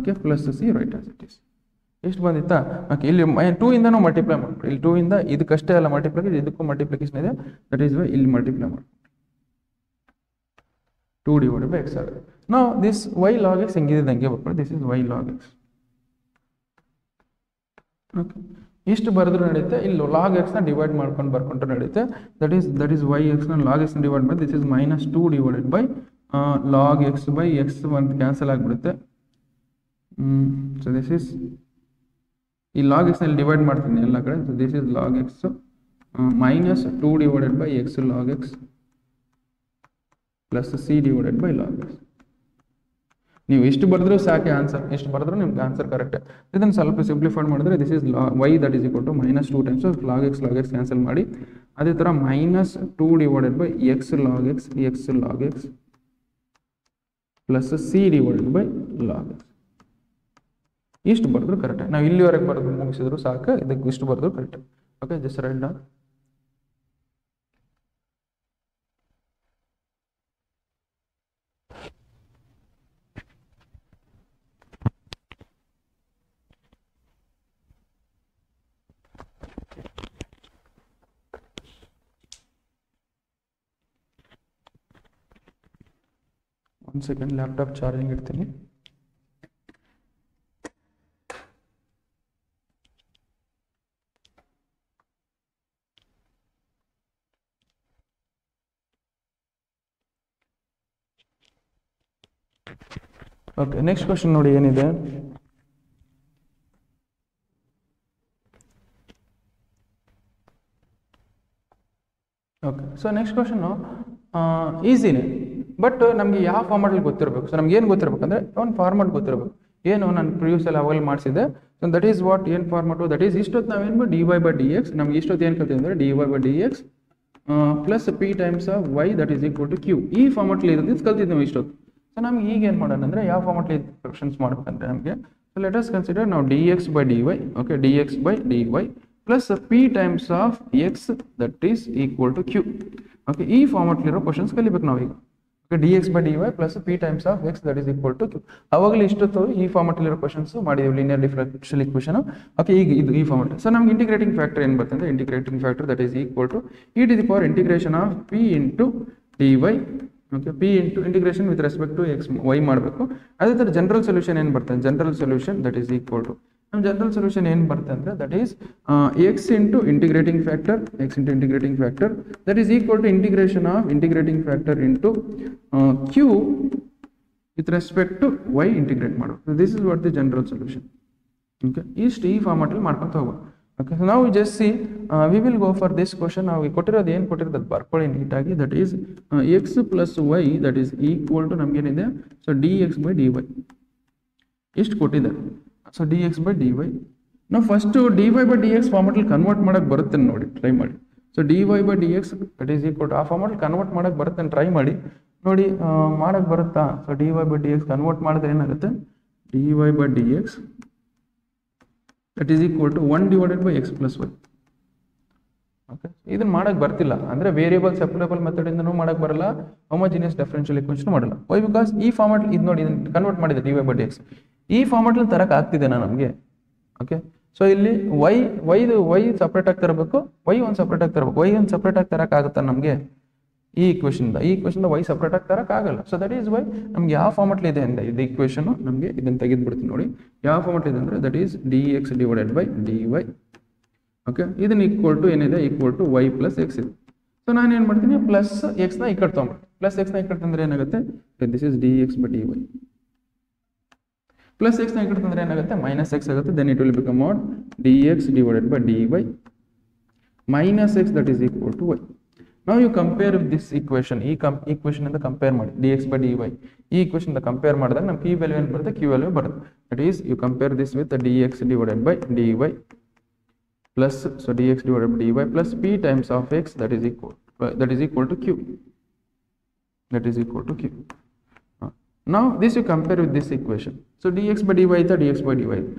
Okay, plus C right as it is ಎಷ್ಟು ಬಂದಿತ್ತಾ. ಓಕೆ, ಇಲ್ಲಿ 2 ಇಂದನೂ ಮಲ್ಟಿಪ್ಲೈ ಮಾಡ್ಕೊಳ್ಳಿ. ಇಲ್ಲಿ 2 ಇಂದ ಇದಕ್ಕಷ್ಟೇ ಅಲ್ಲ ಮಲ್ಟಿಪ್ಲಿಕೇಶನ್, ಇದಕ್ಕೂ ಮಲ್ಟಿಪ್ಲಿಕೇಶನ್ ಇದೆ. ದಟ್ ಈಸ್ ಇಲ್ಲಿ ಮಲ್ಟಿಪ್ಲೈ ಮಾಡಿ 2/x ಆಗುತ್ತೆ. ನಾವು ದಿಸ್ y log x ಹೆಂಗಿದೆ ಹಂಗೆ ಬರ್ಕೊಳ್ಳಿ. This is y log x. Okay, ಇಷ್ಟು ಬರೆದ್ರು ನಡೆಯುತ್ತೆ. ಇಲ್ಲಿ ಲಾಗ್ ಎಕ್ಸ್ನ ಡಿವೈಡ್ ಮಾಡ್ಕೊಂಡು ಬರ್ಕೊಂಡ್ರೆ ನಡೆಯುತ್ತೆ. ದಟ್ ಈಸ್ ವೈ ಎಕ್ಸ್ನ ಲಾಗ್ ಎಕ್ಸ್ನ ಡಿವೈಡ್ ಮಾಡಿ this is -2/log x by x ಒಂದು ಕ್ಯಾನ್ಸಲ್ ಆಗಿಬಿಡುತ್ತೆ. ಸೊ ದಿಸ್ ಈಸ್ ಈ ಲಾಗ್ ಎಕ್ಸ್ನಲ್ಲಿ ಡಿವೈಡ್ ಮಾಡ್ತೀನಿ ಎಲ್ಲ ಕಡೆ. So this is log x -2/x log x plus c/log x. ನೀವು ಎಷ್ಟು ಬರೆದ್ರೂ ಸಾಕೆ ಆನ್ಸರ್, ಎಷ್ಟು ಬರೆದ್ರೂ ನಿಮ್ಗೆ ಆನ್ಸರ್ ಕರೆಕ್ಟ್. ಇದನ್ನು ಸ್ವಲ್ಪ ಸಿಂಪ್ಲಿಫೈ ಮಾಡಿದ್ರೆ this is y that is equal to -2 times log x cancel ಮಾಡಿ. ಅದೇ ಥರ -2/x log x plus c/log x. ಇಷ್ಟು ಬರೆದ್ರು ಕರೆಕ್ಟ್. ನಾವು ಇಲ್ಲಿವರೆಗೆ ಬರೆದು ಮುಗಿಸಿದ್ರು ಸಾಕು, ಇದಕ್ಕೆ ಇಷ್ಟು ಬರೆದ್ರು correct. Okay, just write down. ಒಂದು ಸೆಕೆಂಡ್, ಲ್ಯಾಪ್ಟಾಪ್ ಚಾರ್ಜಿಂಗ್ ಇಡ್ತೀನಿ. ಓಕೆ, ನೆಕ್ಸ್ಟ್ ಕ್ವಶನ್ ನೋಡಿ ಏನಿದೆ. ಓಕೆ, ಸೊ ನೆಕ್ಸ್ಟ್ ಕ್ವಶನ್ನು ಈಸಿನೇ, ಬಟ್ ನಮಗೆ ಯಾವ ಫಾರ್ಮಾಟಲ್ಲಿ ಗೊತ್ತಿರಬೇಕು. ಸೊ ನಮ್ಗೆ ಏನು ಗೊತ್ತಿರಬೇಕು ಅಂದರೆ ಒಂದು ಫಾರ್ಮಾಟ್ ಗೊತ್ತಿರಬೇಕು. ಏನು ನಾನು ಪ್ರಿವಿಯಸ್ಸಲ್ಲಿ ಅವಾಗಲ್ ಮಾಡಿಸಿದೆ. ಸೊ ದಟ್ ಈಸ್ ವಾಟ್ ಏನು ಫಾರ್ಮಾಟು, ದಟ್ ಈಸ್ ಇಷ್ಟೊತ್ತು ನಾವೇನು dy/dx, ನಮ್ಗೆ ಇಷ್ಟೊತ್ತು ಏನು ಕಲ್ತೀವಿ ಅಂದರೆ dy/dx plus p times of y that is equal to q. ಈ ಫಾರ್ಮಾಟ್ಲಿ ಇರೋದು ಕಲ್ತಿದ್ದು ನಾವು ಇಷ್ಟೊತ್ತು. ಸೊ ನಮ್ಗೆ ಈಗ ಏನು ಮಾಡೋಣ ಅಂದರೆ ಯಾವ ಫಾರ್ಮಾಟ್ಲಿ ಕ್ವಶನ್ಸ್ ಮಾಡ್ಬೇಕಂದ್ರೆ ನಮಗೆ, ಸೊ ಲೆಟ್ ಅಸ್ ಕನ್ಸಿಡರ್ ನಾವು dx/dy, okay, dx/dy plus p times of x that is equal to q. Okay, ಈ ಫಾರ್ಮಾಟ್ಲಿರೋ ಕ್ವಶನ್ಸ್ ಕಲಿಬೇಕು ನಾವೀಗ. dx by dy plus p times of x that is equal to q. ಅವಾಗಲೇ ಇಷ್ಟೊತ್ತು ಈ format ಅಲ್ಲಿರೋ questions ಮಾಡಿದೀವಿ ಲೀನಿಯರ್ ಡಿಫರೆನ್ಷಿಯಲ್ ಇಕ್ವೇಷನ್. ಓಕೆ, ಈಗ ಇದು ಈ ಫಾರ್ಮೆಟ್. ಸೊ ನಮ್ಗೆ ಇಂಟಿಗ್ರೇಟಿಂಗ್ ಫ್ಯಾಕ್ಟರ್ ಏನು ಬರ್ತಂದ್ರೆ integrating factor that is equal to e to the power integration of p into dy. Okay, p into integration with respect to x y ಮಾಡಬೇಕು. ಅದೇ ಥರ general solution ಏನು ಬರ್ತದೆ, general solution that is equal to ನಮ್ಮ general solution ಏನು ಬರುತ್ತೆ ಅಂದರೆ that is x into integrating factor that is equal to integration of integrating factor into q with respect to y integrate ಮಾಡೋದು. This is what the general solution. Okay, ಇಷ್ಟು ಈ ಫಾರ್ಮೆಟಲ್ಲಿ ಮಾಡ್ಕೊತ ಹೋಗೋದು. ಓಕೆ, ಸೊ ನಾವು just see we will go for this question. ನಾವು ಕೊಟ್ಟಿರೋದು ಏನು ಕೊಟ್ಟಿರೋದು ಅದು ಬರ್ಕೊಳ್ಳಿ ನೀಟಾಗಿ. That is x plus y that is equal to ನಮಗೇನಿದೆ, so d x by d y ಇಷ್ಟು ಕೊಟ್ಟಿದ್ದಾರೆ. So d x by d y ನಾವು first d y by d x ಫಾರ್ಮೆಟಲ್ಲಿ ಕನ್ವರ್ಟ್ ಮಾಡೋಕ್ಕೆ ಬರುತ್ತೆ ನೋಡಿ, ಟ್ರೈ ಮಾಡಿ. So d y by d x that is equal to ಆ ಫಾರ್ಮೆಟಲ್ಲಿ ಕನ್ವರ್ಟ್ ಮಾಡೋಕ್ಕೆ ಬರುತ್ತೆ, ಟ್ರೈ ಮಾಡಿ ನೋಡಿ. ಮಾಡೋಕ್ಕೆ ಬರುತ್ತಾ? So d y by d x convert ಮಾಡಿದ್ರೆ ಏನಾಗುತ್ತೆ, d y by d x that is equal to 1 divided by x plus y. Okay, ಇದನ್ನು ಮಾಡೋಕ್ಕೆ ಬರ್ತಿಲ್ಲ ಅಂದರೆ ವೇರಿಯಬಲ್ ಸೆಪರೇಬಲ್ ಮೆಥಡಿಂದನೂ ಮಾಡೋಕ್ಕೆ ಬರಲ್ಲ, ಹೋಮೋಜಿನಿಯಸ್ ಡಿಫರೆನ್ಷಿಯಲ್ ಇಕ್ವೇಷನ್ ಮಾಡಲ್ಲ. ವೈ ಬಿಕಾಸ್ ಈ ಫಾರ್ಮೆಟ್ ಇದು ನೋಡಿ, ಇದನ್ನು ಕನ್ವರ್ಟ್ ಮಾಡಿದೆ d y by d x ಈ ಫಾರ್ಮೆಟ್ಲಿ ತರಕ್ಕೆ ಆಗ್ತಿದೆನಾ ನಮಗೆ? ಓಕೆ, ಸೊ ಇಲ್ಲಿ ವೈ ಸಪ್ರೇಟ್ ಆಗಿ ತರಬೇಕು, ವೈ ಒಂದು ಸಪ್ರೇಟ್ ಆಗಿ ತರಬೇಕು. ವೈ ಒಂದು ಸಪ್ರೇಟ್ ಆಗಿ ತರೋಕ್ಕಾಗುತ್ತಾ ನಮಗೆ? ಈ ಇಕ್ವೇಷನ್ ವೈ ಸಪ್ರೇಟ್ ಆಗಿ ತರೋಕ್ಕಾಗಲ್ಲ. ಸೊ ದಟ್ ಈಸ್ ವೈ ನಮ್ಗೆ ಯಾವ ಫಾರ್ಮೆಟ್ಲಿ ಇದೆ ಅಂದರೆ ಇದು ಇಕ್ವೇಷನ್ ನಮಗೆ ಇದನ್ನು ತೆಗೆದುಬಿಡ್ತೀನಿ ನೋಡಿ. ಯಾವ ಫಾರ್ಮೆಟ್ ಇದೆ ಅಂದರೆ that is d x divided by d y. Okay, ಇದನ್ನು ಈಕ್ವಲ್ ಟು ಏನಿದೆ, equal to y plus x ಇದೆ. ಸೊ ನಾನು ಏನು ಮಾಡ್ತೀನಿ, ಪ್ಲಸ್ ಎಕ್ಸ್ನ ಈ ಕಡೆ ತೊಗೊಂಡ್ಬಿಡ್ತೀನಿ. ಪ್ಲಸ್ ಎಕ್ಸ್ನ ಈ ಕಡೆ ತಂದರೆ ಏನಾಗುತ್ತೆ, this is d x by d y. Plus ಎಕ್ಸ್ನ ಈ ಕಡೆ ತಂದರೆ ಏನಾಗುತ್ತೆ, ಮೈನಸ್ ಎಕ್ಸ್ ಆಗುತ್ತೆ. Then it will become out d x divided by d y minus x that is equal to y. ನಾವು ಯು ಕಂಪೇರ್ ದಿಸ್ ಈಕ್ವೇಷನ್, ಈ equation ಇಂದ compare ಮಾಡಿ d x by d y. ಈ equation ಇಂದ ಕಂಪೇರ್ ಮಾಡಿದಾಗ ನಮ್ಮ ಪಿ ವ್ಯಾಲ್ಯೂ ಏನು ಬರುತ್ತೆ, ಕ್ಯೂ ವ್ಯಾಲ್ಯೂ ಬರುತ್ತೆ. That is you compare this with d x divided by d y plus, so d x divided by d y plus p times of x that is equal to q. Now this you compare with this equation. So dx by dy is dx by dy.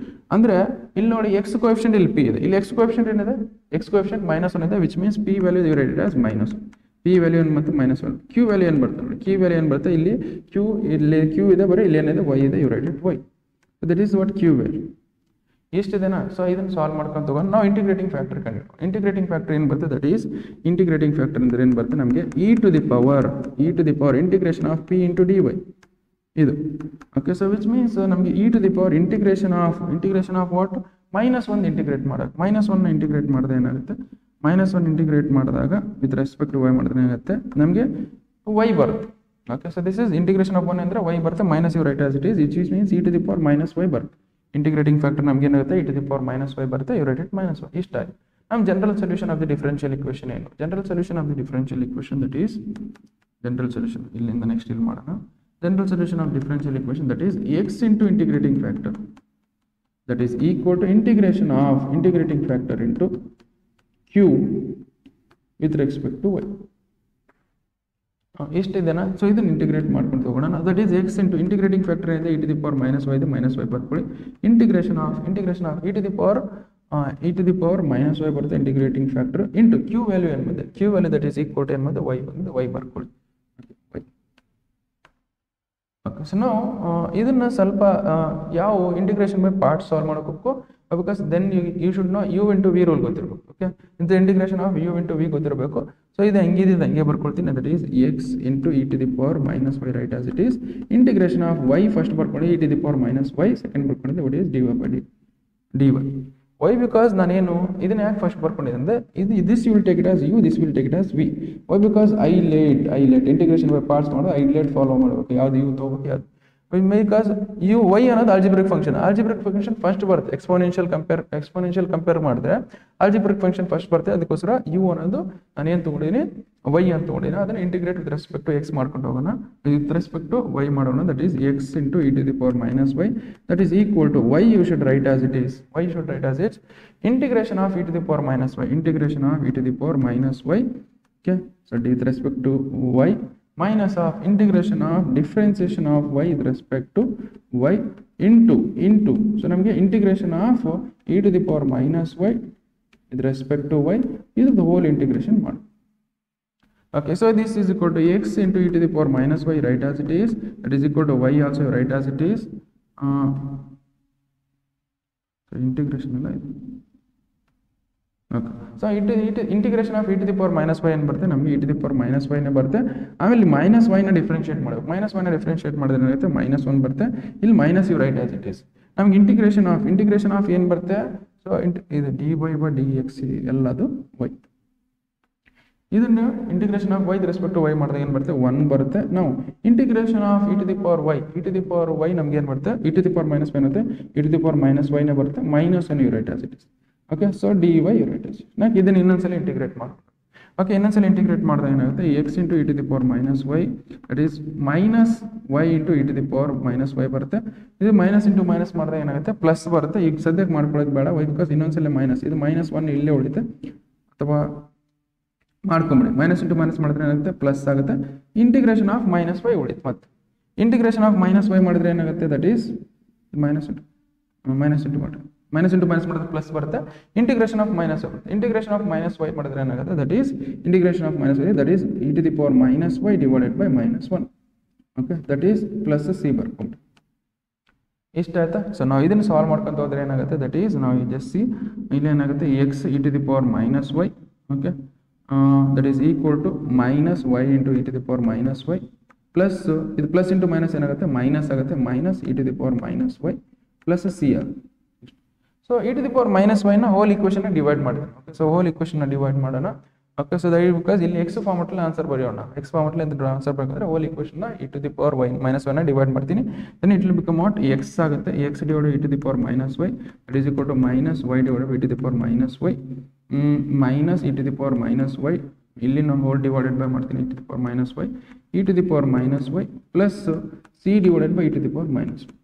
ಅಂದ್ರೆ ಇಲ್ಲಿ ನೋಡಿ x coefficient ಇಲ್ಲಿ p ಇದೆ, ಇಲ್ಲಿ x coefficient ಏನಿದೆ, x coefficient -1 ಇದೆ, which means p value is rated as -1. p value ಏನು ಮತ್ತು -1. q value ಏನು ಬರುತ್ತೆ ನೋಡಿ, q value ಏನು ಬರುತ್ತೆ, ಇಲ್ಲಿ q ಇದೆ, ಬರೀ ಇಲ್ಲಿ ಏನಿದೆ y ಇದೆ, you rated y. So that is what q value. ಎಷ್ಟಿದೆನಾ? ಸೊ ಇದನ್ನು ಸಾಲ್ವ್ ಮಾಡ್ಕೊಂಡು ತಗೊಂಡು ನಾವು ಇಂಟಿಗ್ರೇಟಿಂಗ್ ಫ್ಯಾಕ್ಟರ್ ಕಂಡುಹಿಡ್ಕೊಂಡು, ಇಂಟಿಗ್ರೇಟಿಂಗ್ ಫ್ಯಾಕ್ಟರ್ ಏನು ಬರುತ್ತೆ, ದಟ್ ಈಸ್ ಇಂಟಿಗ್ರೇಟಿಂಗ್ ಫ್ಯಾಕ್ಟರ್ ಅಂದರೆ ಏನು ಬರುತ್ತೆ ನಮಗೆ, e to the power integration of p into dy ಇದು. ಓಕೆ, ಸೊ ವಿಚ್ ಮೀನ್ಸ್ ನಮಗೆ e to the power integration of what, -1 integrate ಮಾಡೋದು. -1 ಇಂಟಿಗ್ರೇಟ್ ಮಾಡಿದ್ರೆ ಏನಾಗುತ್ತೆ, -1 ಇಂಟಿಗ್ರೇಟ್ ಮಾಡಿದಾಗ ವಿತ್ ರೆಸ್ಪೆಕ್ಟ್ ಟು y ಮಾಡಿದ್ರೆ ಏನಾಗುತ್ತೆ ನಮಗೆ y ಬರುತ್ತೆ. Okay, so this is integration of 1 ಅಂದರೆ y ಬರುತ್ತೆ, minus you write as it is, which means e to the power -y ಬರುತ್ತೆ. ಇಂಟಿಗ್ರೇಟಿಂಗ್ ಫ್ಯಾಕ್ಟರ್ ನಮ್ಗೆ ಏನಾಗುತ್ತೆ, e to the power -y ಬರುತ್ತೆ, ಯು ರೈಟ್ ಇಟ್ -1. ಇಷ್ಟ ಆಗಿ ನಮ್ಮ general solution of the differential equation ಏನು, general solution of the differential equation that is general solution. ಇಲ್ಲಿಂದ next ಇಲ್ಲಿ ಮಾಡೋಣ. General solution of differential equation that is x into integrating factor that is equal to integration of integrating factor into q with respect to y. ಎಷ್ಟಿದೆನಾ? So ಇದನ್ನು integrate ಮಾಡ್ಕೊಂಡು ಹೋಗೋಣ. That is x into integrating factor ಇದೆ, e to the power -y ಇದೆ, -y ಬರ್ಕೊಳ್ಳಿ. Integration of e to the power -y ಬರುತ್ತೆ integrating factor into q value ಏನು ಬಂದಿದೆ, q value that is equal to ಏನು ಬಂದಿದೆ, y ಬಂದಿದೆ, y ಬರ್ಕೊಳ್ಳಿ. ಓಕೆ, ಸೊ ನಾವು ಇದನ್ನು ಸ್ವಲ್ಪ ಯಾವ ಇಂಟಿಗ್ರೇಷನ್ ಬೈ ಪಾರ್ಟ್ ಸಾಲ್ವ್ ಮಾಡೋಕ್ಕೂ, because then you should know u into v rule ಗೊತ್ತಿರಬೇಕು. ಓಕೆ, ಇಂಥ integration of u into v ಗೊತ್ತಿರಬೇಕು. ಸೊ ಇದು ಹೆಂಗಿದೆ ಹಂಗೆ ಬರ್ಕೊಳ್ತೀನಿ. That is x into e to the power -y write as it is. Integration of y first ಬರ್ಕೊಳ್ಳಿ, e to the power -y second ಬರ್ಕೊಂಡಿದ್ದೆ, what is dy by dy. Why because ನಾನೇನು ಇದನ್ನ ಯಾಕೆ first ಬರ್ಕೊಂಡಿದ್ದೆ ಅಂದರೆ this you will take it as u, this will take it as v. Why because ILATE integration by parts ಮಾಡೋದು, ILATE follow ಮಾಡಬೇಕು, ಯಾವ್ದು u ತೊಗೋಬೇಕು ಯಾವ್ದು. ಬಿಕಾಸ್ ಯು ವೈ ಅನ್ನೋದು ಆಲ್ಜಿಬ್ರಿಕ್ ಫಂಕ್ಷನ್ ಫಸ್ಟ್ ಬರುತ್ತೆ. Exponential compare ಮಾಡಿದ್ರೆ algebraic function first ಬರುತ್ತೆ. ಅದಕ್ಕೋಸ್ಕರ ಯು ಅನ್ನೋದು ನಾನೇನು ತೊಗೊಂಡಿದ್ದೀನಿ, ವೈ ಅಂತ ತೊಗೊಂಡಿದ್ದೀನಿ. ಅದನ್ನು integrate with respect to x ಮಾಡ್ಕೊಂಡು ಹೋಗೋಣ, ವಿತ್ ರೆಸ್ಪೆಕ್ಟ್ ಟು ವೈ ಮಾಡೋಣ. That is x into e to the power -y that is equal to y you should write as it is, integration of e to the power -y, integration of e to the power -y. Okay, so with respect to y minus of integration of differentiation of y with respect to y into so ನಮಗೆ integration of e to the power -y with respect to y ಇದು the whole integration ಮಾಡಿ. Okay, so this is equal to x into e to the power minus y, right as it is. That is equal to y also, right as it is. So integration alla idu. Okay, so integration of e to the power minus y ಏನು ಬರುತ್ತೆ ನಮಗೆ e to the power minus y ನೇ ಬರುತ್ತೆ. ಆಮೇಲೆ minus y ನ differentiate ಮಾಡಬೇಕು. Minus y ನ differentiate ಮಾಡಿದ್ರೆ ಏನಾಗುತ್ತೆ ಮೈನಸ್ 1 ಬರುತ್ತೆ. ಇಲ್ಲಿ minus you write as it is. ನಮಗೆ ಇಂಟಿಗ್ರೇಷನ್ ಆಫ್ ಏನು ಬರುತ್ತೆ, ಸೊ ಇದು dy by dx ಎಲ್ಲದು y. ಇದನ್ನು integration of y respect to y ಮಾಡಿದಾಗ ಏನು ಬರುತ್ತೆ 1 ಬರುತ್ತೆ. ನಾವು integration of e to the power y ನಮ್ಗೆ ಏನು ಬರುತ್ತೆ e to the power minus y ಏನುತ್ತೆ e to the power minus y ನೇ ಬರುತ್ತೆ. ಮೈನಸ್ ಅನ್ನು you write as it is. Okay, so dy you write as. ನಾಕ್ ಇದನ್ನು ಇನ್ನೊಂದ್ಸಲ integrate ಮಾಡ್ಬೇಕು. ಓಕೆ, ಇನ್ನೊಂದ್ಸಲ ಇಂಟಿಗ್ರೇಟ್ ಮಾಡಿದಾಗ ಏನಾಗುತ್ತೆ x into e to the power minus y, that is minus y into e to the power minus y ಬರುತ್ತೆ. ಇದು minus into minus ಮಾಡಿದಾಗ ಏನಾಗುತ್ತೆ ಪ್ಲಸ್ ಬರುತ್ತೆ. ಈಗ ಸದ್ಯಕ್ಕೆ ಮಾಡ್ಕೊಳ್ಳೋದು ಬೇಡ, ವೈ ಬಿಕಾಸ್ ಇನ್ನೊಂದ್ಸಲ ಮೈನಸ್, ಇದು ಮೈನಸ್ 1 ಇಲ್ಲೇ ಉಳಿತೆ, ಅಥವಾ ಮಾಡ್ಕೊಂಬಿಡಿ. ಮೈನಸ್ ಇಂಟು ಮೈನಸ್ ಮಾಡಿದ್ರೆ ಏನಾಗುತ್ತೆ ಪ್ಲಸ್ ಆಗುತ್ತೆ. ಇಂಟಿಗ್ರೇಷನ್ ಆಫ್ ಮೈನಸ್ ವೈ ಉಳಿತು. ಮತ್ತೆ ಇಂಟಿಗ್ರೇಷನ್ ಆಫ್ ಮೈನಸ್ ವೈ ಮಾಡಿದ್ರೆ ಏನಾಗುತ್ತೆ, that is minus into minus ಮಾಡಿದ್ರೆ ಪ್ಲಸ್ ಬರುತ್ತೆ. ಇಂಟಿಗ್ರೇಷನ್ ಆಫ್ ಮೈನಸ್ ಬರುತ್ತೆ. ಇಂಟಿಗ್ರೇಷನ್ ಆಫ್ ಮೈನಸ್ ವೈ ಮಾಡಿದ್ರೆ ಏನಾಗುತ್ತೆ, that is integration of minus y, that is e to the power minus y divided by minus 1. Okay, that is plus C ಬರ್ಕೊಂಡು ಇಷ್ಟ ಆಯ್ತಾ. So ನಾವು ಇದನ್ನು solve ಮಾಡ್ಕೊಂತ ಹೋದ್ರೆ ಏನಾಗುತ್ತೆ, ದಟ್ ಈಸ್ ನಾವು ಜಸ್ಟ್ ಸಿ ಇಲ್ಲಿ ಏನಾಗುತ್ತೆ x e to the power minus y. Okay, that is equal to minus y into e to the power minus y plus ಇದು ಪ್ಲಸ್ ಇಂಟು ಮೈನಸ್ ಏನಾಗುತ್ತೆ ಮೈನಸ್ ಆಗುತ್ತೆ, minus e to the power minus y plus c ಆಗುತ್ತೆ. So e to the power minus y ನ whole equation divide ಮಾಡಿದೆ. Okay, so whole equation divide ಮಾಡೋಣ. Okay, so that because ಇಲ್ಲಿ x ಫಾರ್ಮೆಟಲ್ಲಿ answer ಬರೆಯೋಣ. X ಫಾರ್ಮೆಟಲ್ಲಿ ಅಂತ answer ಬೇಕಾದ್ರೆ whole equation e to the power y minus y ನ ಡಿವೈಡ್ ಮಾಡ್ತೀನಿ. Then it will become what X ಆಗುತ್ತೆ. x divided e to the power minus y, that is equal to minus y divided e to the power minus y minus e to the power minus y, ಇಲ್ಲಿ ನಾವು whole divided by ಮಾಡ್ತೀನಿ e to the power minus y, e to the power minus y plus c divided by e to the power minus y.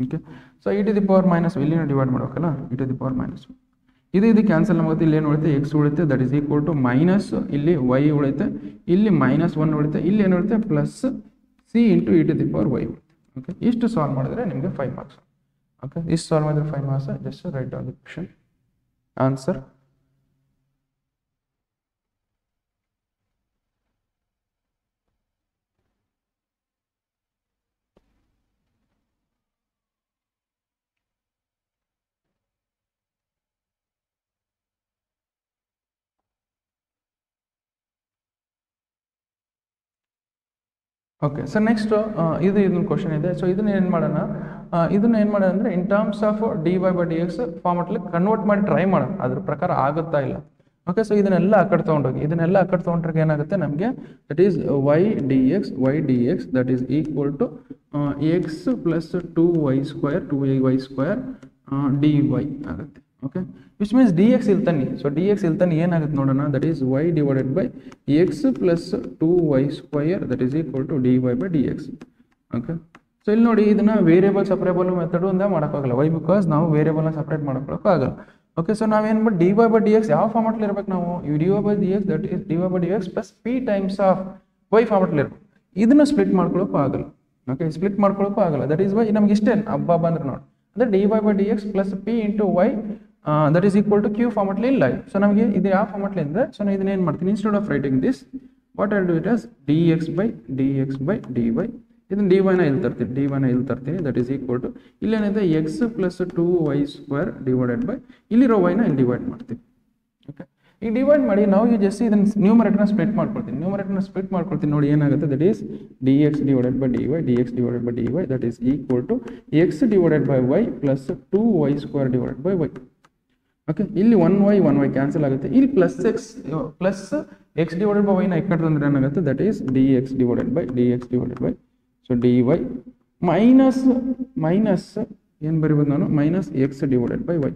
Okay, so e to the power minus y ಇಲ್ಲಿ ನಾವು divide ಮಾಡಬೇಕಲ್ಲ, e to the power minus y ಇದು cancel ಆಗುತ್ತೆ. ಇಲ್ಲಿ ಏನು ಉಳಿತೆ x ಉಳಿತೆ, that is equal to minus ಇಲ್ಲಿ y ಉಳಿತೆ, ಇಲ್ಲಿ ಮೈನಸ್ 1 ಉಳಿತೆ, ಇಲ್ಲಿ ಏನು ಉಳಿತೆ plus c into e to the power y ಉಳಿತೆ. ಓಕೆ, ಇಷ್ಟು ಸಾಲ್ವ್ ಮಾಡಿದ್ರೆ ನಿಮಗೆ 5 ಮಾರ್ಕ್ಸ್. ಓಕೆ, ಇಷ್ಟು ಸಾಲ್ವ್ ಮಾಡಿದ್ರೆ 5 marks. Just write down the question answer. Okay, so next ಇದೊಂದು ಕ್ವಶನ್ ಇದೆ. ಸೊ ಇದನ್ನ ಏನು ಮಾಡೋಣ ಅಂದರೆ in terms of dy by dx ಫಾರ್ಮೆಟ್ಲಿ ಕನ್ವರ್ಟ್ ಮಾಡಿ ಟ್ರೈ ಮಾಡೋಣ, ಅದ್ರ ಪ್ರಕಾರ ಆಗುತ್ತಾ ಇಲ್ಲ. ಓಕೆ, ಸೊ ಇದನ್ನೆಲ್ಲ ಆ ಕಡೆ ತೊಗೊಂಡೋಗಿ ತೊಗೊಂಡ್ರೆ ಏನಾಗುತ್ತೆ ನಮಗೆ, that is y dx that is equal to x plus 2y square dy ಆಗುತ್ತೆ. ಓಕೆ, ವಿಚ್ ಮೀನ್ಸ್ dx ಇಲ್ಲಿ ತನ್ನಿ. ಸೊ dx ಇಲ್ಲಿ ತನ್ನಿ ಏನಾಗುತ್ತೆ ನೋಡೋಣ, that is y divided by x plus 2y square that is equal to dy by dx. Okay, so ಇಲ್ಲಿ ನೋಡಿ ಇದನ್ನ ವೇರಿಯಬಲ್ ಸಪ್ರೇಬಲ್ ಮೆಥಡ್ ಇಂದ ಮಾಡೋಕ್ಕಾಗಲ್ಲ. ವೈ ಬಿಕಾಸ್ ನಾವು ವೇರಿಯಬಲ್ನ ಸಪ್ರೇಟ್ ಮಾಡ್ಕೊಳ್ಳೋಕ್ಕಾಗಲ್ಲ. ಓಕೆ, ಸೊ ನಾವೇನು ಮಾಡಿ dy ಬೈ dx ಯಾವ ಫಾರ್ಮೆಟ್ಲಿ ಇರ್ಬೇಕು ನಾವು, dy by dx that is dy by dx plus p times of y ಫಾರ್ಮೆಟ್ಲಿ ಇರ್ಬೇಕು. ಇದನ್ನ ಸ್ಪ್ಲಿಟ್ ಮಾಡ್ಕೊಳ್ಳೋಕ್ಕೂ ಆಗಲ್ಲ. ಓಕೆ, ಸ್ಪ್ಲಿಟ್ ಮಾಡ್ಕೊಳ್ಳೋಕ್ಕೂ ಆಗಲ್ಲ. ದಟ್ ಈಸ್ ವೈ ನಮ್ಗೆ ಇಷ್ಟೇ ಹಬ್ಬ ಬಂದ್ರೆ ನೋಡಿ, ಅಂದರೆ dy by dx plus p into y that is equal to q ಫಾರ್ಮೆಟ್ಲಿ ಇಲ್ಲ. ಸೊ ನಮಗೆ ಇದು ಯಾವ ಫಾರ್ಮೆಟ್ಲಿ ಅಂದರೆ, ಸೊ ನಾನು ಇದನ್ನ ಏನು ಮಾಡ್ತೀನಿ, instead of writing this what I do it as dx by dy, ಇದನ್ನು dy ನ ಇಲ್ಲಿ ತರ್ತೀನಿ, ದಟ್ ಈಸ್ ಈಕ್ವಲ್ ಟು ಇಲ್ಲೇನಿದೆ x plus 2y square divided by ಇಲ್ಲಿರೋ y ನ ಇಲ್ಲಿ ಡಿವೈಡ್ ಮಾಡ್ತೀವಿ. ಓಕೆ, ಈಗ ಡಿವೈಡ್ ಮಾಡಿ ನಾವು ಈಗ ಜಸ್ಟ್ ಇದನ್ನು ನ್ಯೂಮರೇಟರ್ನ ಸ್ಪ್ಲಿಟ್ ಮಾಡ್ಕೊಳ್ತೀನಿ. ನೋಡಿ ಏನಾಗುತ್ತೆ, that is dx divided by dy that is equal to x divided by y plus 2y square divided by y. Okay, ಇಲ್ಲಿ 1y ಕ್ಯಾನ್ಸಲ್ ಆಗುತ್ತೆ. ಇಲ್ಲಿ plus x divided by y ನ ಈ ಕಡೆ ತಂದ್ರೆ ಏನಾಗುತ್ತೆ, that is dx divided by so dy minus ಏನು ಬರಿಬೋದು ನಾನು, minus x divided by y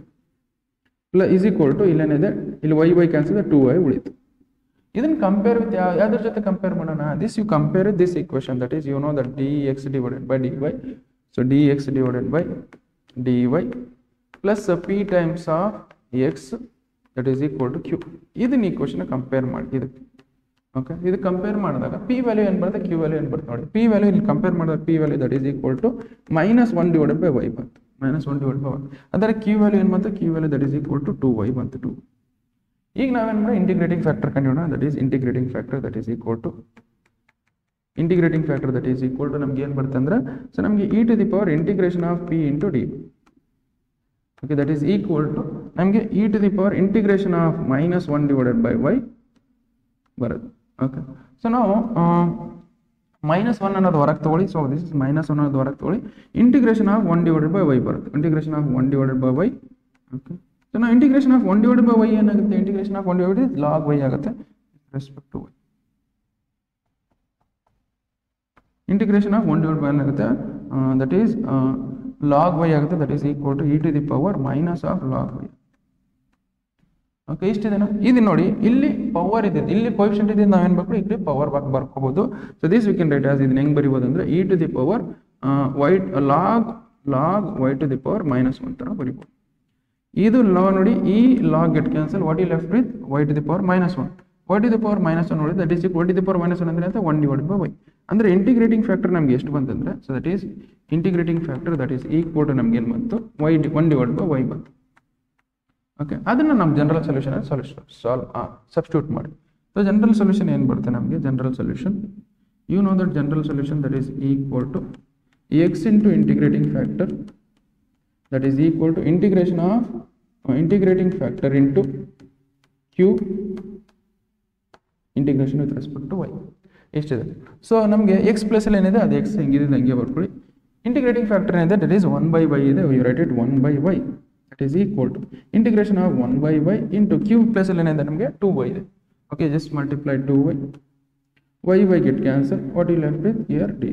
plus is equal to ಇಲ್ಲೇನಿದೆ, ಇಲ್ಲಿ y ಕ್ಯಾನ್ಸಲ್ 2y ಉಳಿತು. ಇದನ್ನು ಕಂಪೇರ್ ವಿತ್ ಯಾವ್ದ್ರ ಜೊತೆ ಕಂಪೇರ್ ಮಾಡೋಣ, this you compare this equation, that is you know that dx divided by dy, so dx divided by dy plus p times of x that is equal to q. ಇದನ್ನ equation compare ಮಾಡಿ ಇದಕ್ಕೆ. Okay, ಇದು compare ಮಾಡಿದಾಗ p value ಏನು ಬರುತ್ತೆ, q value ಏನು ಬರುತ್ತೆ ನೋಡಿ. p ವ್ಯಾಲ್ಯೂ ಇಲ್ಲಿ ಕಂಪೇರ್ ಮಾಡಿದಾಗ p value that is equal to minus 1 divided by y ಬಂತು, ಅಂದರೆ q ವ್ಯಾಲ್ಯೂ ಏನು ಬಂತು, q value that is equal to 2y ಬಂತು. ಈಗ ನಾವೇನು ಮಾಡೋಣ ಇಂಟಿಗ್ರೇಟಿಂಗ್ ಫ್ಯಾಕ್ಟರ್ ಕಂಡುಹಿಡಿಯೋಣ. That is integrating factor that is equal to ನಮ್ಗೆ ಏನು ಬರುತ್ತೆ ಅಂದ್ರೆ ಸೊ ನಮಗೆ e to the power integration of p into d. Okay, that is equal to ನಮಗೆ e to the power integration of -1 divided by y ಬರುತ್ತೆ. Okay, so ನಾವು -1 ಅನ್ನೋದು ಹೊರಗೆ ತಗೊಳ್ಳಿ. ಸೊ ದಿಸ್ ಇಸ್ -1 ಅನ್ನೋದು ಹೊರಗೆ ತಗೊಳ್ಳಿ. Integration of 1 divided by y ಬರುತ್ತೆ. Integration of 1 divided by y. Okay, so ನಾವು integration of 1 divided by y ಏನಾಗುತ್ತೆ? Integration of 1 divided log y ಆಗುತ್ತೆ respect to y. Integration of 1 divide by ಏನಾಗುತ್ತೆ? That is log y ಆಗುತ್ತೆ. That is equal to e to the power minus of log y. Okay, ಇಷ್ಟಿದೆನಾ? ಇದು ನೋಡಿ, ಇಲ್ಲಿ power ಇದೆ, ಇಲ್ಲಿ ಕೋಎಫಿಷಿಯಂಟ್ ಇದೆ, ನಾವೇನು ಬೇಕು ಇಲ್ಲಿ ಪವರ್ ಬರ್ಕೋಬಹುದು. So this we can write as ಇದನ್ನ ಹೆಂಗೆ ಬರಿಬೋದು ಅಂದರೆ e to the power log y to the power -1 ಥರ ಬರಿಬೋದು. ಇದು ನೋಡಿ, ಈ log get cancel. What you left with y to the power -1. y to the power -1 ನೋಡಿ, that is y to the power -1 ಅಂದರೆ ಅಂತ 1 ಡಿವೈಡ್ ಬೈ y. ಅಂದರೆ integrating factor ನಮ್ಗೆ ಎಷ್ಟು ಬಂತಂದ್ರೆ so that is integrating factor that is equal to ನಮ್ಗೆ ಏನು ಬಂತು? 1 ಡಿವೈಡ್ ಬೈ y ಬಂತು. ಓಕೆ, ಅದನ್ನು ನಮ್ಮ ಜನರಲ್ ಸೊಲ್ಯೂಷನ್ ಸಬ್ಸ್ಟಿಟ್ಯೂಟ್ ಮಾಡಿ. ಸೊ ಜನರಲ್ ಸೊಲ್ಯೂಷನ್ ಏನು ಬರುತ್ತೆ ನಮಗೆ? General solution you know that general solution that is equal to x into integrating factor that is equal to integration of integrating factor into q integration with respect to y. ಎಷ್ಟಿದೆ? So ನಮಗೆ x ಪ್ಲಸಲ್ಲಿ ಏನಿದೆ ಅದು x ಹೆಂಗಿದೆ ಹಂಗೆ ಬರ್ಕೊಳ್ಳಿ. Integrating factor ಏನಿದೆ that is 1 by y ಇದೆ, you write it 1 by y that is equal to integration of 1 by y into q ಪ್ಲಸಲ್ಲಿ ಏನಿದೆ ನಮಗೆ 2y ಇದೆ. Okay, just multiply 2y, y get cancel. What you left with here d.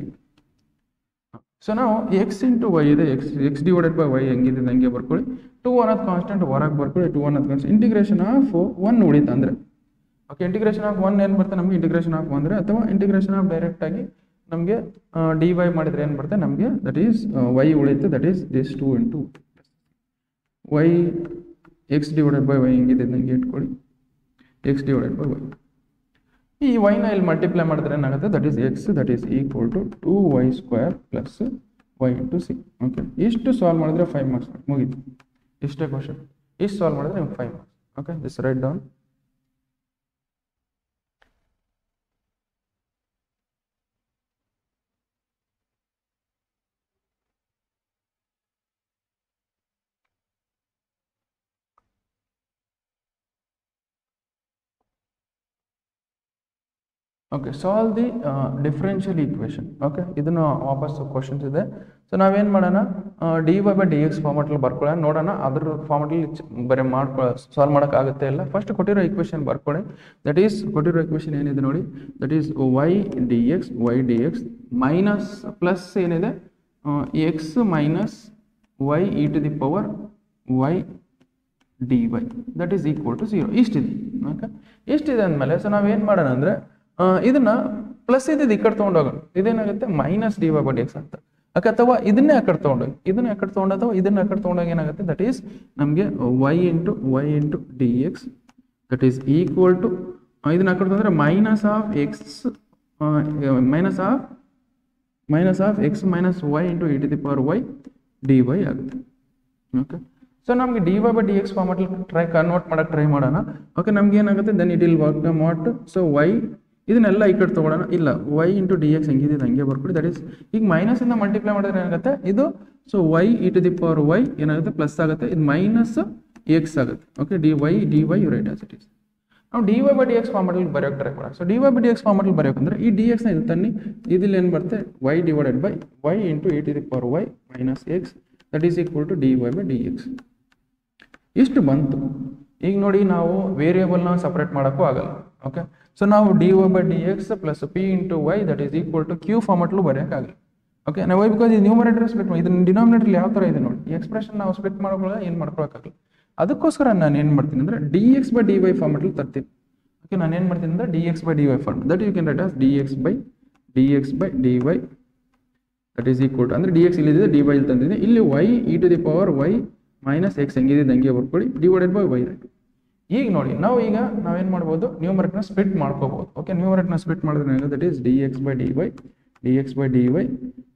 So ನಾವು x into y ಇದೆ, x divided by y ಹೆಂಗಿದೆ ಹಂಗೆ ಬರ್ಕೊಳ್ಳಿ. 2 ಅನ್ನೋದು ಕಾನ್ಸ್ಟೆಂಟ್ ಹೊರಗೆ ಬರ್ಕೊಳ್ಳಿ. 2 ಅನ್ನೋದು ಕಾನ್ಸ್ಟೆಂಟ್. ಇಂಟಿಗ್ರೇಷನ್ ಆಫ್ 1 ಉಳಿತು ಅಂದರೆ ಓಕೆ, ಇಂಟಿಗ್ರೇಷನ್ ಆಫ್ 1 ಏನು ಬರುತ್ತೆ ನಮಗೆ? ಇಂಟಿಗ್ರೇಷನ್ ಆಫ್ 1 ಅಥವಾ ಇಂಟಿಗ್ರೇಷನ್ ಆಫ್ ಡೈರೆಕ್ಟ್ ಆಗಿ ನಮಗೆ ಡಿ ವೈ ಮಾಡಿದ್ರೆ ಏನು ಬರುತ್ತೆ ನಮಗೆ? ದಟ್ ಈಸ್ ವೈ ಉಳಿಯುತ್ತೆ. That is this 2 into y x divided by y ಹೆಂಗಿದೆ ನನಗೆ ಇಟ್ಕೊಳ್ಳಿ. X divided by y. ಈ ವೈನ ಇಲ್ಲಿ ಮಲ್ಟಿಪ್ಲೈ ಮಾಡಿದ್ರೆ ಏನಾಗುತ್ತೆ? That is x that is equal to 2y² plus y into c. Okay, ಇಷ್ಟು ಸಾಲ್ವ್ ಮಾಡಿದ್ರೆ 5 ಮಾರ್ಕ್ಸ್ ಮುಗೀತು. ಇಷ್ಟೇ ಕ್ವಶನ್. ಇಷ್ಟು ಸಾಲ್ವ್ ಮಾಡಿದ್ರೆ ನಿಮ್ಗೆ 5 marks. Okay, this right down. Okay, solve the differential equation. Okay, ಇದನ್ನು ವಾಪಸ್ ಕ್ವಶನ್ಸ್ ಇದೆ. ಸೊ ನಾವೇನು ಮಾಡೋಣ? dy ಬೈ ಡಿ ಎಕ್ಸ್ ಫಾರ್ಮೆಟಲ್ಲಿ ಬರ್ಕೊಳ್ಳೋಣ, ನೋಡೋಣ ಅದ್ರ ಫಾರ್ಮೆಟಲ್ಲಿ ಬರೀ ಸಾಲ್ವ್ ಮಾಡೋಕ್ಕಾಗುತ್ತೆ ಇಲ್ಲ. ಫಸ್ಟ್ ಕೊಟ್ಟಿರೋ ಈಕ್ವೇಷನ್ ಬರ್ಕೊಳ್ಳಿ. ದಟ್ ಈಸ್ ಕೊಟ್ಟಿರೋ ಈಕ್ವೇಷನ್ ಏನಿದೆ ನೋಡಿ, that is y d x minus plus ಏನಿದೆ x minus y e to the power y dy that is equal to 0. ಇಷ್ಟಿದೆ. ಓಕೆ, ಇಷ್ಟಿದೆ ಅಂದಮೇಲೆ ಸೊ ನಾವೇನು ಮಾಡೋಣ ಅಂದರೆ ಇದನ್ನ ಪ್ಲಸ್ ಇದ್ದಿದ್ದು ಈ ಕಡೆ ತೊಗೊಂಡೋಗೋಣ. ಇದೇನಾಗುತ್ತೆ? Minus d y by d x ಅಂತ. ಓಕೆ, ಅಥವಾ ಇದನ್ನೇ ಆ ಕಡೆ ತೊಗೊಂಡೋಗಿ, ಇದನ್ನ ಆ ಕಡೆ ತೊಗೊಂಡು ಅಥವಾ ಇದನ್ನ ಆ ಕಡೆ ತೊಗೊಂಡೋಗಿ ಏನಾಗುತ್ತೆ? ದಟ್ ಈಸ್ ನಮಗೆ y into d x that is equal to ಇದನ್ನ ಆ ಕಡೆ ತೊಗೊಂಡ್ರೆ minus of x minus y into e to the power y d y ಆಗುತ್ತೆ. ಓಕೆ, ಸೊ ನಮಗೆ d y by d x ಫಾರ್ಮೆಟಲ್ಲಿ ಕನ್ವರ್ಟ್ ಮಾಡೋಕ್ಕೆ try ಮಾಡೋಣ. ಓಕೆ, ನಮ್ಗೆ ಏನಾಗುತ್ತೆ? Then it will work the math. So y ಇದನ್ನೆಲ್ಲ ಈ ಕಡೆ ತೊಗೊಳ್ಳೋಣ. ಇಲ್ಲ, y ಇಂಟು ಡಿ ಎಕ್ಸ್ ಹೆಂಗಿದೆ ಹಂಗೆ ಬರ್ಕೊಳ್ಳಿ. ದಟ್ ಈಸ್ ಈಗ ಮೈನಸಿಂದ ಮಲ್ಟಿಪ್ಲೈ ಮಾಡಿದ್ರೆ ಏನಾಗುತ್ತೆ ಇದು? So y e to the power y ಏನಾಗುತ್ತೆ? ಪ್ಲಸ್ ಆಗುತ್ತೆ. ಇದು ಮೈನಸ್ ಎಕ್ಸ್ ಆಗುತ್ತೆ. Okay, d y you write as it is. ನಾವು d y by d x ಫಾರ್ಮೆಟಲ್ಲಿ ಬರೆಯೋಕೆ ಟ್ರೈ ಮಾಡೋಣ. So d y by d x ಫಾರ್ಮೆಟಲ್ಲಿ ಬರೆಯೋಕಂದ್ರೆ ಈ ಡಿ ಎಕ್ಸ್ನ ಇದು ತನ್ನಿ, ಇದಿಲ್ಲಿ ಏನು ಬರುತ್ತೆ? y divided by y into e to the power y minus x that is equal to d y by d x. ಇಷ್ಟು ಬಂತು. ಈಗ ನೋಡಿ, ನಾವು ವೇರಿಯೇಬಲ್ನ ಸಪ್ರೇಟ್ ಮಾಡೋಕ್ಕೂ ಆಗಲ್ಲ. ಓಕೆ, ಸೊ ನಾವು d y by d x plus p into y that is equal to q ಫಾರ್ಮೆಟ್ಲು ಬರೆಯೋಕ್ಕಾಗಲ್ಲ. ಓಕೆ, ನಾವು ಬಿಕಾಸ್ ಈ ನ್ಯೂಮರೇಟರ್ ಸ್ಪ್ಲಿಟ್ ಇದನ್ನ ಡಿನಾಮಿನೇಟರ್ ಯಾವ ಥರ ಇದೆ ನೋಡಿ, ಈ ಎಕ್ಸ್ಪ್ರೆಷನ್ ನಾವು ಸ್ಪ್ಲಿಟ್ ಮಾಡೋಲ್ಲ, ಏನು ಮಾಡ್ಕೊಳಕ್ಕಾಗಲ್ಲ. ಅದಕ್ಕೋಸ್ಕರ ನಾನು ಏನು ಮಾಡ್ತೀನಿ ಅಂದರೆ d x by d y ಫಾರ್ಮೆಟ್ಲಿ ತರ್ತೀನಿ. ಓಕೆ, ನಾನು ಏನು ಮಾಡ್ತೀನಿ ಅಂದರೆ d x by d y form that you can write as d x by d y that is equal to ಅಂದರೆ ಡಿ ಎಕ್ಸ್ ಇಲ್ಲಿದೆ, ಡಿ ವೈ ಇಲ್ಲಿ ತಂದಿದ್ದೀನಿ. ಇಲ್ಲಿ y e to the power y minus x ಹೆಂಗಿದೆ ಹಂಗೆ ಬರ್ಕೊಳ್ಳಿ, divided by Y. ಈಗ ನೋಡಿ, ನಾವೇನು ಮಾಡ್ಬೋದು? ನ್ಯೂಮರೇಟರ್ನ ಸ್ಪ್ಲಿಟ್ ಮಾಡ್ಕೋಬಹುದು. ಓಕೆ, ನ್ಯೂಮರೇಟರ್ನ ಸ್ಪ್ಲಿಟ್ ಮಾಡಿದ್ರೆ that is d x by d y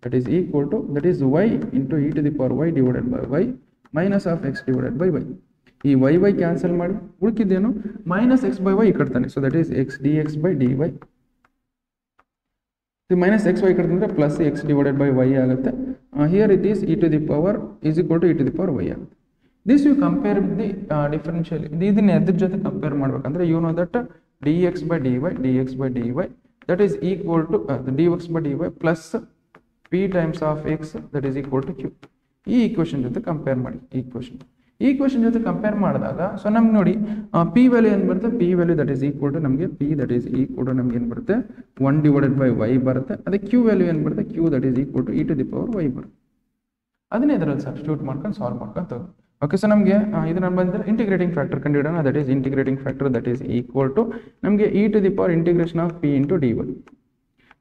that is equal to that is y into e to the power y divided by y minus of x divided by y. ಈ y cancel ಮಾಡಿ ಉಳ್ಕಿದ್ದೇನು minus x by y ಈ ಕಡ್ತಾನೆ. So that is x d x by d y. Minus x y ಕಡ್ತಂದ್ರೆ plus x divided by y ಆಗುತ್ತೆ. Here it is e to the power is equal to e to the power y ಆಗುತ್ತೆ. This you compare with the differential. ಇದನ್ನ ಎದ್ರ ಜೊತೆ compare ಮಾಡ್ಬೇಕಂದ್ರೆ you know that d x by d y that is equal to d x by d y plus p times of x that is equal to q. ಈ equation ಜೊತೆ compare ಮಾಡಿ. ಈ equation ಜೊತೆ compare ಮಾಡಿದಾಗ so ನಮ್ಗೆ ನೋಡಿ P value ಏನು ಬರುತ್ತೆ, p value that is equal to ನಮಗೆ p that is equal to ನಮ್ಗೆ ಏನು ಬರುತ್ತೆ 1 ಡಿವೈಡೆಡ್ ಬೈ ವೈ ಬರುತ್ತೆ. ಅದೇ ಕ್ಯೂ ವ್ಯಾಲ್ಯೂ ಏನು ಬರುತ್ತೆ, q that is equal to e to the power y ಬರುತ್ತೆ. ಅದನ್ನೇ ಇದರಲ್ಲಿ ಸಬ್ಸ್ಟಿಟ್ಯೂಟ್ ಮಾಡ್ಕೊಂಡು ಸಾಲ್ವ್ ಮಾಡ್ಕೊಂಡು ತಗೋ. ಓಕೆ, ಸೊ ನಮಗೆ ಇದನ್ನ ಬಂದರೆ ಇಂಟಿಗ್ರೇಟಿಂಗ್ ಫ್ಯಾಕ್ಟರ್ ಕಂಡುಹಿಡೋಣ. That is integrating factor that is equal to ನಮಗೆ e to the power integration of p into d y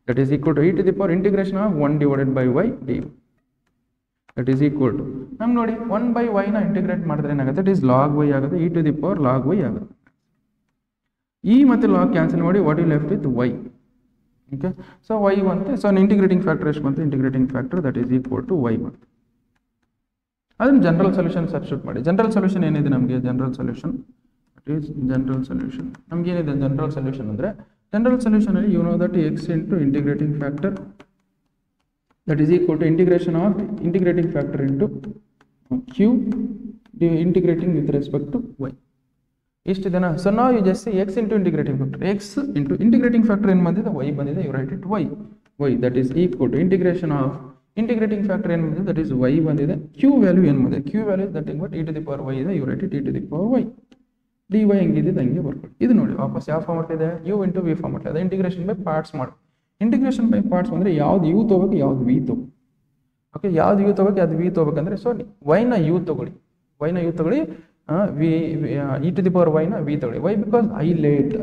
that is equal to e to the power integration of 1 divided by y d y that is equal to ನಮ್ಗೆ ನೋಡಿ 1 ಬೈ ವೈನ integrate ಮಾಡಿದ್ರೆ ಏನಾಗುತ್ತೆ, that is log y ಆಗುತ್ತೆ, e to the power log y ಆಗುತ್ತೆ. ಈ ಮತ್ತು ಲಾಗ್ ಕ್ಯಾನ್ಸಲ್ ಮಾಡಿ what you left with y. Okay, so y ಬಂತೆ. ಸೊ ಇಂಟಿಗ್ರೇಟಿಂಗ್ ಫ್ಯಾಕ್ಟರ್ ಎಷ್ಟು ಬಂತು, integrating factor that is equal to y ಬಂತು. ಅದನ್ನು ಜನರಲ್ ಸೊಲ್ಯೂಷನ್ ಸಬ್ಸ್ಟಿಟ್ಯೂಟ್ ಮಾಡಿ. ಜನರಲ್ ಸೊಲ್ಯೂಷನ್ ಏನಿದೆ ನಮಗೆ, general solution that is general solution ನಮ್ಗೆ ಏನಿದೆ ಜನರಲ್ ಸೊಲ್ಯೂಷನ್ ಅಂದರೆ, ಜನರಲ್ ಸೊಲ್ಯೂಷನ್ ಅಲ್ಲಿ you know that x into integrating factor that is equal to integration of integrating factor into q integrating with respect to y. ಇಷ್ಟಿದೆನಾ? So ನಾವು you just x into integrating factor, x into integrating factor ಏನು ಬಂದಿದೆ, y ಬಂದಿದೆ, you write it y that is equal to integration of integrating factor ಏನು ಬಂದಿದೆ, that is y ಬಂದಿದೆ. q value ಏನು ಬಂದಿದೆ, q ವ್ಯಾಲ್ಯೂ that is what e to the power y ಇದೆ, you write it e to the power y. dy ಹೆಂಗಿದೆ ಹಂಗೆ ಬರ್ಕೊಳ್ಳಿ. ಇದು ನೋಡಿ ವಾಪಸ್ ಯಾವ ಫಾರ್ಮೆಟ್ ಇದೆ, u into v ಫಾರ್ಮೆಟ್ ಇದೆ. ಇಂಟಿಗ್ರೇಷನ್ ಬೈ ಪಾರ್ಟ್ಸ್ ಮಾಡಿ. ಇಂಟಿಗ್ರೇಷನ್ ಬೈ ಪಾರ್ಟ್ಸ್ ಅಂದರೆ ಯಾವ್ದು ಯು ತೊಗೋಬೇಕು, ಯಾವ್ದು ವಿ ತೊಗೋ. ಓಕೆ, ಯಾವ್ದು ಯು ತೊಗೋಬೇಕು, ಯಾವ್ದು ವಿ ತೊಗೋಬೇಕಂದ್ರೆ ಸೊ ವೈನ ಯು ತೊಗೊಳ್ಳಿ, v e to the power ವೈನ ವಿ ತೊಗೊಳ್ಳಿ. Why because ILATE.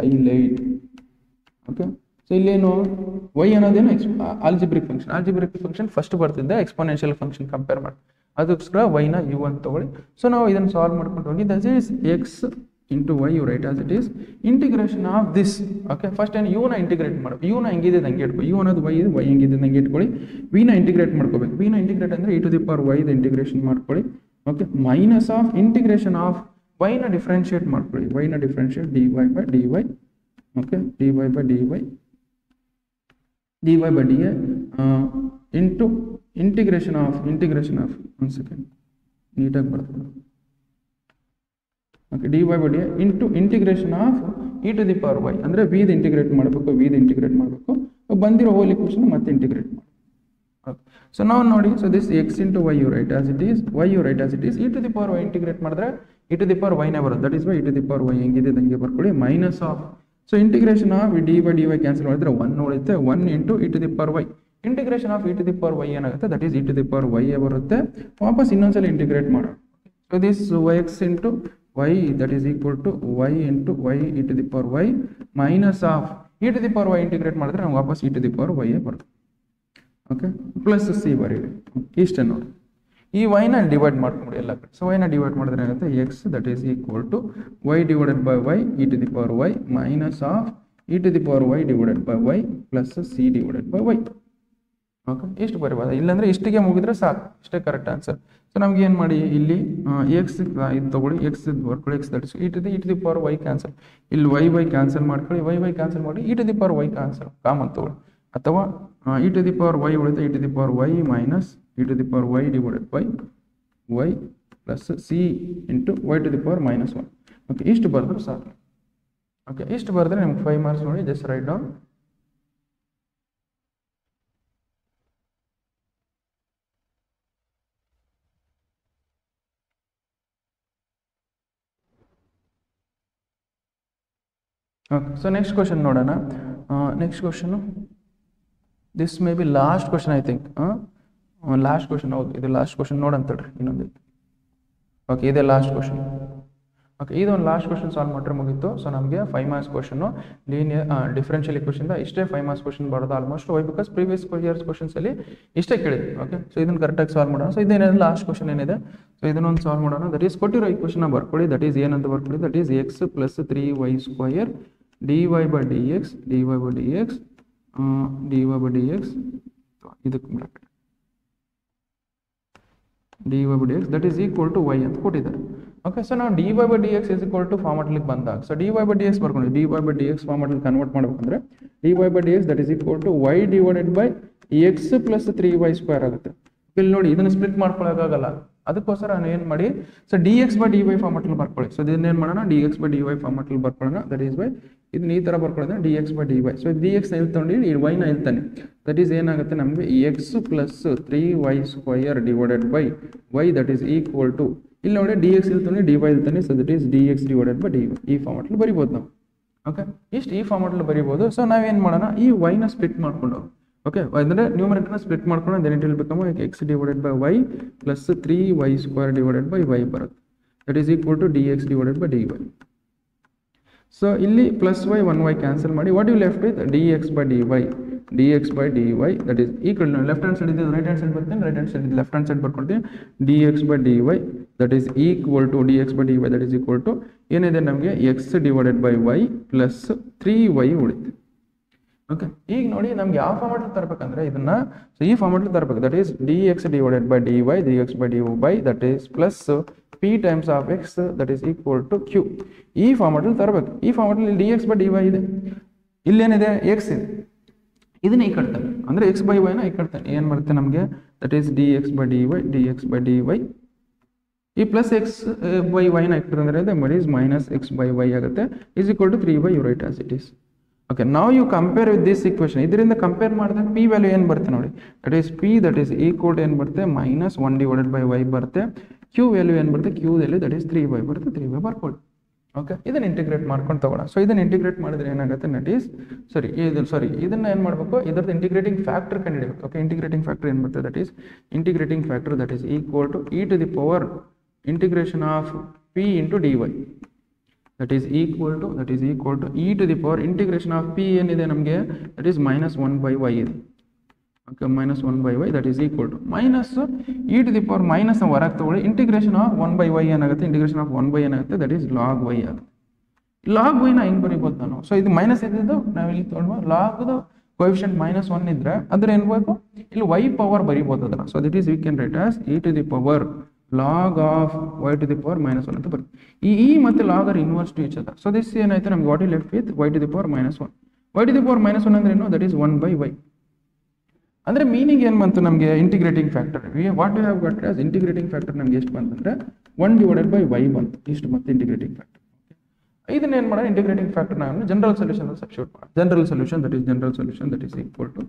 Okay, so ಇಲ್ಲೇನು ವೈ ಅನ್ನೋದೇನು ಆಲ್ಜಿಬ್ರಿಕ್ ಫಂಕ್ಷನ್ ಫಸ್ಟ್ ಬರ್ತಿದ್ದೆ ಎಕ್ಸ್ಪೋನೆನ್ಷಿಯಲ್ ಫಂಕ್ಷನ್ ಕಂಪೇರ್ ಮಾಡಿ, ಅದಕ್ಕೋಸ್ಕರ ವೈನ ಯು ಅಂತ ತೊಗೊಳ್ಳಿ. ಸೊ ನಾವು ಇದನ್ನು ಸಾಲ್ವ್ ಮಾಡ್ಕೊಂಡು ಹೋಗಿ that is X into y, you write as it is integration of this. Okay, first ಏನು u ನ ಇಂಟಿಗ್ರೇಟ್ ಮಾಡು, u ನ ಹೆಂಗಿದೆ ಹಂಗೆ ಇಟ್ಕೊ, u ಅನ್ನೋದು y ಇದೆ, y ಹೆಂಗಿದೆ ಹಂಗೆ ಇಟ್ಕೊಳ್ಳಿ. v ನ ಇಂಟಿಗ್ರೇಟ್ ಮಾಡ್ಕೋಬೇಕು, v ನ ಇಂಟಿಗ್ರೇಟ್ ಅಂದ್ರೆ e to the power y ದ ಇಂಟಿಗ್ರೇಷನ್ ಮಾಡ್ಕೊಳ್ಳಿ. ಓಕೆ, minus of integration of y ನ ಡಿಫರೆನ್ಶಿಯೇಟ್ ಮಾಡ್ಕೊಳ್ಳಿ, y ನ ಡಿಫರೆನ್ಶಿಯೇಟ್ dy by dy. ಓಕೆ, dy by dy by dy into integration of ಒಂದು ಸೆಕೆಂಡ್ ನೀಟಾಗಿ ಬರ್ತೀನಿ. Okay, dy by dy into integration of e to the power y ಅಂದರೆ v ದ integrate ಮಾಡಬೇಕು, ಬಂದಿರೋ ಹೋಲ್ ಇಕ್ವೇಷನ್ ಮತ್ತೆ ಇಂಟಿಗ್ರೇಟ್ ಮಾಡಿ. ಓಕೆ, ಸೊ ನಾವು ನೋಡಿ, so this x into y you write as it is, e to the power y integrate ಮಾಡಿದ್ರೆ e to the power ವೈನೇ ಬರುತ್ತೆ. That is y e to the power y ಹೆಂಗಿದೆ ಹಂಗೆ ಬರ್ಕೊಳ್ಳಿ. Minus of so integration of d by d y cancel ಮಾಡಿದ್ರೆ 1 ಉಳಿಯುತ್ತೆ, 1 into e to the power y. Integration of e to the power y ಏನಾಗುತ್ತೆ, that is e to the power y ಬರುತ್ತೆ. ವಾಪಸ್ ಇನ್ನೊಂದ್ಸಲ integrate ಮಾಡೋಣ. So this x into y that is equal to y into y e to the power y minus of e to the power y integrate ಮಾಡಿದ್ರೆ ನಾವು ವಾಪಸ್ e to the power y ಬರುತ್ತೆ. Okay, plus c ಬರೀರಿ. ಇಷ್ಟೇ ನೋಡಿ, ಈ y ನ divide ಮಾಡ್ಕೊಂಡು ಎಲ್ಲ ಕಡೆ. ಸೊ y ನ ಡಿವೈಡ್ ಮಾಡಿದ್ರೆ ಏನಾಗುತ್ತೆ, x that is equal to y divided by y e to the power y minus of e to the power y divided by y plus c divided by y. Okay, ಇಷ್ಟು ಬರೀಬೋದು, ಇಲ್ಲಾಂದರೆ ಇಷ್ಟಿಗೆ ಮುಗಿದ್ರೆ ಸಾಕು, ಇಷ್ಟೇ correct answer. So ನಮ್ಗೆ ಏನು ಮಾಡಿ, ಇಲ್ಲಿ X ಇದು ತೊಗೊಳ್ಳಿ, ಎಕ್ಸ್ ಬರ್ಕೊಳ್ಳಿ, x that e to the power y cancel, ಇಲ್ಲಿ ವೈ ಕ್ಯಾನ್ಸಲ್ ಮಾಡ್ಕೊಳ್ಳಿ, ವೈ ಕ್ಯಾನ್ಸಲ್ ಮಾಡಿ e to the power y cancel common ತೊಗೊಳ್ಳಿ, ಅಥವಾ e to the power y ಉಳಿದ e to the power y minus e to the power y divided by y plus c into y to the power -1. Okay, ಇಷ್ಟು ಬರೆದ್ರೆ ಸಾಕು. Okay, ಇಷ್ಟು ಬರೆದ್ರೆ ನಿಮ್ಗೆ 5 marks ನೋಡಿ, just write down. Okay, so next question ನೋಡೋಣ. Next question this may be last question I think. Last question, ಹೌದು ಇದು ಲಾಸ್ಟ್ ಕ್ವಶನ್. ನೋಡಂತೇಳ್ರಿ ಇನ್ನೊಂದು. ಓಕೆ, ಇದೇ ಲಾಸ್ಟ್ ಕ್ವಶನ್. ಓಕೆ, ಇದೊಂದು ಲಾಸ್ಟ್ ಕ್ವಶನ್ ಸಾಲ್ವ್ ಮಾಡಿದ್ರೆ ಮುಗೀತು. ಸೊ ನಮಗೆ 5 marks question linear differential equation ಇಷ್ಟೇ 5 ಮಾರ್ಕ್ಸ್ ಕ್ವಶನ್ ಬರೋದು almost. Why because previous years ಕ್ವಶನ್ಸಲ್ಲಿ ಇಷ್ಟೇ ಕೇಳಿದ್ವಿ. ಓಕೆ, ಸೊ ಇದನ್ನು ಕರೆಕ್ಟಾಗಿ ಸಾಲ್ವ್ ಮಾಡೋಣ. ಸೊ ಇದೇನಿದೆ ಲಾಸ್ಟ್ ಕ್ವಶನ್ ಏನಿದೆ, ಸೊ ಇದನ್ನೊಂದು ಸಾಲ್ವ್ ಮಾಡೋಣ. ದಟ್ ಈಸ್ ಕೊಟ್ಟಿರೋ ಇಕ್ವೇಷನ್ನ ಬರ್ಕೊಳ್ಳಿ. ದಟ್ ಈಸ್ ಏನಂತ ಬರ್ಕೊಳ್ಳಿ, that is x plus 3y² dy by dx ಇದಕ್ಕೆ dy by dx that is equal to y ಅಂತ ಕೊಟ್ಟಿದ್ದಾರೆ. ಓಕೆ, ಸೊ ನಾವು dy by dx is equal to ಫಾರ್ಮೆಟ್ಲಿಗೆ ಬಂದಾಗ, ಸೊ dy by dx ಬರ್ಕೊಂಡು dy by dx ಫಾರ್ಮೆಟ್ಲಿ convert ಮಾಡ್ಬೇಕಂದ್ರೆ dy by dx that is equal to y divided by x plus 3y square ಆಗುತ್ತೆ. ಇಲ್ಲಿ ನೋಡಿ ಇದನ್ನ ಸ್ಪ್ಲಿಟ್ ಮಾಡ್ಕೊಳ್ಳೋಕ್ಕಾಗಲ್ಲ, ಅದಕ್ಕೋಸ್ಕರ ನಾನು ಏನು ಮಾಡಿ, ಸೊ dx by dy ಫಾರ್ಮೆಟ್ಲಿ ಬರ್ಕೊಳ್ಳಿ. ಸೊ ಇದನ್ನೇನು ಮಾಡೋಣ, dx by dy ಫಾರ್ಮೆಟ್ಲಿ ಬರ್ಕೊಳ್ಳೋಣ. ದಟ್ ಈಸ್ ಬೈ ಇದನ್ನ ಈ ಥರ ಬರ್ಕೊಳ್ಳೋಣ dx by dy. So dx ನ ಇಲ್ಲಿ ತೊಗೊಂಡು ಈ y ನ ಇಲ್ತಾನೆ, ದಟ್ ಈಸ್ ಏನಾಗುತ್ತೆ ನಮಗೆ x plus 3y square divided by y that is equal to, ಇಲ್ಲಿ ನೋಡಿ dx ಇಲ್ತಾನೆ dy ಇಲ್ತಾನೆ, so that is dx divided by dy. ಈ ಫಾರ್ಮೆಟ್ಲಿ ಬರಿಬೋದು ನಾವು. ಓಕೆ, ಇಷ್ಟು ಈ ಫಾರ್ಮೆಟ್ಲಿ ಬರಿಬೋದು. ಸೊ ನಾವೇನು ಮಾಡೋಣ, ಈ y ನ ಸ್ಪ್ಲಿಟ್ ಮಾಡ್ಕೊಂಡು, ಓಕೆ, ಅಂದರೆ ನ್ಯೂಮರೇಟರ್ನ ಸ್ಪ್ಲಿಟ್ ಮಾಡ್ಕೊಂಡು then it will become x divided by y plus 3y square divided by y ಬರುತ್ತೆ. That is equal to dx divided by dy. So ಇಲ್ಲಿ ಪ್ಲಸ್ y 1y ಕ್ಯಾನ್ಸಲ್ ಮಾಡಿ, what you left with dx by dy that is equal, left hand side ಇದೆ right hand side ಬರ್ತೀನಿ, right hand side ಇದೆ left hand side ಬರ್ಕೊಳ್ತೀನಿ, dx by dy that is equal to dx by dy that is equal to ಏನಿದೆ ನಮಗೆ x divided by y plus 3y ಉಳಿತು. Okay, ಈಗ ನೋಡಿ ನಮ್ಗೆ ಯಾವ ಫಾರ್ಮೆಟ್ಲಿ ತರಬೇಕಂದ್ರೆ ಇದನ್ನ, ಸೊ ಈ ಫಾರ್ಮೆಟ್ಲಿ ತರಬೇಕು. That is dx divided by dy dx by dy that is plus p times of x that is equal to q. ಈ ಫಾರ್ಮೆಟ್ಲಿ ತರಬೇಕು. ಈ ಫಾರ್ಮೆಟ್ಲಿ dx by dy ಇದೆ, ಇಲ್ಲೇನಿದೆ x ಇದೆ, ಇದನ್ನ ಈ ಕಟ್ತಾನೆ ಅಂದ್ರೆ x by y ನ ಈ ಕಟ್ತಾನೆ, ಏನು ಬರುತ್ತೆ ನಮಗೆ, that is dx by dy ಈ ಪ್ಲಸ್ x by y ನ ಇಟ್ಟಿದ್ರೆ that is minus x by y ಆಗುತ್ತೆ, is equal to 3y you write as it is. Okay, ನಾವು you compare with this equation, ಇದರಿಂದ ಕಂಪೇರ್ ಮಾಡಿದಾಗ P value ಏನು ಬರುತ್ತೆ ನೋಡಿ, that is P that is equal to ಏನು ಬರುತ್ತೆ minus 1 divided by y ಬರುತ್ತೆ. ಕ್ಯೂ ವ್ಯಾಲ್ಯೂ ಏನು ಬರುತ್ತೆ, Q value that is 3y ಬರುತ್ತೆ, 3y ಬರ್ಕೊಳ್ಳಿ. ಓಕೆ, ಇದನ್ನ ಇಂಟಿಗ್ರೇಟ್ ಮಾಡ್ಕೊಂಡು ತಗೋಣ. ಸೊ ಇದನ್ನ ಇಂಟಿಗ್ರೇಟ್ ಮಾಡಿದ್ರೆ ಏನಾಗುತ್ತೆ, ದಟ್ ಈಸ್ ಇದನ್ನ ಏನು ಮಾಡಬೇಕು, ಇದರದ್ದು ಇಂಟಿಗ್ರೇಟಿಂಗ್ ಫ್ಯಾಕ್ಟರ್ ಕಂಡುಹಿಡಿಯಬೇಕು. ಓಕೆ, ಇಂಟಿಗ್ರೇಟಿಂಗ್ ಫ್ಯಾಕ್ಟರ್ ಏನು ಬರುತ್ತೆ, that is integrating factor that is equal to e to the power integration of p into dy that is equal to e to the power integration of p ಏನಿದೆ ನಮಗೆ, that is minus 1 by y ಇದೆ. Okay, minus 1 by y that is equal to minus e to the power minus ಹೊರಗೆ ತಗೊಳ್ಳಿ, integration of 1 by y ಏನಾಗುತ್ತೆ, integration of 1 by ಏನಾಗುತ್ತೆ, that is log y ಆಗುತ್ತೆ. log y ನ ಹೆಂಗೆ ಬರೀಬೋದು ನಾನು, so ಇದು ಮೈನಸ್ ಇದ್ದಿದ್ದು ನಾವು ಇಲ್ಲಿ ತೊಗೊಂಡು ಲಾಗ್ದು ಕೋಎಫಿಷಿಯಂಟ್ ಮೈನಸ್ 1 ಇದ್ರೆ ಅದ್ರ ಏನು ಬೇಕು, ಇಲ್ಲಿ y ಪವರ್ ಬರೀಬೋದು ಅದರ. So that is V can write as e to the power log of y to the power minus 1 ಅಂತ ಬರುತ್ತೆ. ಈ e ಮತ್ತು log are inverse to each other. So this ಏನಾಯ್ತು ನಮಗೆ, what is left with y to the power minus 1. y to the power minus 1 ಅಂದ್ರೆ ಏನು, that is 1 by y. ಅಂದ್ರೆ meaning ಏನು ಬಂತು ನಮಗೆ, integrating factor what you have got as integrating factor ನಮಗೆ ಎಷ್ಟು ಬಂತಂದ್ರೆ 1 ಡಿವೈಡೆಡ್ ಬೈ y ಬಂತು, ಇಷ್ಟು ಮತ್ತೆ ಇಂಟಿಗ್ರೇಟಿಂಗ್ ಫ್ಯಾಕ್ಟರ್. ಇದನ್ನ ಏನು ಮಾಡೋಣ, ಇಂಟಿಗ್ರೇಟಿಂಗ್ ಫ್ಯಾಕ್ಟರ್ ನಾನು ಜನರಲ್ ಸೊಲ್ಯೂಷನ್ ಸಬ್ಸ್ಟಿಟ್ಯೂಟ್ ಮಾಡಿ, general solution that is equal to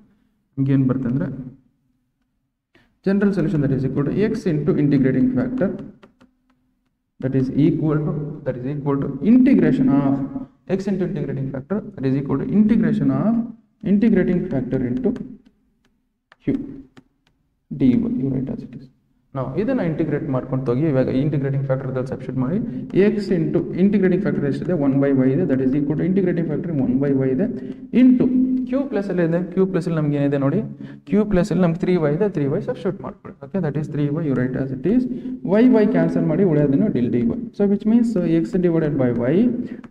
ನಮ್ಗೆ ಏನು ಬರುತ್ತೆ ಅಂದ್ರೆ general solution that is equal to x into integrating factor that is equal to integration of x into integrating factor that is equal to integration of integrating factor into q dy you write as it is. ನಾವು ಇದನ್ನ integrate ಮಾಡ್ಕೊಂಡು ಹೋಗಿ ಇವಾಗ integrating factor substitute ಮಾಡಿ x into integrating factor ಎಷ್ಟಿದೆ 1 by y ಇದೆ, that is equal to integrating factor 1 by y ಇದೆ into q plus ಅಲ್ಲಿ ಇದೆ, q ಪ್ಲಸ್ ಅಲ್ಲಿ ನಮ್ಗೆ ಏನಿದೆ ನೋಡಿ, q ಪ್ಲಸ್ ಅಲ್ಲಿ ನಮ್ಗೆ 3y ಇದೆ, 3y ಸಬ್ಸ್ಟಿಟ್ಯೂಟ್ ಮಾಡ್ಕೊಳ್ಳಿ. Okay, that is 3y you write as it is, y cancel ಮಾಡಿ ಉಳಿಯೋದನ್ನು ಡಿಲ್ dy. So which means x divided by y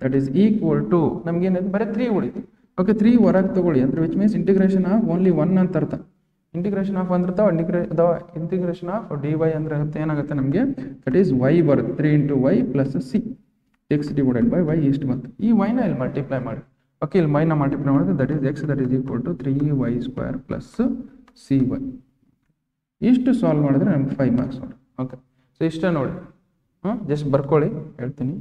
that is equal to ನಮ್ಗೆ ಏನಿದೆ ಬರೀ 3 ಉಳಿತು. ಓಕೆ, 3 ಹೊರಗೆ ತಗೊಳ್ಳಿ ಅಂದ್ರೆ which means integration of only 1 ಅಂತ ಅರ್ಥ. ಇಂಟಿಗ್ರೇಷನ್ ಆಫ್ ಅಂದ್ರೆ ಇಂಟಿಗ್ರೇಷನ್ ಆಫ್ dy ಅಂದ್ರೆ ಏನಾಗುತ್ತೆ ನಮಗೆ, ದಟ್ ಈಸ್ y ಬರುತ್ತೆ 3 into y plus c x divided by y ಇಷ್ಟು ಬಂತು. ಈ y ನ ಇಲ್ಲಿ ಮಲ್ಟಿಪ್ಲೈ ಮಾಡಿ. ಓಕೆ, ಇಲ್ಲಿ y ನ ಮಲ್ಟಿಪ್ಲೈ ಮಾಡಿದ್ರೆ that is x that is equal to 3y square plus cy. ಇಷ್ಟು ಸಾಲ್ವ್ ಮಾಡಿದ್ರೆ ನಮ್ಗೆ 5 ಮಾರ್ಕ್ಸ್ ನೋಡಿ. ಓಕೆ, ಸೊ ಇಷ್ಟ ನೋಡಿ, ಜಸ್ಟ್ ಬರ್ಕೊಳ್ಳಿ ಹೇಳ್ತೀನಿ.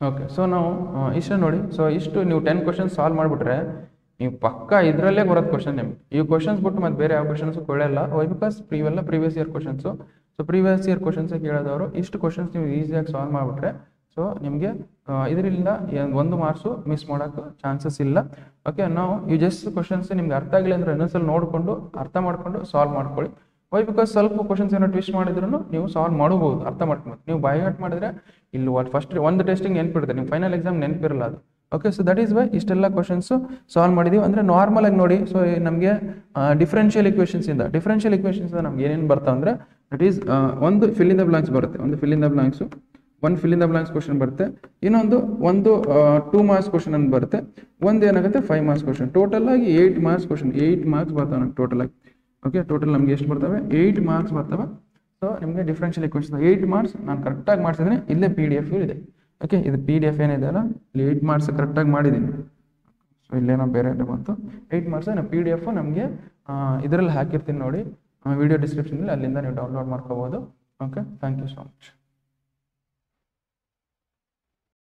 ಓಕೆ, ಸೊ ನಾವು ಇಷ್ಟು ನೋಡಿ, ಸೊ ಇಷ್ಟು ನೀವು 10 ಕ್ವಶನ್ಸ್ ಸಾಲ್ವ್ ಮಾಡಿಬಿಟ್ರೆ ನೀವು ಪಕ್ಕ ಇದರಲ್ಲೇ ಬರೋದು ಕ್ವಶನ್ ನಿಮ್ಗೆ. ಈ ಕ್ವಶನ್ಸ್ ಬಿಟ್ಟು ಮತ್ತೆ ಬೇರೆ ಯಾವ ಕ್ವಶನ್ಸು ಕೊಡಲ್ಲ, ವೈ ಬಿಕಾಸ್ ಇವೆಲ್ಲ previous year questions. So previous year questions ಕೇಳೋದವರು ಇಷ್ಟು ಕ್ವಶನ್ಸ್ ನೀವು ಈಸಿಯಾಗಿ ಸಾಲ್ವ್ ಮಾಡಿಬಿಟ್ರೆ ಸೊ ನಿಮಗೆ ಇದರಿಂದ 1 ಮಾರ್ಕ್ಸು ಮಿಸ್ ಮಾಡೋಕ್ಕೆ ಚಾನ್ಸಸ್ ಇಲ್ಲ. ಓಕೆ, ನಾವು ಈ ಜಸ್ಟ್ ಕ್ವಶನ್ಸ್ ನಿಮ್ಗೆ ಅರ್ಥ ಆಗಿಲ್ಲ ಅಂದರೆ ಇನ್ನೊಂದ್ಸಲ ನೋಡಿಕೊಂಡು ಅರ್ಥ ಮಾಡಿಕೊಂಡು ಸಾಲ್ವ್ ಮಾಡ್ಕೊಳ್ಳಿ. ವೈ ಬಿಕಾಸ್ ಸ್ವಲ್ಪ ಕ್ವಶನ್ಸ್ ಏನೋ ಟ್ವಿಸ್ಟ್ ಮಾಡಿದ್ರು ನೀವು ಸಾಲ್ವ್ ಮಾಡಬಹುದು, ಅರ್ಥ ಮಾಡ್ಕೊಂಡು. ನೀವು ಬೈ ಹಾರ್ಟ್ ಮಾಡಿದ್ರೆ ಇಲ್ಲಿ ಫಸ್ಟ್ ಒಂದು ಟೆಸ್ಟಿಂಗ್ ನೆನಪಿರುತ್ತೆ, ನೀವು ಫೈನಲ್ ಎಕ್ಸಾಮ್ ನೆನಪಿರಲ್ಲ ಅದು. Okay, so that is y ಇಷ್ಟೆಲ್ಲ ಕ್ವಶನ್ಸು ಸಾಲ್ವ್ ಮಾಡಿದೀವಿ. ಅಂದರೆ ನಾರ್ಮಲ್ ಆಗಿ ನೋಡಿ, ಸೊ ನಮಗೆ ಡಿಫ್ರೆನ್ಷಿಯಲ್ ಇಕ್ವೇಷನ್ಸ್ ನಮ್ಗೆ ಏನೇನು ಬರ್ತಾವೆ ಅಂದರೆ ದಟ್ ಈಸ್ ಒಂದು ಫಿಲ್ ಇನ್ ದ ಬ್ಲಾಂಕ್ಸ್ ಬರುತ್ತೆ, ಒಂದು ಫಿಲ್ ಇನ್ ದ ಬ್ಲಾಂಕ್ಸು, ಒಂದು fill in the blanks question ಬರುತ್ತೆ, ಇನ್ನೊಂದು 2 ಮಾರ್ಕ್ಸ್ ಕ್ವಶನ್ ಅಂತ ಬರುತ್ತೆ, ಒಂದು ಏನಾಗುತ್ತೆ 5 ಮಾರ್ಕ್ಸ್ ಕ್ವಶನ್. ಟೋಟಲ್ ಆಗಿ 8 ಮಾರ್ಕ್ಸ್ ಕ್ವಶನ್, 8 ಮಾರ್ಕ್ಸ್ ಬರ್ತವೆ ನಮ್ಗೆ ಟೋಟಲ್ ಆಗಿ. ಓಕೆ, ಟೋಟಲ್ ನಮ್ಗೆ ಎಷ್ಟು ಬರ್ತವೆ? 8 ಮಾರ್ಕ್ಸ್ ಬರ್ತವೆ. ಸೊ ನಿಮಗೆ ಡಿಫ್ರೆನ್ಷಿಯಲ್ ಇಕ್ವೇಷನ್ 8 ಮಾರ್ಕ್ಸ್ ನಾನು ಕರೆಕ್ಟಾಗಿ ಮಾಡಿಸಿದ್ರೆ ಇಲ್ಲೇ PDF ಇದೆ. ಓಕೆ, ಇದು PDF ಏನಿದೆ ಅಲ್ಲ, ಇಲ್ಲಿ 8 ಮಾರ್ಕ್ಸ್ ಕರೆಕ್ಟಾಗಿ ಮಾಡಿದ್ದೀನಿ. ಸೊ ಇಲ್ಲೇನೋ ಬೇರೆ ಬಂತು. 8 ಮಾರ್ಕ್ಸ್ ನಾನು PDF ನಮಗೆ ಇದರಲ್ಲಿ ಹಾಕಿರ್ತೀನಿ ನೋಡಿ, ವಿಡಿಯೋ ಡಿಸ್ಕ್ರಿಪ್ಷನಲ್ಲಿ, ಅಲ್ಲಿಂದ ನೀವು ಡೌನ್ಲೋಡ್ ಮಾಡ್ಕೋಬೋದು. Okay, thank you so much.